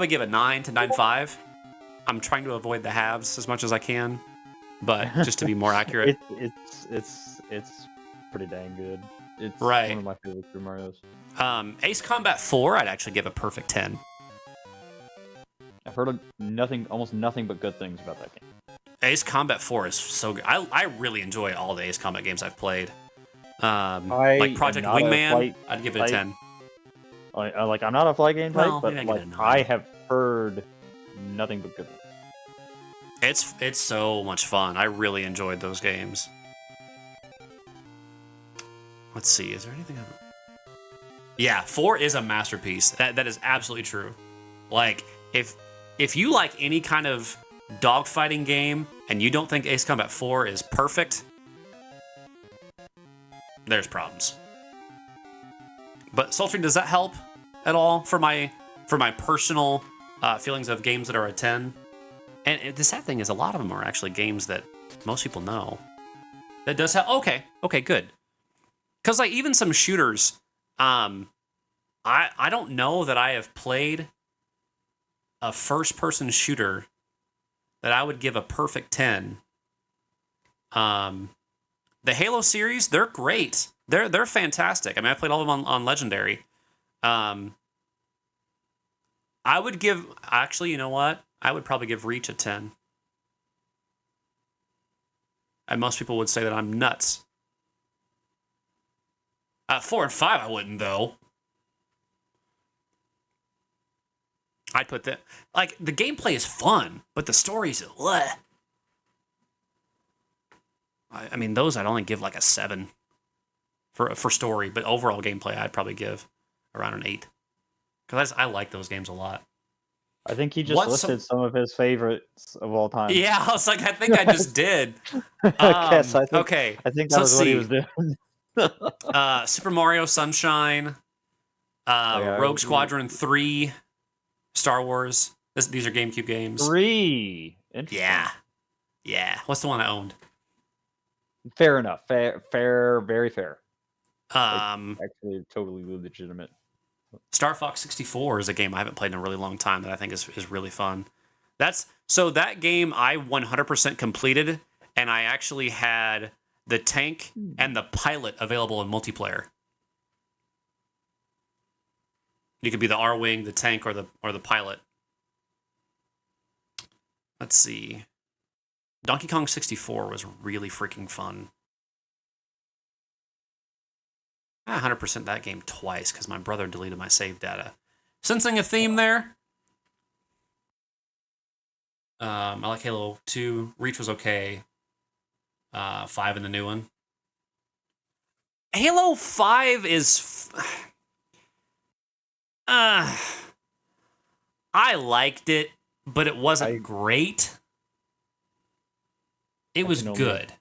give a 9 to 9.5. I'm trying to avoid the halves as much as I can, but just to be more accurate. It's pretty dang good. It's right. One of my favorite Super Marios. Ace Combat 4, I'd actually give a perfect 10. I've heard almost nothing but good things about that game. Ace Combat 4 is so good. I really enjoy all the Ace Combat games I've played. Like Project Wingman, I'd give it a 10. I'm not a flight game type, but I have heard nothing but good things. It's so much fun. I really enjoyed those games. Let's see, is there anything? Yeah, 4 is a masterpiece. That is absolutely true. Like, if you like any kind of dogfighting game and you don't think Ace Combat 4 is perfect, there's problems. But Sultry, does that help at all for my personal feelings of games that are a 10? And the sad thing is, a lot of them are actually games that most people know. That does have okay, good. Because like even some shooters, I don't know that I have played a first-person shooter that I would give a perfect 10. The Halo series, they're great. They're fantastic. I mean, I played all of them on Legendary. I would give, actually, you know what? I would probably give Reach a 10. And most people would say that I'm nuts. 4 and 5, I wouldn't, though. I'd put that, like, the gameplay is fun, but the story's what? I mean, those I'd only give like a 7 for story, but overall gameplay I'd probably give around an 8. Because I like those games a lot. I think he just listed some of his favorites of all time. Yeah, I was like, I think I just did. Yes, I think, okay. I think that was what he was doing. Super Mario Sunshine, Rogue Squadron 3, Star Wars. These are GameCube games. 3. Yeah. Yeah. What's the one I owned? Fair enough. Fair, very fair. Actually, totally legitimate. Star Fox 64 is a game I haven't played in a really long time that I think is really fun. That game I 100% completed, and I actually had the tank and the pilot available in multiplayer. You could be the R-Wing, the tank, or the pilot. Let's see. Donkey Kong 64 was really freaking fun. I 100% that game twice because my brother deleted my save data. Sensing a theme there. I like Halo 2. Reach was okay. 5 in the new one. Halo 5 is... I liked it, but it wasn't great. It was good.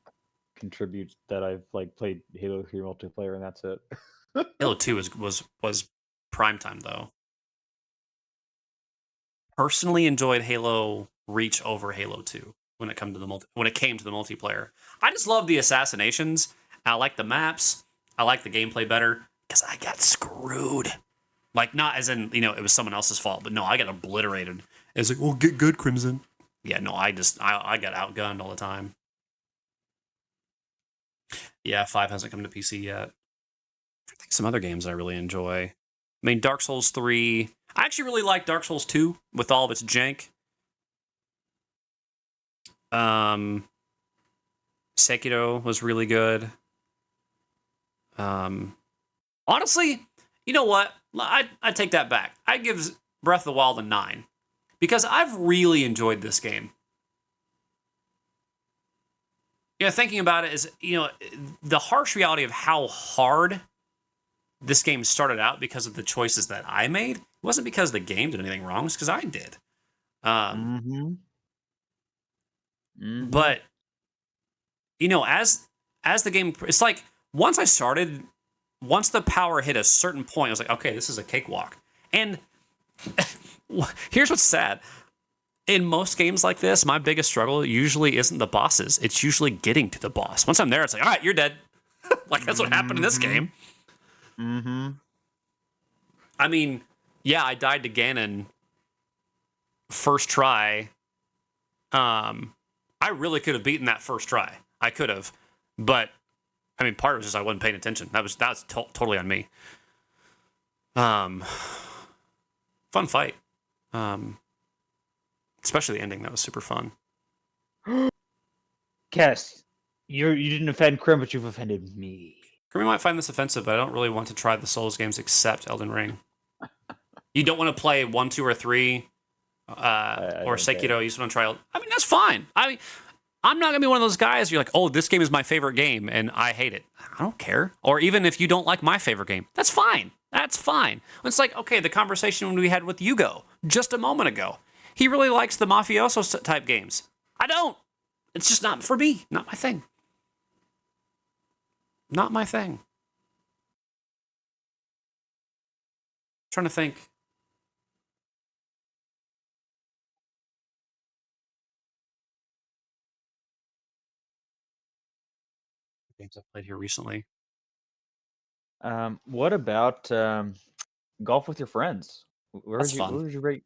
contribute that I've like played Halo 3 multiplayer, and that's it. Halo 2 was prime time though. Personally enjoyed Halo Reach over Halo 2 when it came to the multiplayer. I just love the assassinations. I like the maps. I like the gameplay better because I got screwed. Like, not as in, it was someone else's fault, but no, I got obliterated. It's like, well, get good, Crimson. Yeah, no, I got outgunned all the time. Yeah, 5 hasn't come to PC yet. I think some other games I really enjoy. I mean, Dark Souls 3. I actually really like Dark Souls 2 with all of its jank. Sekiro was really good. Honestly, you know what? I take that back. I give Breath of the Wild a 9 because I've really enjoyed this game. Thinking about it is, the harsh reality of how hard this game started out because of the choices that I made. It wasn't because the game did anything wrong. It's because I did. But, as the game, it's like once the power hit a certain point, I was like, okay, this is a cakewalk. And here's what's sad. In most games like this, my biggest struggle usually isn't the bosses. It's usually getting to the boss. Once I'm there, it's like, all right, you're dead. Like, that's what happened in this game. I mean, yeah, I died to Ganon first try. I really could have beaten that first try. I could have. But, I mean, part of it was just I wasn't paying attention. That was totally on me. Fun fight. Especially the ending. That was super fun. Cass, you didn't offend Crim, but you've offended me. Grimmy might find this offensive, but I don't really want to try the Souls games except Elden Ring. You don't want to play 1, 2, or 3, or Sekiro. You just want to try. I mean, that's fine. I mean, I'm not gonna be one of those guys. You're like, oh, this game is my favorite game, and I hate it. I don't care. Or even if you don't like my favorite game, that's fine. That's fine. It's like, okay, the conversation we had with Hugo just a moment ago. He really likes the mafioso type games. I don't. It's just not for me. Not my thing. Not my thing. Trying to think. Games I've played here recently. What about golf with your friends? That's fun. Where would you rate?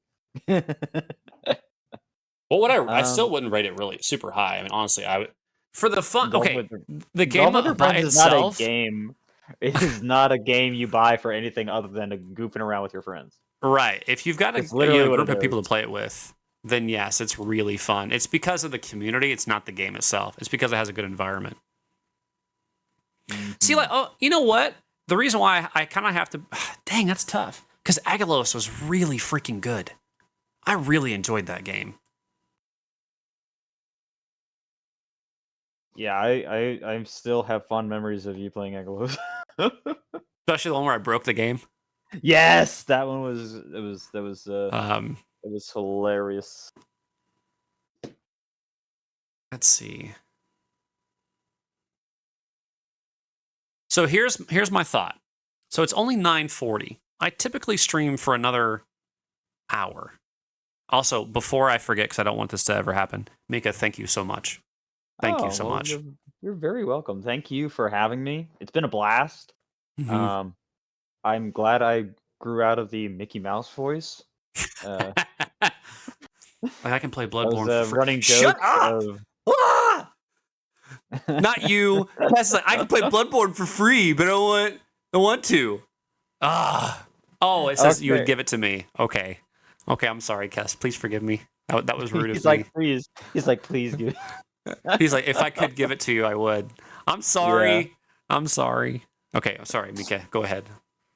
Well, I still wouldn't rate it really super high. I mean, honestly, I would for the fun. Golf Okay, with your- the game Golf with your by friends itself. is not a game. It is not a game you buy for anything other than goofing around with your friends. Right. If you've got It's a literally what group it of people is. to play it with, then yes, it's really fun. It's because of the community. It's not the game itself. It's because it has a good environment. See, like, oh, you know what? The reason why I kind of have to, dang, that's tough. Because Agalos was really freaking good. I really enjoyed that game. Yeah, I still have fond memories of you playing Agalos. Especially the one where I broke the game. Yes, that one was it was hilarious. Let's see. So here's my thought. So it's only 9:40. I typically stream for another hour. Also, before I forget, because I don't want this to ever happen, Mika, thank you so much. Thank you so much. You're very welcome. Thank you for having me. It's been a blast. Mhm. I'm glad I grew out of the Mickey Mouse voice. Like I can play That Bloodborne was a for free. running Shut joke up! of Ah! Not you. That's like I can play Bloodborne for free, but I want to. Ah. Oh, it says you would Okay. give it to me. Okay. Okay, I'm sorry, Kes. Please forgive me. That was rude He's of me. like, please. He's like, please give. He's like, if I could give it to you, I would. I'm sorry. I'm sorry. Okay, I'm sorry, Mika. Go ahead.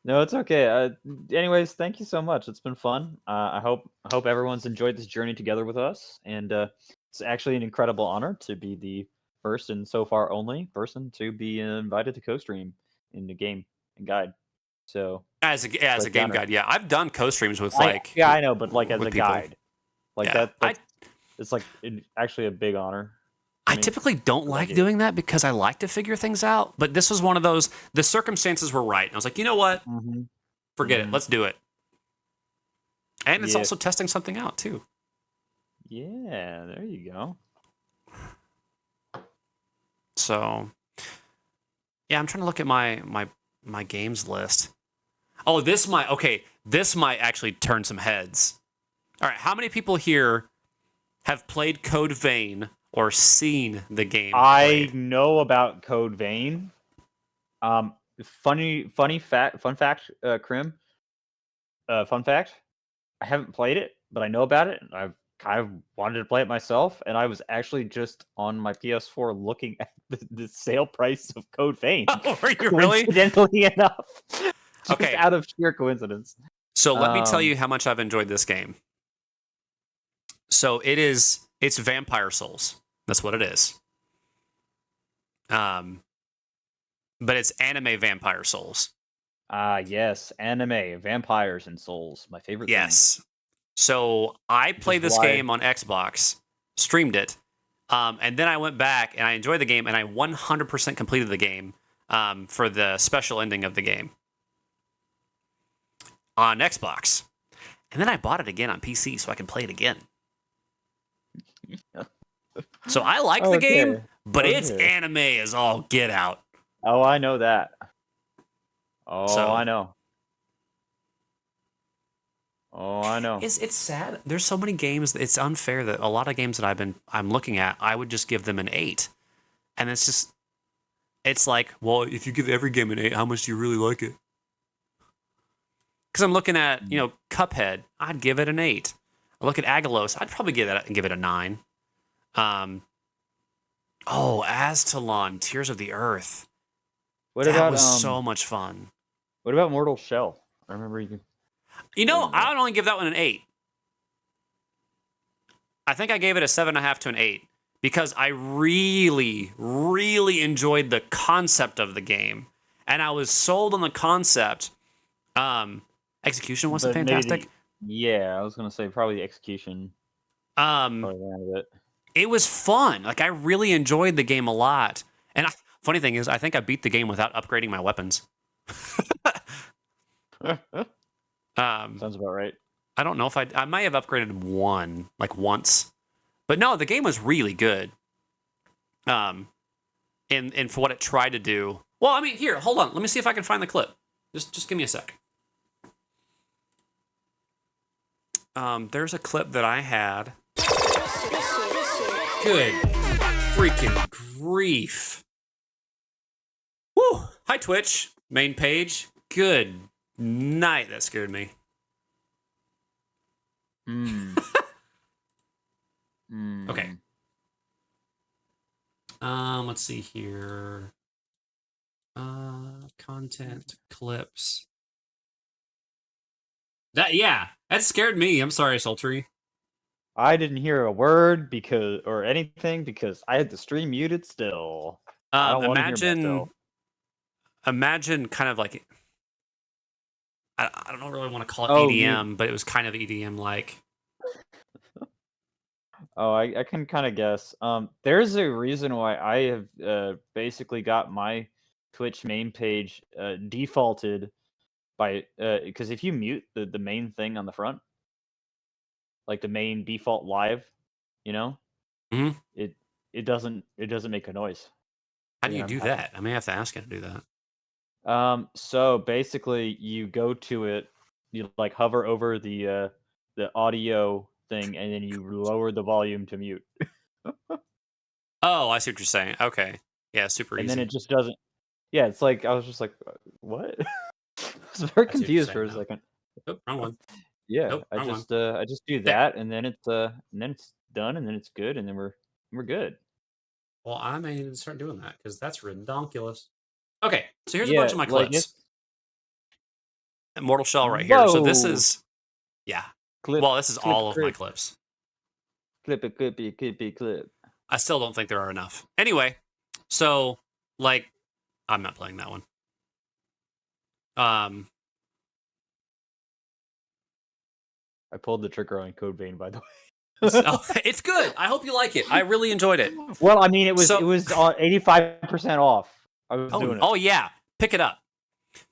No, it's okay. Anyways, thank you so much. It's been fun. I hope everyone's enjoyed this journey together with us, and it's actually an incredible honor to be the first and so far only person to be invited to co-stream in the game and guide. So As a like game honor. guide, yeah, I've done co-streams with I know, but like as with a people. guide, like Yeah, it's like actually a big honor. I typically don't like doing that because I like to figure things out. But this was one of those. The circumstances were right. And I was like, you know what? Forget it. Let's do it. And it's Yeah. also testing something out too. Yeah, there you go. So, yeah, I'm trying to look at my games list. Oh, this might actually turn some heads. All right, how many people here have played Code Vein or seen the game I played? know about Code Vein. Fun fact, Krim. Fun fact. I haven't played it, but I know about it. And I've kind of wanted to play it myself, and I was actually just on my PS4 looking at the sale price of Code Vein. Oh, are you really? Coincidentally enough, just Okay. out of sheer coincidence. So let me tell you how much I've enjoyed this game. So it's Vampire Souls. That's what it is. But it's anime Vampire Souls. Yes, anime, vampires, and souls. My favorite thing. Yes. So I played this game on Xbox, streamed it, and then I went back and I enjoyed the game and I 100% completed the game for the special ending of the game on Xbox. And then I bought it again on PC so I can play it again. So I like the game, but it's anime as all get out. Oh, I know that. Oh, So- I know. Oh, I know. It's sad. There's so many games. It's unfair that a lot of games that I'm looking at, I would just give them an 8, and it's like, well, if you give every game an 8, how much do you really like it? Because I'm looking at Cuphead, I'd give it an 8. I look at Agalos, I'd probably give it a 9. Aztalon, Tears of the Earth. That was so much fun. What about Mortal Shell? I remember you. I would only give that one an 8. I think I gave it a 7.5 to an 8 because I really, really enjoyed the concept of the game, and I was sold on the concept. Execution wasn't fantastic. Yeah, I was gonna say probably the execution. Probably ran a bit. It was fun. Like I really enjoyed the game a lot. And funny thing is, I think I beat the game without upgrading my weapons. Sounds about right. I don't know if I might have upgraded one like once, but no, the game was really good. And for what it tried to do. Well, I mean, here, hold on. Let me see if I can find the clip. Just give me a sec. There's a clip that I had. Good freaking grief. Woo! Hi, Twitch. Main page. Good night. That scared me. Okay. Let's see here. Content clips. That scared me. I'm sorry, Sultry. I didn't hear a word or anything because I had the stream muted still. I don't want to hear myself. Imagine kind of like I don't really want to call it EDM, but it was kind of EDM like. Oh, I can kind of guess. There's a reason why I have basically got my Twitch main page defaulted by because if you mute the main thing on the front, like the main default live, Mhm. it doesn't make a noise. How do you do that? I may have to ask you to do that. So basically, you go to it, you like hover over the audio thing, and then you lower the volume to mute. Oh, I see what you're saying. Okay, yeah, super easy. And then it just doesn't. Yeah, it's like I was just like, what? I was very confused for a second. Oh, wrong one. Yeah, Nope, I wrong just do There. that, and then it's done, and then it's good, and then we're good. Well, I may need to start doing that because that's redonkulous. Okay, so here's a bunch of my clips. Mortal Shell right here. So this is, this is all of my clips. Clip. I still don't think there are enough. Anyway, so like, I'm not playing that one. I pulled the trigger on Code Vein, by the way. It's good. I hope you like it. I really enjoyed it. Well, I mean, it was So- 85% off. I was doing it. Oh yeah, pick it up.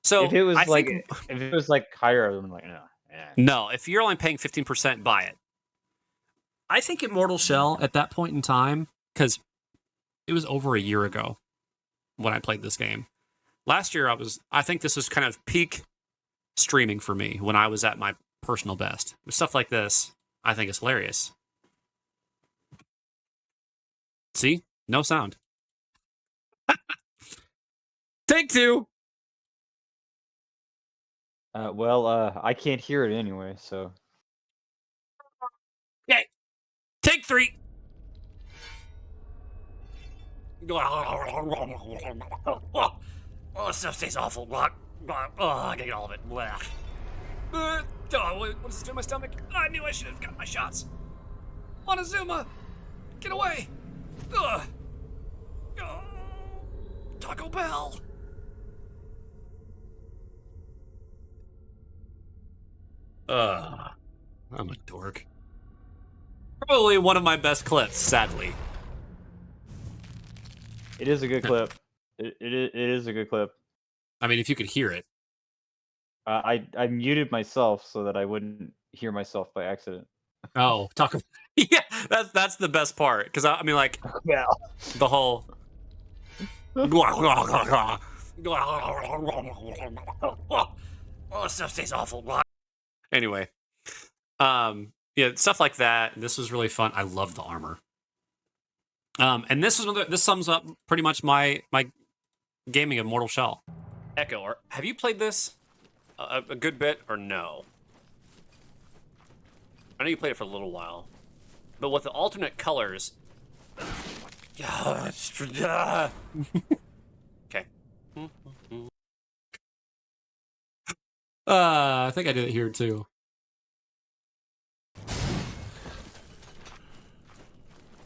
So if it was I like think, if it was like higher, I would have been like, no. no, if you're only paying 15%, buy it. I think Immortal Shell at that point in time, because it was over a year ago when I played this game. Last year, I think this was kind of peak streaming for me when I was at my personal best. With stuff like this, I think it's hilarious. See? No sound. Take two. I can't hear it anyway, so. Okay. Take three. Oh, stuff tastes awful. Oh, I gotta get all of it. What does this do to my stomach? I knew I should have got my shots. Montezuma! Get away! Ugh. Oh, Taco Bell! I'm a dork. Probably one of my best clips, sadly. It is a good clip. It is a good clip. I mean, if you could hear it. I muted myself so that I wouldn't hear myself by accident. Oh, Taco. Yeah, that's the best part because I mean, like, the whole. Oh, stuff tastes awful. Anyway, yeah, stuff like that. This was really fun. I love the armor. And this sums up pretty much my gaming of Mortal Shell. Echo, have you played this a good bit or no? I know you played it for a little while, but with the alternate colors. Okay. I think I did it here too.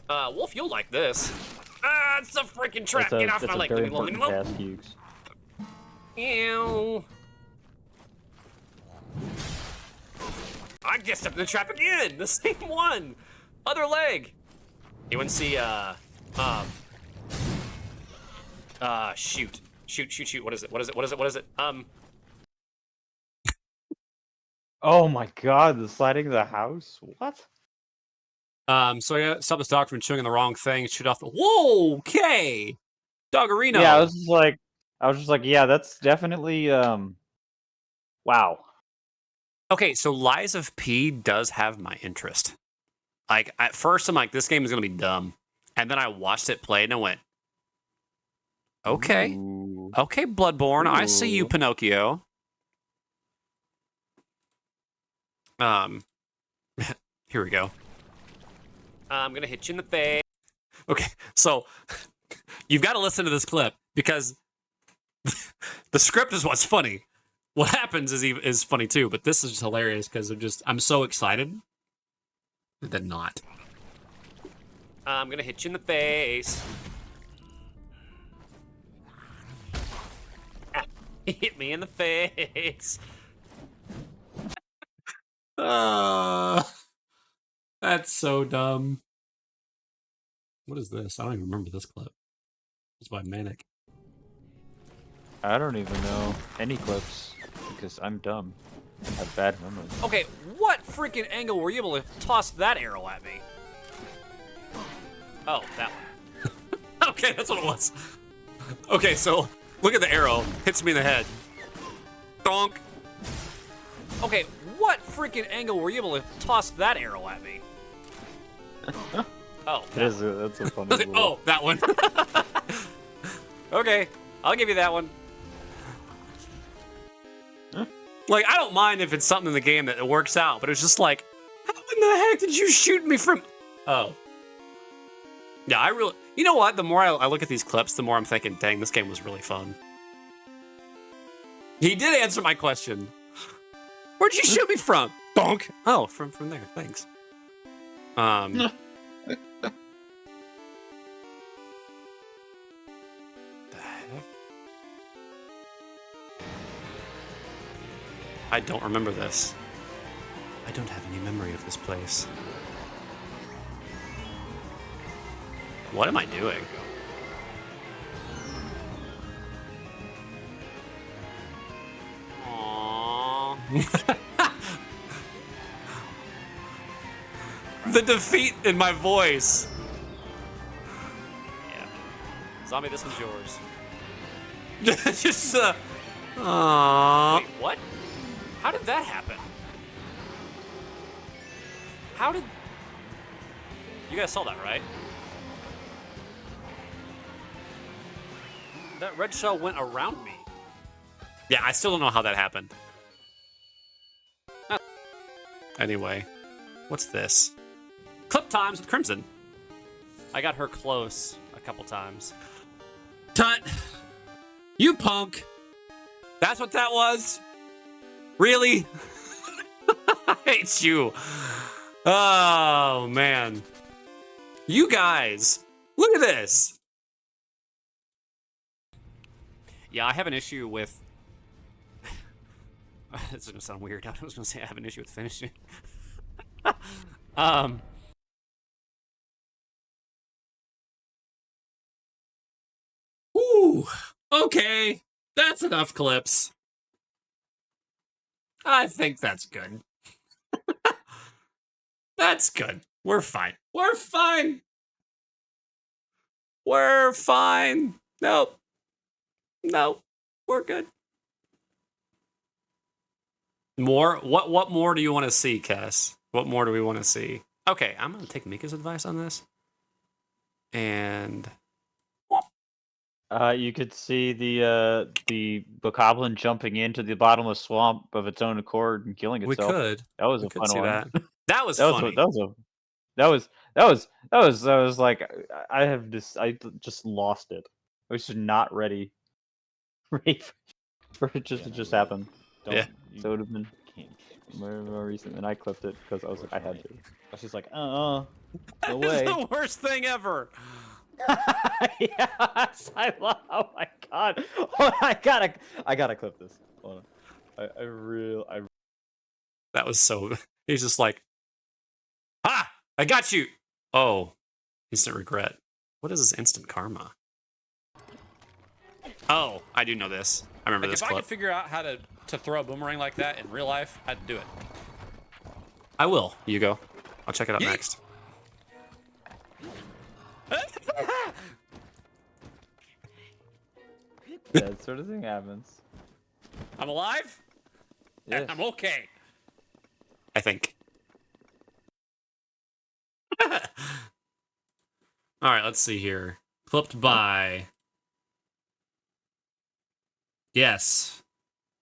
Wolf, you'll like this. It's a freaking trap. Get off my leg. Ew. I guessed up in the trap again. The same one. Other leg. You want to see, shoot. What is it? Oh my god, the sliding of the house? What? So I got stop this dog from chewing on the wrong thing, shoot off the. Whoa, okay. Doggerino. Yeah, I was just like, yeah, that's definitely wow. Okay, so Lies of P does have my interest. Like, at first I'm like, this game is gonna be dumb. And then I watched it play and I went, okay. Ooh. Okay, Bloodborne, I see you, Pinocchio. Here we go. I'm gonna hit you in the face. Okay, so you've got to listen to this clip because the script is what's funny. What happens is funny too, but this is just hilarious because I'm so excited. Then not. I'm gonna hit you in the face. Hit me in the face. That's so dumb. What is this? I don't even remember this clip. It's by Manic. I don't even know any clips because I'm dumb. I have bad memory. Okay, what freaking angle were you able to toss that arrow at me? Oh, that one. Okay, that's what it was. Okay, so look at the arrow. Hits me in the head. Donk. Okay, what freaking angle were you able to toss that arrow at me? Oh. That's a funny little... Oh, that one. Okay, I'll give you that one. Like, I don't mind if it's something in the game that it works out, but it's just like, how in the heck did you shoot me from... Oh. Yeah, I really... You know what? The more I look at these clips, the more I'm thinking, dang, this game was really fun. He did answer my question. Where'd you shoot me from? Bonk. Oh, from there. Thanks. The heck? I don't remember this. I don't have any memory of this place. What am I doing? Aww. The defeat in my voice. Yeah. Zombie, this one's yours. Just, aww. Wait, what? How did that happen? How did... You guys saw that, right? That red shell went around me. Yeah, I still don't know how that happened. Anyway, what's this? Clip times with Crimson. I got her close a couple times. Tut! You punk! That's what that was? Really? I hate you. Oh, man. You guys, look at this. Yeah, I have an issue with... This is going to sound weird. I was going to say I have an issue with finishing. Ooh, okay. That's enough clips. I think that's good. That's good. We're fine. We're fine. We're fine. Nope. Nope. We're good. More? What more do you want to see, Cass? What more do we want to see? Okay, I'm going to take Mika's advice on this. And... You could see the bokoblin jumping into the bottomless swamp of its own accord and killing itself. We could. That was We a could fun see one. that. That was funny. That was like I just lost it. I was just not ready for it just to just happen. Yeah. So it would have been more recent, and I clipped it because I was like, I had to. I was just like, no way. It's the worst thing ever. Yes, I love. Oh my god! Oh, I gotta clip this. Hold on. That was so. He's just like, ah, I got you. Oh, instant regret. What is this instant karma? Oh, I do know this. I remember this If clip. I could figure out how to throw a boomerang like that in real life, I'd do it. I will. You go. I'll check it out Yeet. next. That sort of thing happens. I'm alive. Yes. I'm okay. I think. All right, let's see here. Clipped by. Yes.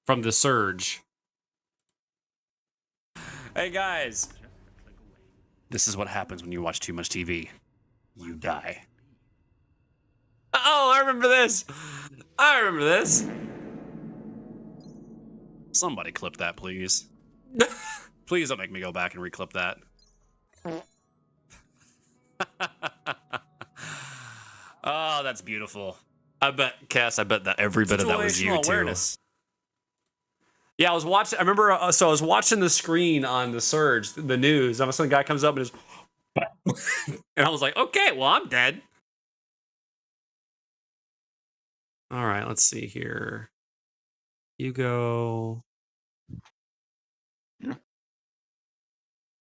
From The Surge. Hey, guys. This is what happens when you watch too much TV. You die. Oh, I remember this. I remember this. Somebody clip that, please. Please don't make me go back and reclip that. Oh, that's beautiful. I bet, Cass, I bet that every bit of that was you, Situational too. awareness. Yeah, I was watching, I remember, so I was watching the screen on The Surge, the news, and some guy comes up and just, and I was like, okay, well, I'm dead. All right, let's see here. You go.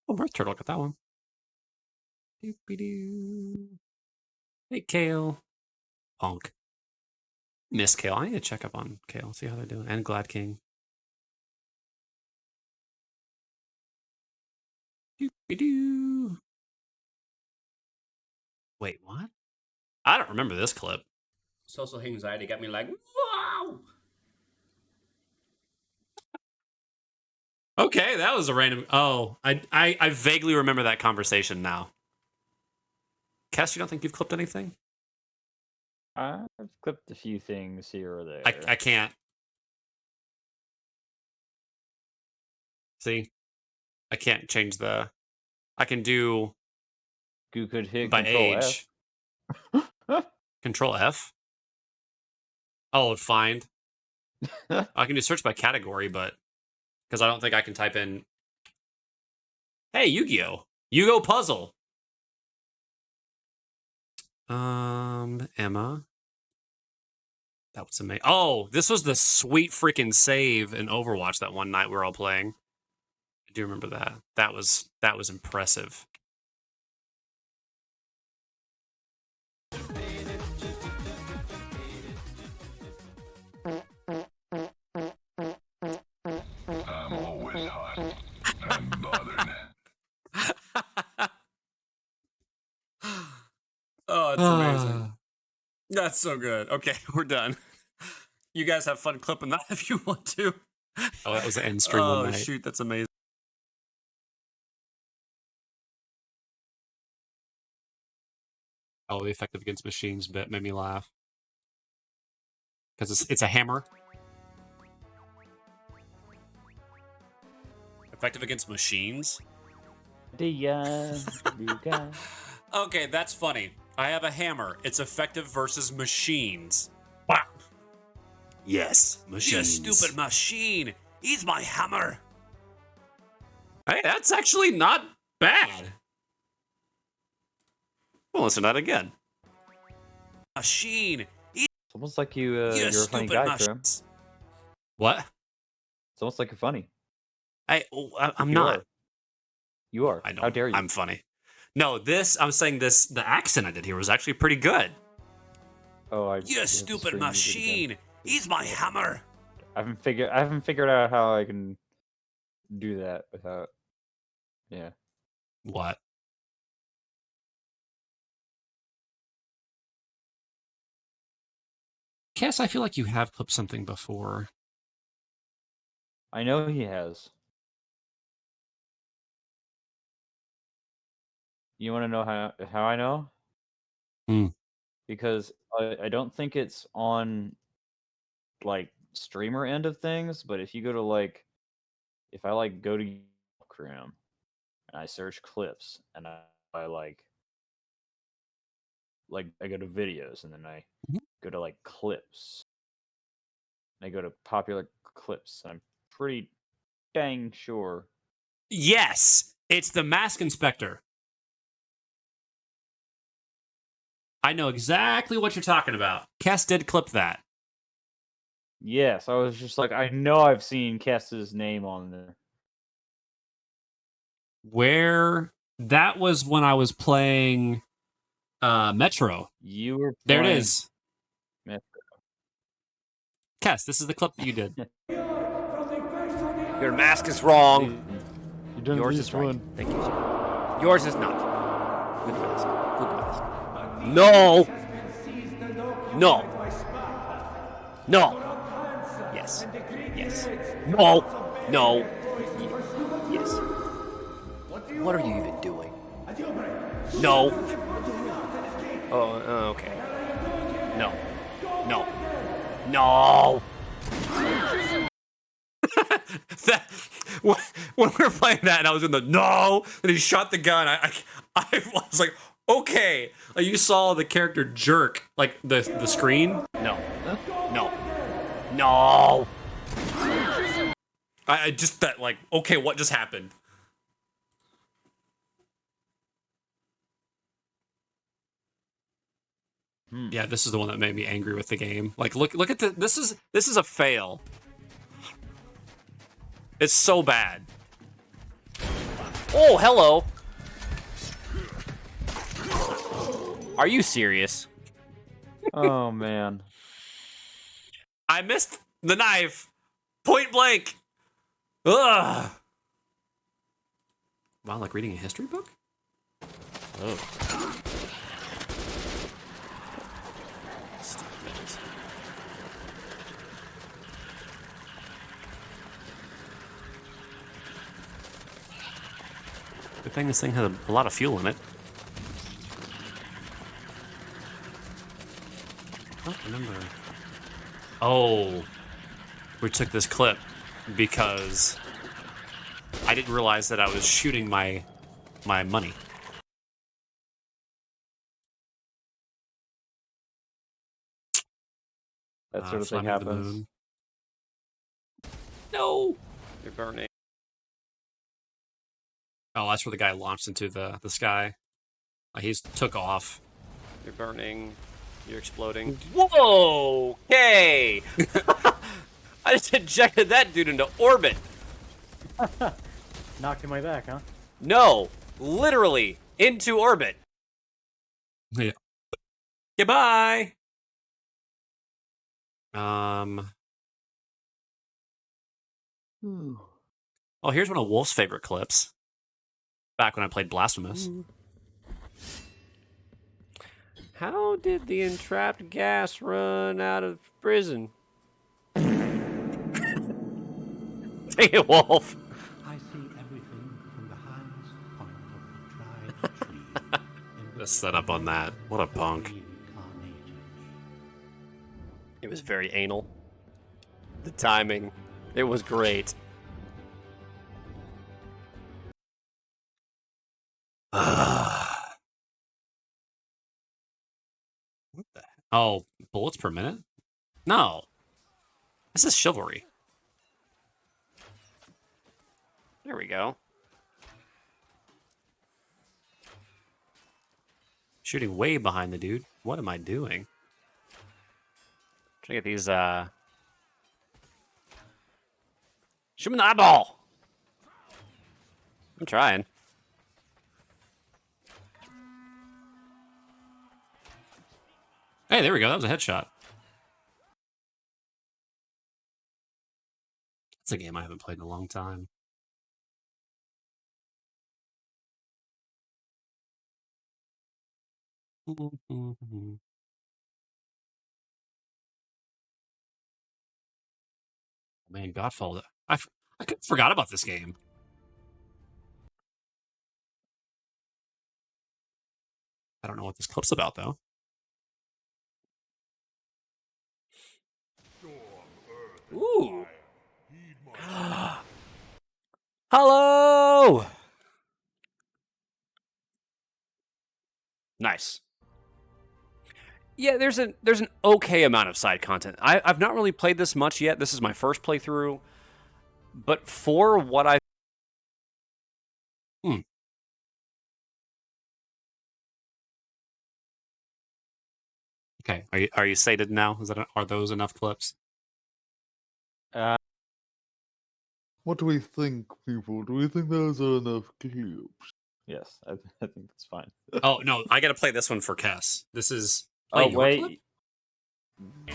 Oh, Earth Turtle, got that one. Doop-be-doo. Hey, Kale. Punk. Miss Kale. I need to check up on Kale, see how they're doing. And Glad King. Doop-be-doo. Wait, what? I don't remember this clip. Social anxiety got me like, wow! Okay, that was a random... Oh, I vaguely remember that conversation now. Cass, you don't think you've clipped anything? I've clipped a few things here or there. I can't. See? I can't change the... I can do... You could hit by Control age. F. Control F? Oh, find. I can do search by category, but... Because I don't think I can type in... Hey, Yu-Gi-Oh! Yu-Gi-Oh! Puzzle! Emma. That was amazing. Oh, this was the sweet freaking save in Overwatch that one night we were all playing. I do remember that. That was impressive. I'm always hot and bothered. Oh, it's amazing. That's so good. Okay, we're done. You guys have fun clipping that if you want to. Oh, that was the end stream one night. Shoot, that's amazing. Oh, the effective against machines bit made me laugh. Because it's a hammer. Effective against machines? Okay, that's funny. I have a hammer. It's effective versus machines. Wow. Yes, machines. You stupid machine. He's my hammer. Hey, that's actually not bad. We'll listen to that again. Machine. It's almost like you're a funny guy, Trim. What? It's almost like you're funny. I'm not. You are. I know. How dare you? I'm funny. No, I'm saying the accent I did here was actually pretty good. Oh, You stupid machine. He's my hammer. I haven't figured out how I can do that without. Yeah. What? Cass, I feel like you have clipped something before. I know he has. You want to know how I know? Because I don't think it's on like streamer end of things, but if you go to like, if I like go to Chrome and I search clips and I like I go to videos and then I go to like clips. And I go to popular clips. I'm pretty dang sure. Yes, it's the Mask Inspector. I know exactly what you're talking about. Cass did clip that. Yes, I was just like, I know I've seen Cass's name on there. Where that was when I was playing Metro. You were there. playing It is. Metro. Cass, this is the clip that you did. Your mask is wrong. Yours is right. Thank you, sir. Yours is not. Good mask. Good mask. No. No. No. Yes. Yes. No. No. Yes. What are you even doing? No. Oh, okay. No. No. No. When we were playing that and I was in the no, and he shot the gun, I was like, okay. Like, you saw the character jerk, like the screen. No. No. No. I just that like, okay, what just happened? Yeah, this is the one that made me angry with the game. Like, look at this is a fail. It's so bad. Oh, hello. Are you serious? Oh man. I missed the knife. Point blank. Ugh. Wow, like reading a history book? Oh. Stupid bitches. Good thing this thing had a lot of fuel in it. I don't remember. Oh, we took this clip because I didn't realize that I was shooting my money. That sort of thing happens. No. You're burning. Oh, that's where the guy launched into the sky. He's took off. You're burning. You're exploding. Whoa! Okay! I just ejected that dude into orbit. Knocked him way back, huh? No! Literally into orbit. Yeah. Goodbye. Oh, here's one of Wolf's favorite clips. Back when I played Blasphemous. How did the entrapped gas run out of prison? Take it, Wolf. I see everything from the highest point of the tried tree. The setup on that. What a punk. It was very anal. The timing. It was great. What the? Oh, bullets per minute? No. This is chivalry. There we go. Shooting way behind the dude. What am I doing? Trying to get these, Shoot him in the eyeball! I'm trying. Hey, there we go. That was a headshot. That's a game I haven't played in a long time. Man, Godfall. I forgot about this game. I don't know what this clip's about, though. Ooh. Hello! Nice. Yeah, there's an okay amount of side content. I've not really played this much yet. This is my first playthrough. But for what I... Okay, are you sated now? Are those enough clips? What do we think, people? Do we think those are enough clips? Yes, I think that's fine. Oh no, I gotta play this one for Cass. This is. Oh your wait, clip?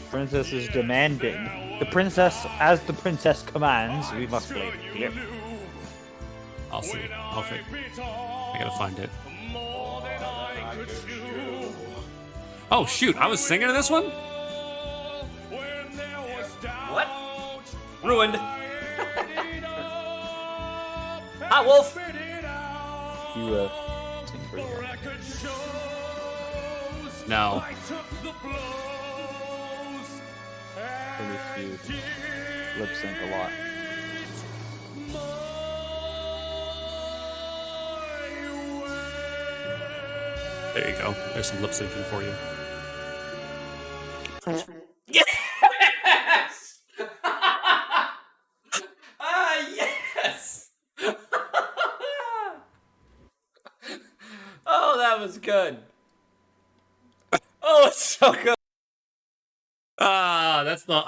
princess is demanding. The princess, as the princess commands, we must play the clip. I'll see. I gotta find it. Oh shoot! I was singing to this one. What? Ruined. Hi, Wolf. You sing for you. No. At least you lip sync a lot. There you go. There's some lip syncing for you. Yes! Yes! Oh, that was good. Oh, it's so good. That's the.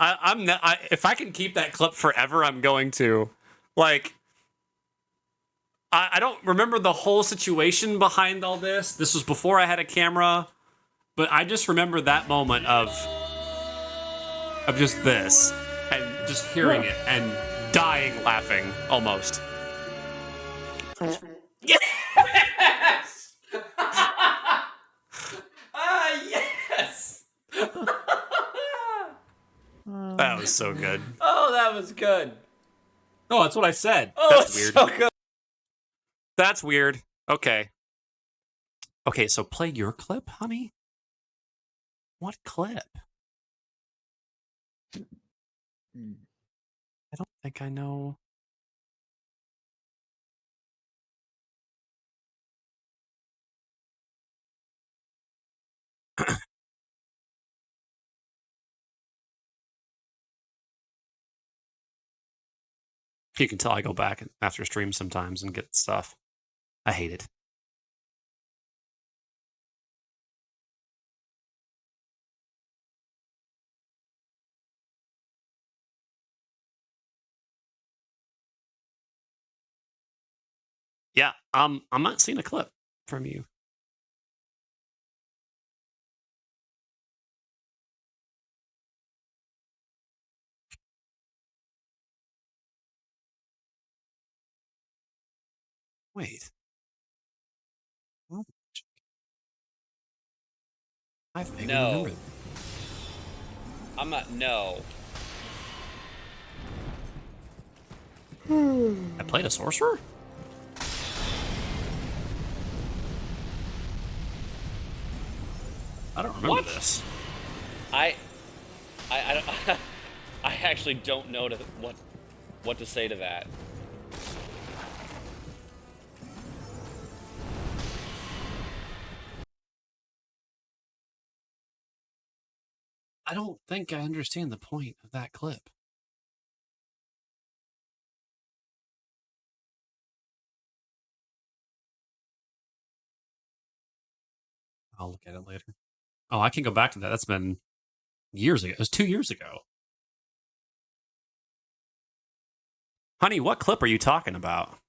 If I can keep that clip forever, I'm going to. Like, I don't remember the whole situation behind all this. This was before I had a camera, but I just remember that moment of just this and just hearing it and dying laughing almost. Yes! Yes! That was so good. Oh, that was good. Oh, that's what I said. Oh, That's it's weird. so good. That's weird. Okay. Okay, so play your clip, honey. What clip? I don't think I know. You can tell I go back after streams sometimes and get stuff. I hate it. Yeah, I'm not seeing a clip from you. Wait. I vaguely No. remember. I'm not. No. I played a sorcerer? I don't remember this. I don't. I actually don't know what to say to that. I don't think I understand the point of that clip. I'll look at it later. Oh, I can go back to that. That's been years ago. It was 2 years ago. Honey, what clip are you talking about?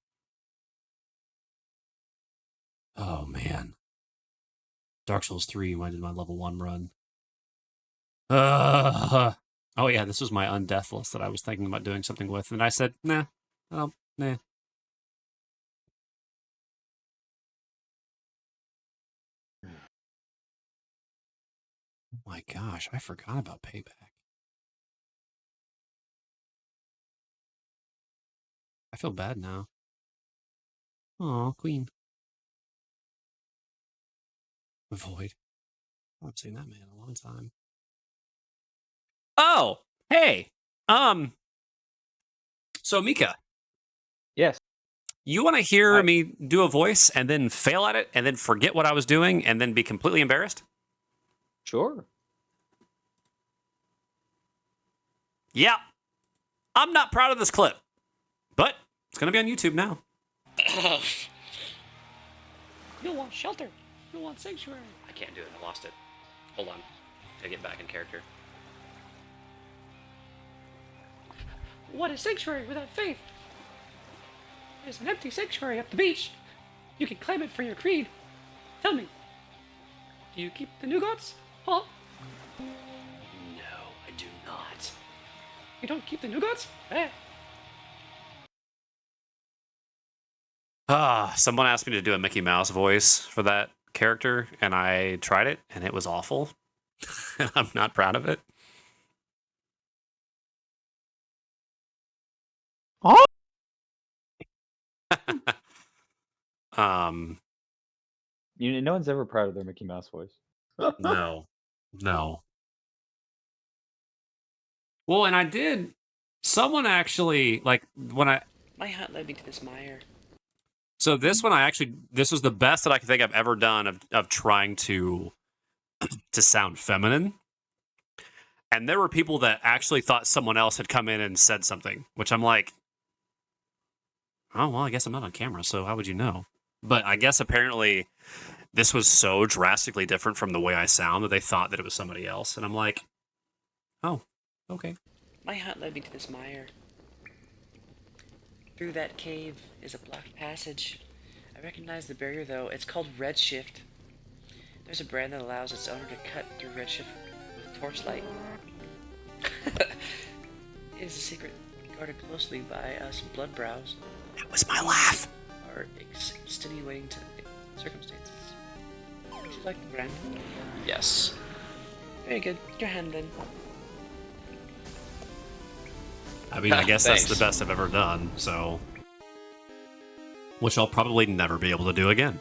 Oh, man. Dark Souls 3 when I did my level 1 run. Oh, yeah, this was my undeath list that I was thinking about doing something with. And I said, nah. Oh, nah. Oh my gosh, I forgot about Payback. I feel bad now. Oh, Queen. Void. I haven't seen that man in a long time. Oh, hey. So Mika. Yes. You want to hear me do a voice and then fail at it and then forget what I was doing and then be completely embarrassed? Sure. Yeah. I'm not proud of this clip, but it's going to be on YouTube now. You'll want shelter. You'll want sanctuary. I can't do it. I lost it. Hold on. Gotta get back in character. What is sanctuary without faith? There's an empty sanctuary up the beach. You can claim it for your creed. Tell me, do you keep the Nugats? Huh? No, I do not. You don't keep the Nugats? Eh. Someone asked me to do a Mickey Mouse voice for that character, and I tried it, and it was awful. I'm not proud of it. Oh. No one's ever proud of their Mickey Mouse voice. No. Well, and I did. Someone actually, like, when I. My hunt led me to this mire. So this one, this was the best that I could think I've ever done of trying to sound feminine. And there were people that actually thought someone else had come in and said something, which I'm like, oh, well, I guess I'm not on camera, so how would you know? But I guess apparently this was so drastically different from the way I sound that they thought that it was somebody else. And I'm like, oh, okay. My hunt led me to this mire. Through that cave is a blocked passage. I recognize the barrier though. It's called Redshift. There's a brand that allows its owner to cut through Redshift with torchlight. It is a secret guarded closely by us bloodbrows. That was my laugh. Are extenuating to circumstances. Would you like the brand? Yes. Very good. Your hand then. I mean, I guess that's Thanks. the best I've ever done, so. Which I'll probably never be able to do again.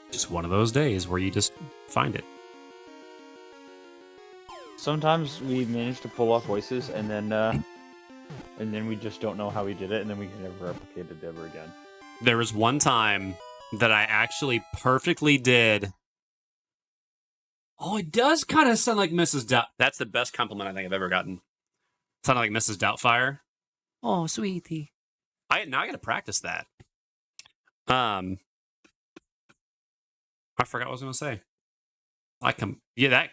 Just one of those days where you just find it. Sometimes we manage to pull off voices, and then we just don't know how we did it, and then we can never replicate it ever again. There was one time that I actually perfectly did. Oh, it does kind of sound like Mrs. Doubt. That's the best compliment I think I've ever gotten. Sounded like Mrs. Doubtfire. Oh, sweetie. Now I got to practice that. I forgot what I was going to say.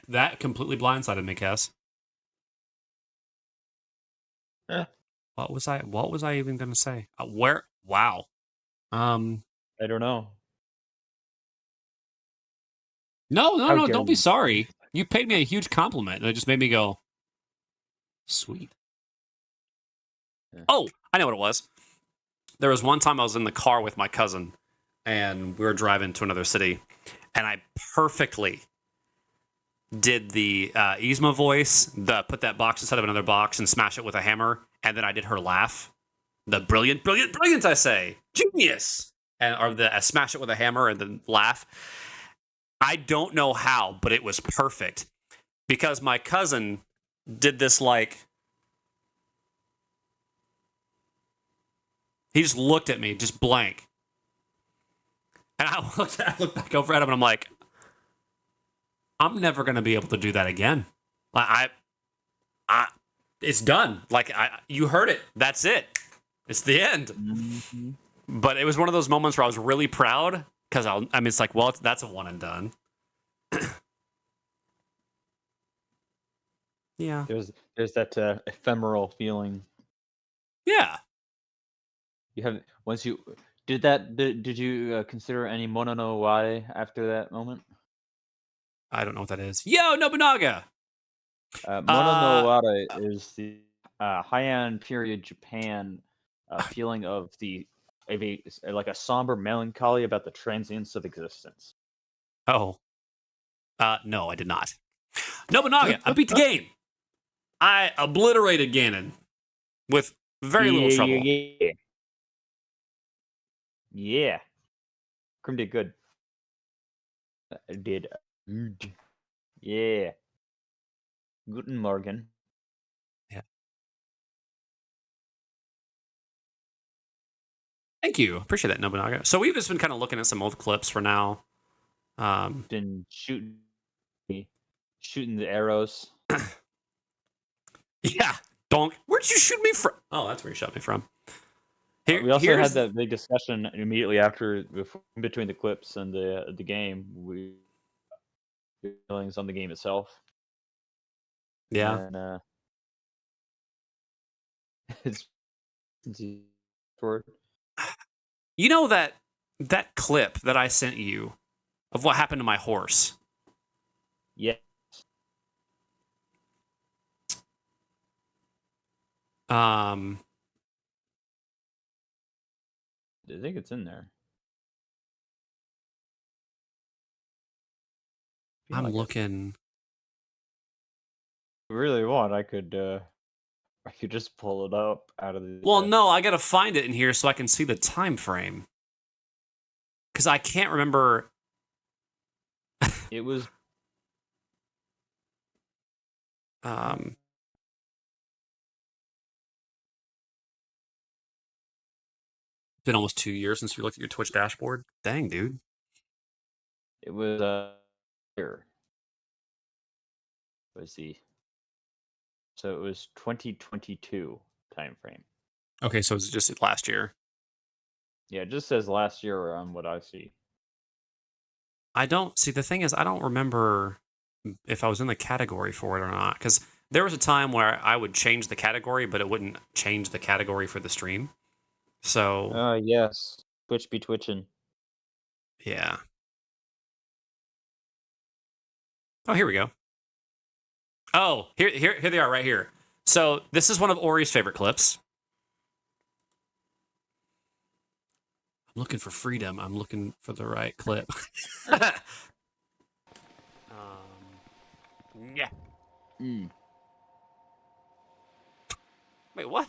That completely blindsided me, Cass. What was I even going to say? Wow. I don't know. No, How dare don't be you. sorry. You paid me a huge compliment, and it just made me go, sweet. Yeah. Oh, I know what it was. There was one time I was in the car with my cousin, and we were driving to another city, and I perfectly did the Yzma voice, the put that box inside of another box and smash it with a hammer, and then I did her laugh. The brilliant, brilliant, brilliant, I say. Genius! Or the smash it with a hammer and then laugh. I don't know how, but it was perfect. Because my cousin did this like... He just looked at me, just blank. And I looked back over at him and I'm like, I'm never going to be able to do that again. Like, it's done. Like, you heard it. That's it. It's the end. Mm-hmm. But it was one of those moments where I was really proud because I mean, it's like, well, that's a one and done. Yeah. There's that ephemeral feeling. Yeah. You have once you did that. Did you consider any Mono no Ware after that moment? I don't know what that is. Yo, Nobunaga! Mono no Ware is the Heian period Japan feeling of like a somber melancholy about the transience of existence. Oh. No, I did not. Nobunaga, I beat the game. I obliterated Ganon with very little trouble. Yeah. Grim did good. Did good. Yeah. Guten Morgen. Yeah. Thank you. Appreciate that, Nobunaga. So we've just been kind of looking at some old clips for now. Been shooting the arrows. Yeah. Donk. Where'd you shoot me from? Oh, that's where you shot me from. We also had that big discussion immediately between the clips and the game. Feelings on the game itself. Yeah. And, it's short. You know that clip that I sent you of what happened to my horse? Yeah. I think it's in there. I'm looking. If you really want, I could just pull it up out of the. Well, no, I gotta find it in here so I can see the time frame. Because I can't remember. It was. Been almost 2 years since you looked at your Twitch dashboard. Dang, dude. It was here. Let's see. So it was 2022 time frame. Okay, so it's just last year. Yeah, it just says last year on what I see. I don't see. The thing is, I don't remember if I was in the category for it or not. Because there was a time where I would change the category, but it wouldn't change the category for the stream. So. Yes. Twitch be twitching. Yeah. Oh, here we go. Oh, here they are right here. So this is one of Ori's favorite clips. I'm looking for freedom. I'm looking for the right clip. Yeah. Wait, what?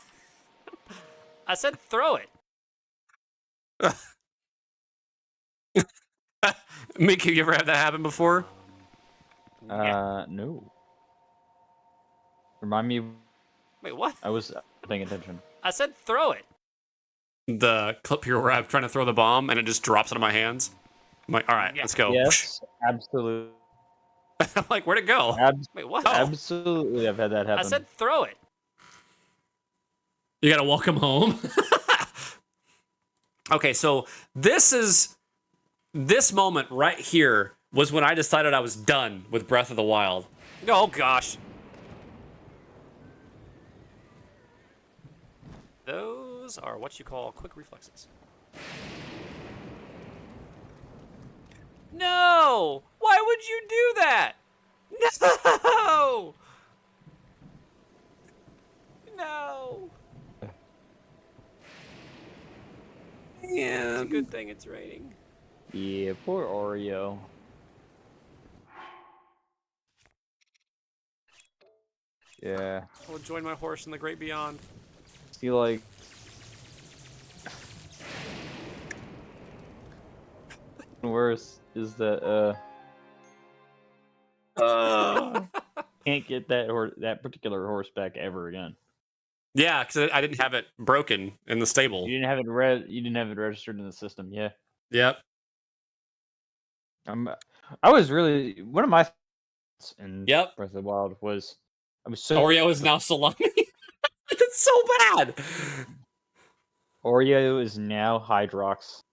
I said throw it. Mickey, you ever had that happen before? No. Remind me. Wait, what? I was paying attention. I said throw it. The clip here where I'm trying to throw the bomb and it just drops out of my hands. I'm like, all right, let's go. Yes, absolutely. I'm like, where'd it go? Wait, what? Absolutely, I've had that happen. I said throw it. You gotta walk him home. Okay, so this moment right here was when I decided I was done with Breath of the Wild. Oh gosh. Those those are what you call quick reflexes. No! Why would you do that? No! No! Yeah, it's a good thing it's raining. Yeah, poor Oreo. Yeah. I will join my horse in the great beyond. See, like... worse is that, can't get that particular horse back ever again. Yeah, because I didn't have it broken in the stable. You didn't have it registered in the system, yeah. Yep. I was really one of my thoughts in Yep. Breath of the Wild was I was so Oreo is now salami. It's so bad. Oreo is now Hydrox.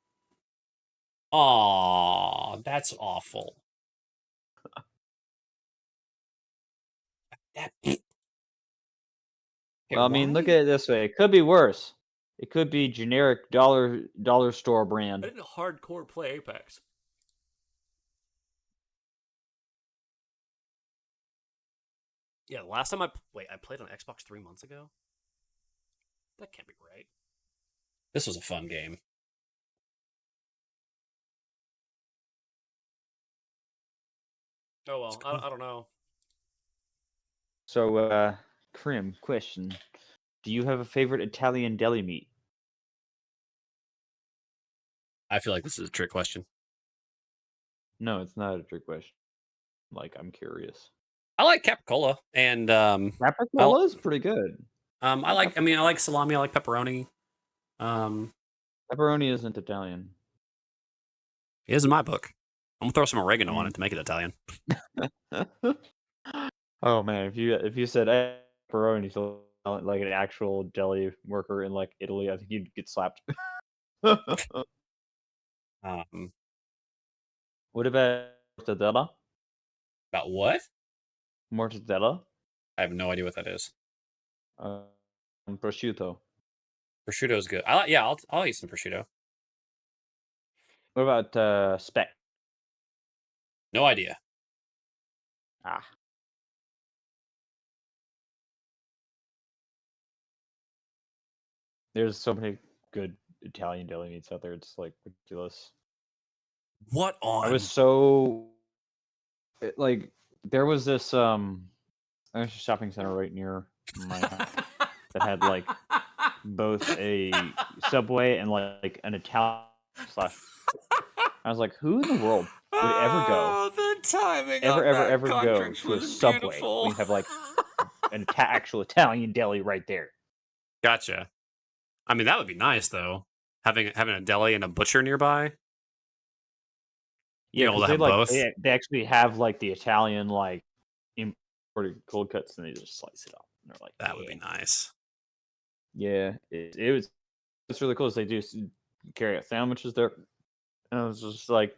Aw, that's awful. Well, I mean, look at it this way. It could be worse. It could be generic dollar store brand. I didn't hardcore play Apex. Yeah, last time I played on Xbox 3 months ago? That can't be right. This was a fun game. Oh well, Cool. I don't know. So, Krim, question. Do you have a favorite Italian deli meat? I feel like this is a trick question. No, it's not a trick question. Like, I'm curious. I like capicola and Capicola is pretty good. I like salami, I like pepperoni. Pepperoni isn't Italian. It is in my book. I'm gonna throw some oregano on it to make it Italian. Oh man, if you said pepperoni to like an actual deli worker in like Italy, I think you'd get slapped. What about mortadella? About what? Mortadella? I have no idea what that is. Prosciutto. Prosciutto is good. I'll eat some prosciutto. What about speck? No idea. Ah. There's so many good Italian deli meats out there. It's like ridiculous. What on? I was so like there was this there's a shopping center right near my house that had like both a Subway and like an Italian slash. I was like, who in the world would ever go? The timing ever go to a Subway when you have like an actual Italian deli right there? Gotcha. I mean, that would be nice though. Having a deli and a butcher nearby. Yeah, able to have like both. they actually have like the Italian like imported cold cuts, and they just slice it up. And they're like, that would be nice. Yeah, it's really cool. They do carry out sandwiches there, and I was just like,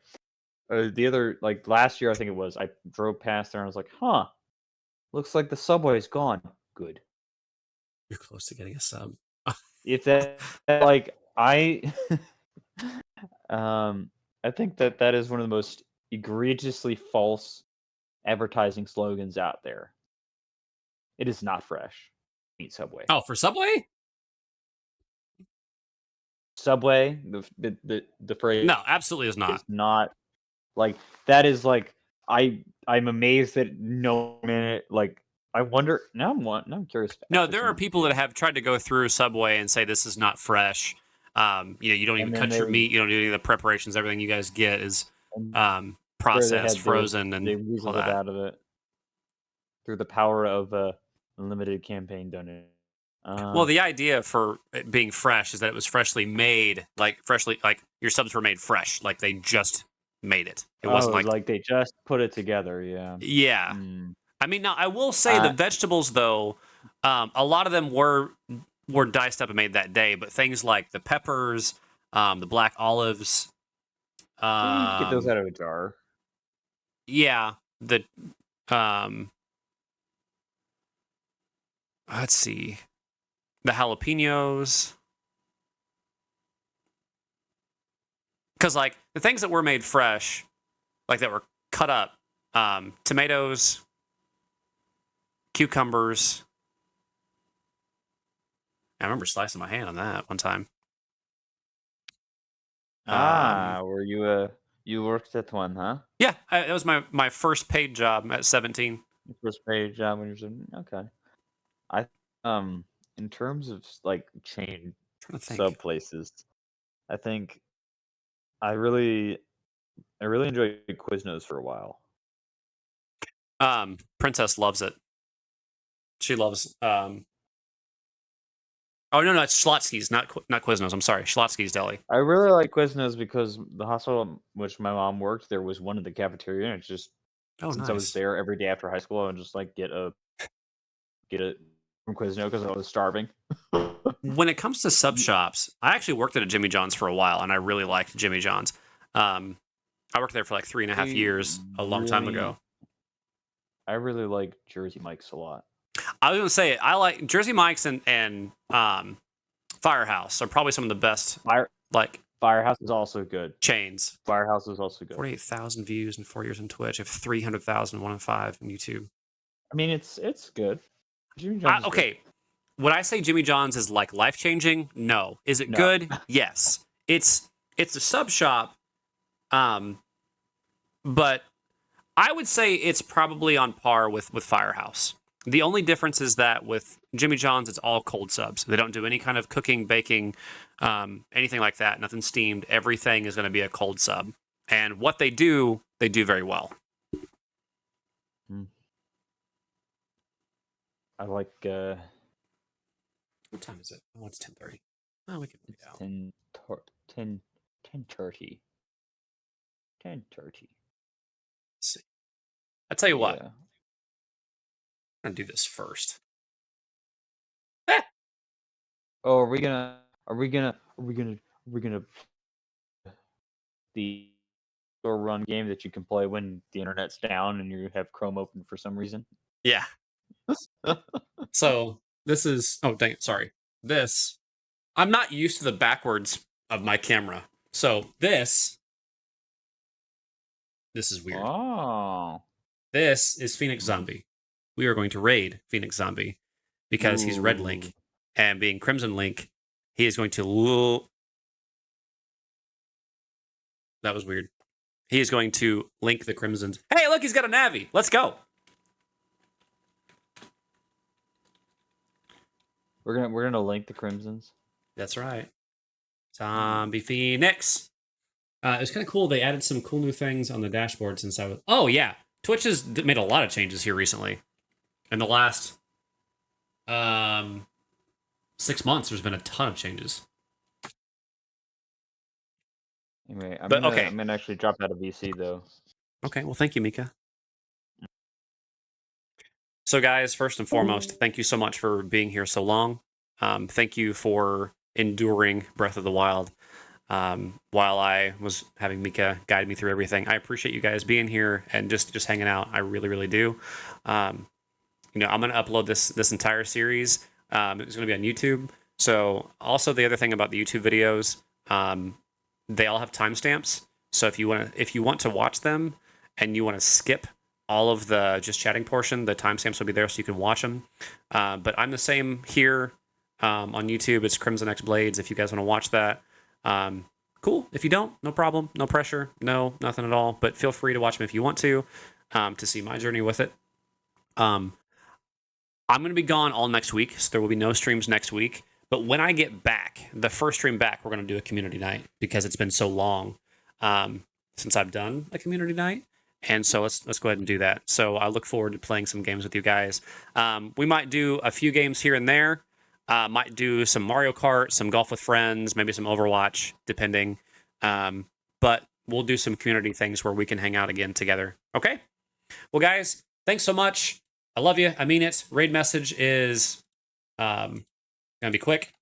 the other like last year I think it was. I drove past there and I was like, huh, looks like the Subway's gone. Good. You're close to getting a sub. If that like I I think that is one of the most egregiously false advertising slogans out there. It is not fresh. Eat Subway. Oh, for Subway? Subway, the phrase. No, absolutely is not. Is not like that. Is like I'm amazed that no minute like I wonder now. I'm curious. No, there are people that have tried to go through Subway and say this is not fresh. You don't even cut your meat. You don't do any of the preparations. Everything you guys get is processed, frozen, and they all weaseled that. it out of it through the power of a limited campaign donation. Well, the idea for it being fresh is that it was freshly made, like your subs were made fresh, like they just made it. It wasn't like they just put it together. Yeah. Yeah. I mean, now I will say the vegetables, though, a lot of them were diced up and made that day. But things like the peppers, the black olives, get those out of a jar. Yeah, let's see, the jalapenos. Because like the things that were made fresh, like that were cut up, tomatoes, cucumbers. I remember slicing my hand on that one time. Were you worked at one, huh? Yeah, that was my first paid job at 17. Your first paid job when you were 17? Okay. I in terms of like chain trying to think. sub places, I think I really enjoyed Quiznos for a while. Princess loves it. She loves oh no, it's Schlotsky's, not Quiznos. I'm sorry, Schlotsky's Deli. I really like Quiznos because the hospital in which my mom worked, there was one in the cafeteria, and it's just since I was nice. there every day after high school, I would just like get it from Quiznos because I was starving. When it comes to sub shops, I actually worked at a Jimmy John's for a while, and I really liked Jimmy John's. I worked there for like 3.5 years, a long time ago. I really like Jersey Mike's a lot. I was gonna say I like Jersey Mike's and Firehouse are probably some of the best. Firehouse is also good. Chains. Firehouse is also good. 48,000 views in 4 years on Twitch. I have 300,000 1 in 5 on YouTube. I mean, it's good. Jimmy John's is okay. Good. Would I say Jimmy John's is like life changing? No. Is it good? Yes. It's a sub shop, but I would say it's probably on par with Firehouse. The only difference is that with Jimmy John's, it's all cold subs. They don't do any kind of cooking, baking, anything like that. Nothing steamed. Everything is going to be a cold sub. And what they do very well. I like. What time is it? Oh, it's 10:30. Oh, we can move it out. 10:30. 10:30. Let's see. I'll tell you what. I'm gonna do this first. Oh, are we gonna the store run game that you can play when the internet's down and you have Chrome open for some reason? Yeah. So this is dang it, sorry. I'm not used to the backwards of my camera. So this is weird. Oh. This is Phoenix Zombie. We are going to raid Phoenix Zombie because he's Red Link, and being Crimson Link, he is going to. That was weird. He is going to link the Crimsons. Hey, look, he's got a Navi. Let's go. We're gonna link the Crimsons. That's right. Zombie Phoenix. It was kind of cool. They added some cool new things on the dashboard since I was. Oh yeah, Twitch has made a lot of changes here recently. In the last 6 months, there's been a ton of changes. Anyway, I'm gonna actually drop out of VC though. Okay, well, thank you, Mika. So, guys, first and foremost, thank you so much for being here so long. Thank you for enduring Breath of the Wild while I was having Mika guide me through everything. I appreciate you guys being here and just hanging out. I really, really do. I'm going to upload this entire series. It's going to be on YouTube. So, also the other thing about the YouTube videos, they all have timestamps. So if you want to watch them and you want to skip all of the just chatting portion, the timestamps will be there so you can watch them. But I'm the same here on YouTube. It's Crimson X Blades if you guys want to watch that. Cool. If you don't, no problem. No pressure. No, nothing at all. But feel free to watch them if you want to see my journey with it. I'm going to be gone all next week, so there will be no streams next week. But when I get back, the first stream back, we're going to do a community night because it's been so long since I've done a community night. And so let's go ahead and do that. So I look forward to playing some games with you guys. We might do a few games here and there. Might do some Mario Kart, some Golf with Friends, maybe some Overwatch, depending. But we'll do some community things where we can hang out again together. Okay? Well, guys, thanks so much. I love you. I mean it. Raid message is going to be quick.